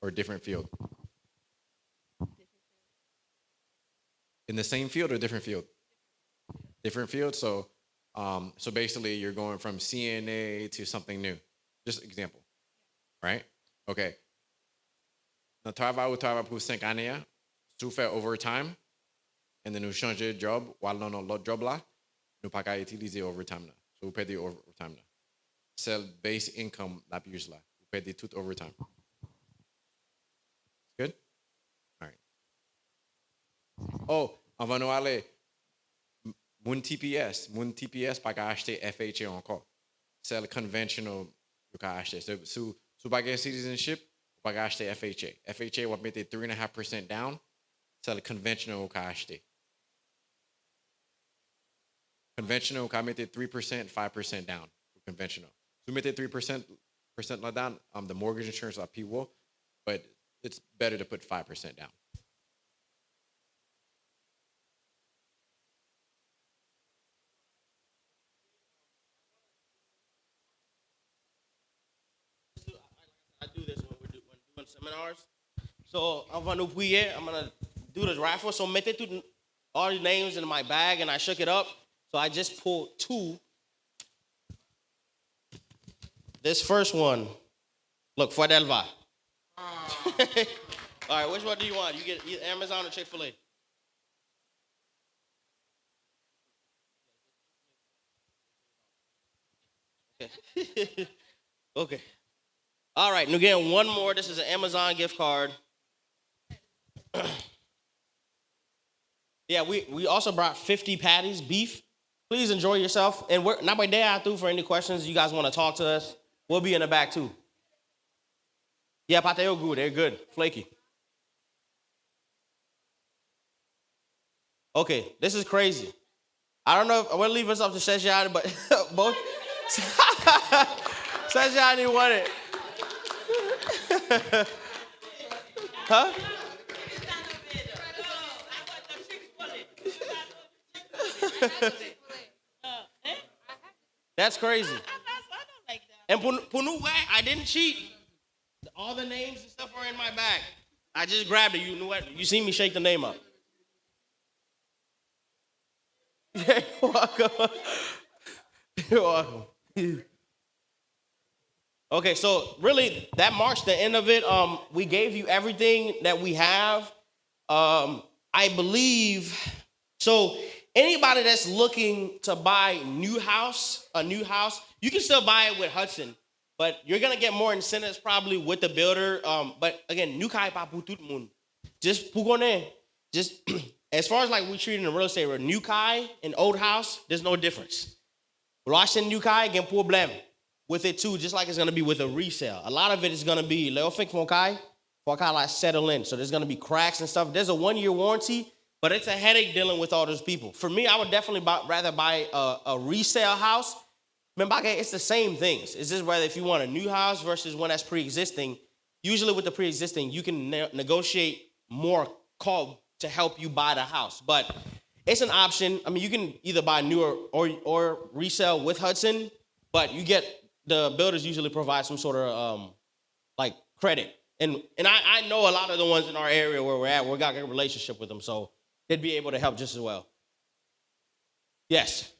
or a different field? In the same field or different field? Different field. So so basically you're going from CNA to something new. Just example. Right? Okay. Nous travaillons pour 5 années, tu fais overtime, et nous changer de job, ou alors dans l'autre job là, nous pas qu'à utiliser overtime là. So vous payez overtime là. C'est le base income la plus là. Vous payez tout overtime. Good? All right. Oh, on va nous aller. Mon TPS pas qu'à acheter FHA encore. C'est le conventional vous qu'à acheter. So, si pas citizenship, pas qu'à acheter FHA. FHA va mettre 3.5% down. C'est le conventional vous qu'à acheter. Conventional, vous mettez 3%, 5% down for conventional. So you mettez 3% down, the mortgage insurance are PWO, but it's better to put 5% down. I do this when we're doing seminars. So I'm gonna do the raffle. So mettez all the names in my bag, and I shook it up. So I just pulled 2. This first one, look, for Delva. All right, which one do you want? You get either Amazon or Chick-fil-A? Okay. Okay. All right, and again, one more. This is an Amazon gift card. Yeah, we also brought 50 patties, beef. Please enjoy yourself. And we're not by day out through for any questions. You guys want to talk to us? We'll be in the back too. Yeah, pateo good. They're good. Flaky. Okay, this is crazy. I don't know if we'll leave this up to Sejani, but both Sejani won it. Huh? That's crazy. And Punu, I didn't cheat. All the names and stuff are in my bag. I just grabbed it. You know what? You see me shake the name up. You're welcome. You're welcome. Okay, so really, that marks the end of it. We gave you everything that we have. I believe so. Anybody that's looking to buy a new house, you can still buy it with Hudson, but you're gonna get more incentives probably with the builder. But again, new kai pa pour tout moun. Just pugone. Just as far as like we treat in the real estate, we're new kai and old house. There's no difference. Russian new kai again problem with it too, just like it's gonna be with a resale. A lot of it is gonna be leofik for kai like settle in. So there's gonna be cracks and stuff. There's a 1-year warranty. But it's a headache dealing with all those people. For me, I would definitely rather buy a resale house. Remember, it's the same things. It's just whether if you want a new house versus one that's pre-existing. Usually with the pre-existing, you can negotiate more to help you buy the house. But it's an option. I mean, you can either buy new or resell with Hudson, but you get the builders usually provide some sort of like credit. And I know a lot of the ones in our area where we're at, we got a good relationship with them, so they'd be able to help just as well. Yes.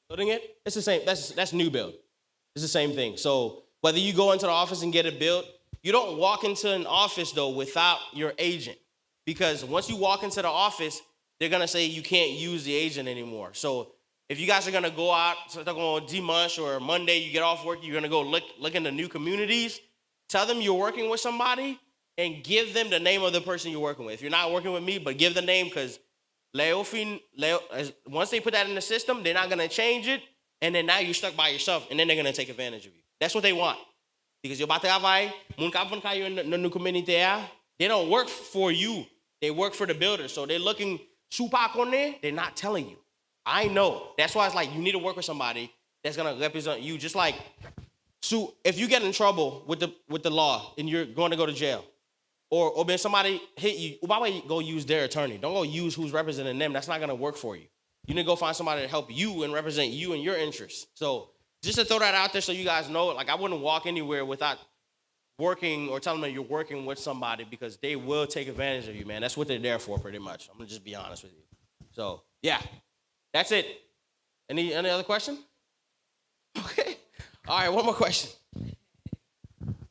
Building it, it's the same. That's new build. It's the same thing. So whether you go into the office and get it built, you don't walk into an office though without your agent, because once you walk into the office, they're gonna say you can't use the agent anymore. So if you guys are gonna go out, so they're going Dimanche or Monday, you get off work, you're gonna go look into new communities. Tell them you're working with somebody and give them the name of the person you're working with. If you're not working with me, but give the name, because once they put that in the system, they're not gonna change it, and then now you're stuck by yourself, and then they're gonna take advantage of you. That's what they want, because you're about to have in the new community. They don't work for you; they work for the builder. So they're looking super on there. They're not telling you. I know. That's why it's like you need to work with somebody that's gonna represent you. Just like, so if you get in trouble with the law and you're going to go to jail, or when somebody hit you, why would you go use their attorney? Don't go use who's representing them. That's not gonna work for you. You need to go find somebody to help you and represent you and your interests. So just to throw that out there so you guys know, like I wouldn't walk anywhere without working or telling them you're working with somebody, because they will take advantage of you, man. That's what they're there for, pretty much. I'm gonna just be honest with you. So yeah, that's it. Any other question? Okay. All right, one more question.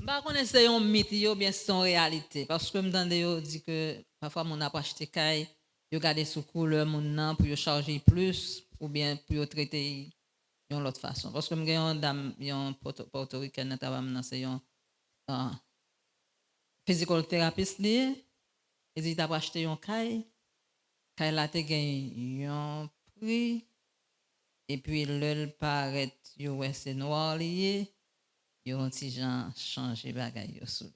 Par contre, c'est un mythe, ou bien c'est une réalité. Parce que m'entende yo dit que parfois mon a pas acheté caille, yo garder sous couleur mon nan pour yo charger plus ou bien pour yo traiter yon l'autre façon. Parce que m'gè yon dame, yon portoricaine travail nan c'est yon physical therapist lié. Et dit t'a pas acheté yon caille la te gen yon prix et puis le paraît yo ouais c'est noir lié. Yo ont ti jan changer bagay yo sou.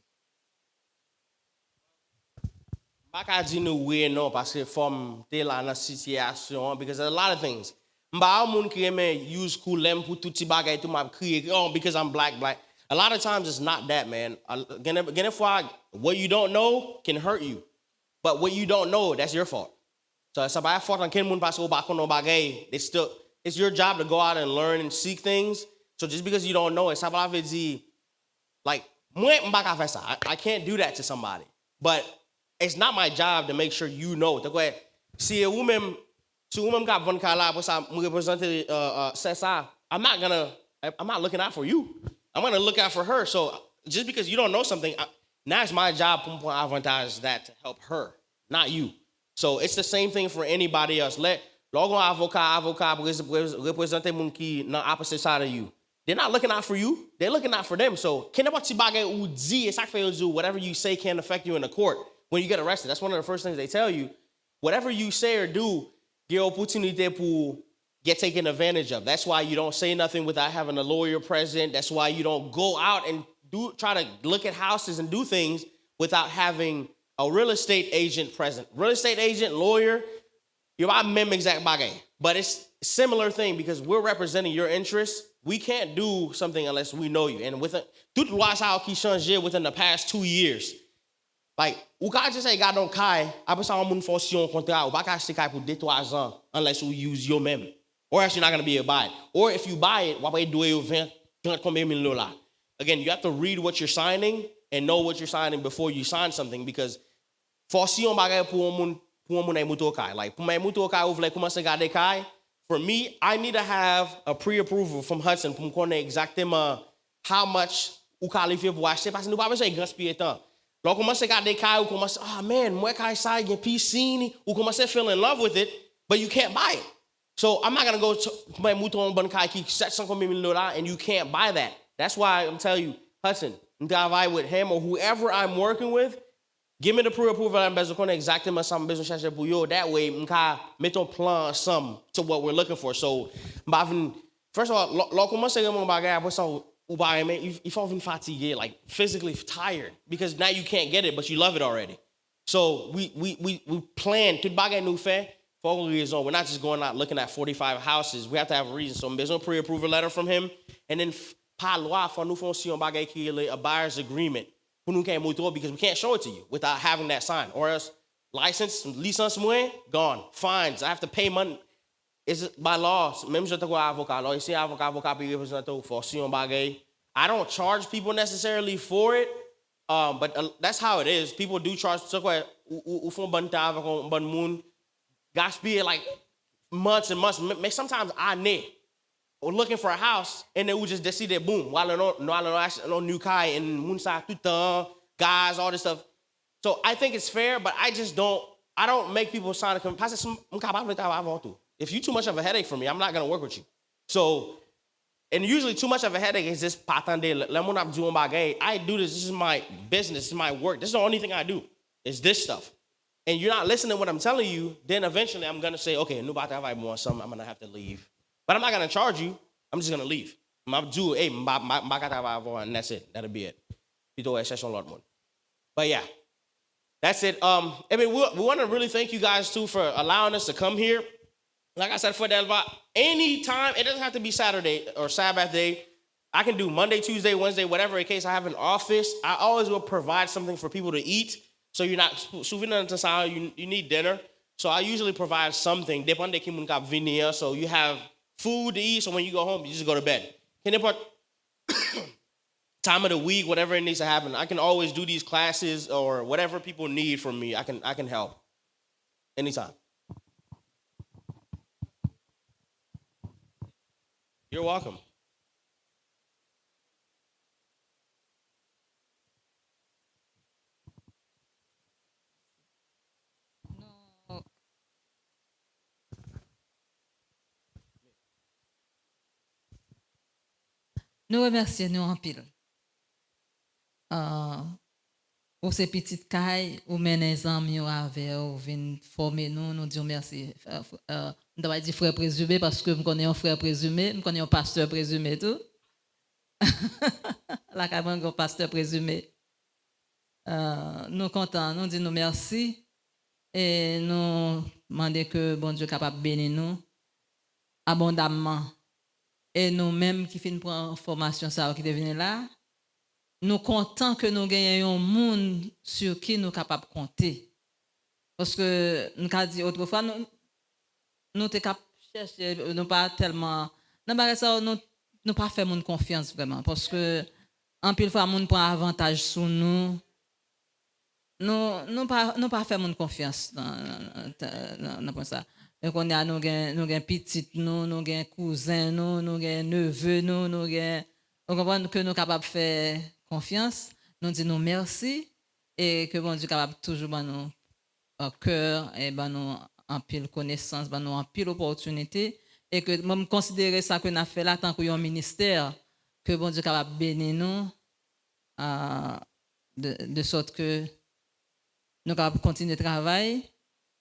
Maka di nou we non, parce que form te la nan situation, because there's a lot of things. Mba moun ki eme use koulem pour tout ti bagay tout m'a kriye, oh, because I'm black. A lot of times it's not that, man. Gen fois, what you don't know can hurt you. But what you don't know, that's your fault. So sa ba fault an ken moun parce ou ba konon bagay, it's your job to go out and learn and seek things. So just because you don't know it, like, I can't do that to somebody. But it's not my job to make sure you know. See a woman, got one kala, I'm not looking out for you. I'm gonna look out for her. So just because you don't know something, now it's my job to advantage that to help her, not you. So it's the same thing for anybody else. Logo avocat, represent moun ki nan opposite side of you. They're not looking out for you. They're looking out for them. So, whatever you say can't affect you in the court when you get arrested. That's one of the first things they tell you. Whatever you say or do, get opportunity to get taken advantage of. That's why you don't say nothing without having a lawyer present. That's why you don't go out and try to look at houses and do things without having a real estate agent present. Real estate agent, lawyer, you're about mem exact bagay. But it's a similar thing because we're representing your interests. We can't do something unless we know you. And tout loi sa qui changé within the past 2 years. Like, ou ka just say God don't kai, après ça on moun force yon contrat, ou pas ka acheter kai pour 2-3 ans unless you use your mem. Or else you're not going to be able to buy it. Or if you buy it, wapay do yo 20 combien mille dollars. Again, you have to read what you're signing and know what you're signing before you sign something, because force yon bagay pour moun ay muto kai. Like, pour my muto kai ou vle commencer garder kai. For me, I need to have a pre-approval from Hudson pour me connaître exactement how much ou qualifié pour acheter, parce que nous pas besoin de gaspiller temps. Lorsque commence à garder kai ou commence, man, moi kai ça gen piscine, ou commence à feel in love with it, but you can't buy it. So I'm not gonna go to my mouton bon kai qui $700 million and you can't buy that. That's why I'm telling you, Hudson, I'm travaille with him or whoever I'm working with. Give me the pre-approval and bezo connaître exactement ça me besoin chercher pour yo. That way, m'ka mettre un plan some to what we're looking for. So, first of all, lorsque commence à mon bagage après ça ou ba il faut venir fatigué, like physically tired, because now you can't get it but you love it already. So we plan tout bagage nous fait for a reason. We're not just going out looking at 45 houses. We have to have a reason. So there's no pre-approval letter from him, and then par loi faut nous faire un bagage qui est a buyer's agreement. Because we can't show it to you without having that sign, or else Licence moins, gone. Fines, I have to pay money. It's by law. Même je te vois avocat. Alors ici, avocat peut représenter for si on bagay. I don't charge people necessarily for it, but that's how it is. People do charge. So quoi, ou font bonne temps avec un bon moun. Gaspiller like months and months. Make sometimes années. Or looking for a house, and then we just decide, boom, while no new kai and moonsa tout guys, all this stuff. So I think it's fair, but I don't make people sign a contract. If you're too much of a headache for me, I'm not gonna work with you. So, and usually too much of a headache is just patande. I do this. This is my business. This is my work. This is the only thing I do. Is this stuff. And you're not listening to what I'm telling you. Then eventually I'm gonna say, okay, I'm gonna have to leave. But I'm not gonna charge you. I'm just gonna leave. And that's it. That'll be it. But yeah, that's it. I mean, we want to really thank you guys too for allowing us to come here. Like I said, for that, anytime, it doesn't have to be Saturday or Sabbath day. I can do Monday, Tuesday, Wednesday, whatever in case I have an office. I always will provide something for people to eat. So you're not, you need dinner. So I usually provide something. So you have food to eat, so when you go home, you just go to bed. Can they put time of the week, whatever it needs to happen? I can always do these classes or whatever people need from me. I can help anytime. You're welcome. Nous remercions nous en pile. Pour ces petites cailles, ou mener les amis avec, ou venir former nous, nous disons merci. On doit dire frère présumé parce que je connais un frère présumé, je connais un pasteur présumé tout. La camarade un pasteur présumé. Nous contents, nous disons merci et nous demandons que bon Dieu capable de bénir nous abondamment. Et nous-mêmes qui finissons prendre formation ça qui devient là, nous contents que nous gagnons un monde sur qui nous sommes capables de compter. Parce que nous avons dit autrefois, nous sommes capables de chercher, nous pas tellement. Nous pas faire monde confiance vraiment. Parce que en pile fois, monde prend avantage sur nous. Nous pas faire monde confiance dans ça. Donc on a nous gain petite nous gain cousin nous gain neveu nous gain on comprend que nous capable faire confiance, nous dit nous merci et que bon Dieu capable toujours ban nous cœur et ban nous en pile connaissance, ban nous en pile opportunité et que même considérer ça que n'a fait là tant que un ministère que bon Dieu capable bénir nous de sorte que nous capable continuer de travailler.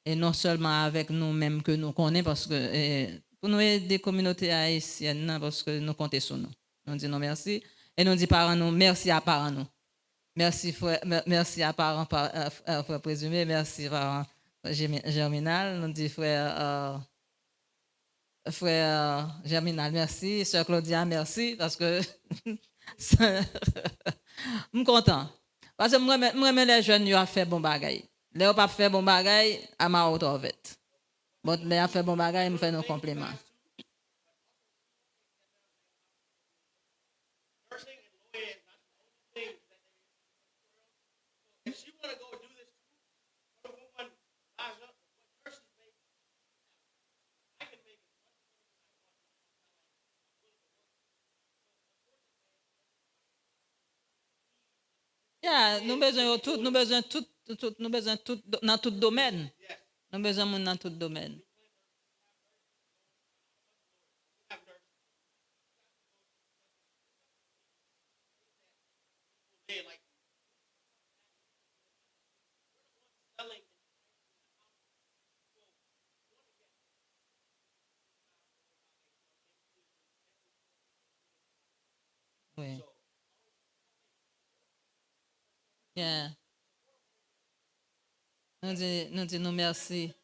Et non seulement avec nous-mêmes que nous connaissons, parce que pour nous aider des communautés haïtiennes, parce que nous comptons sur nous. Nous disons merci. Et nous disons parents nous, merci à parents nous. Merci frère, merci à parents, frère présumé, merci parents Germinal. Nous disons frère Germinal, merci. Sœur Claudia, merci, parce que je suis content. Parce que moi, les jeunes, ils ont fait bon bagaille. Les gens pas fait bon bagaille, à ma auto vite. Bon, les gens fait bon bagaille, me fait nos compliments. Yeah, nous besoin tout, nous besoin tout dans tout domaine. Nous besoin monde dans tout domaine. Oui. Yeah. Nous disons merci.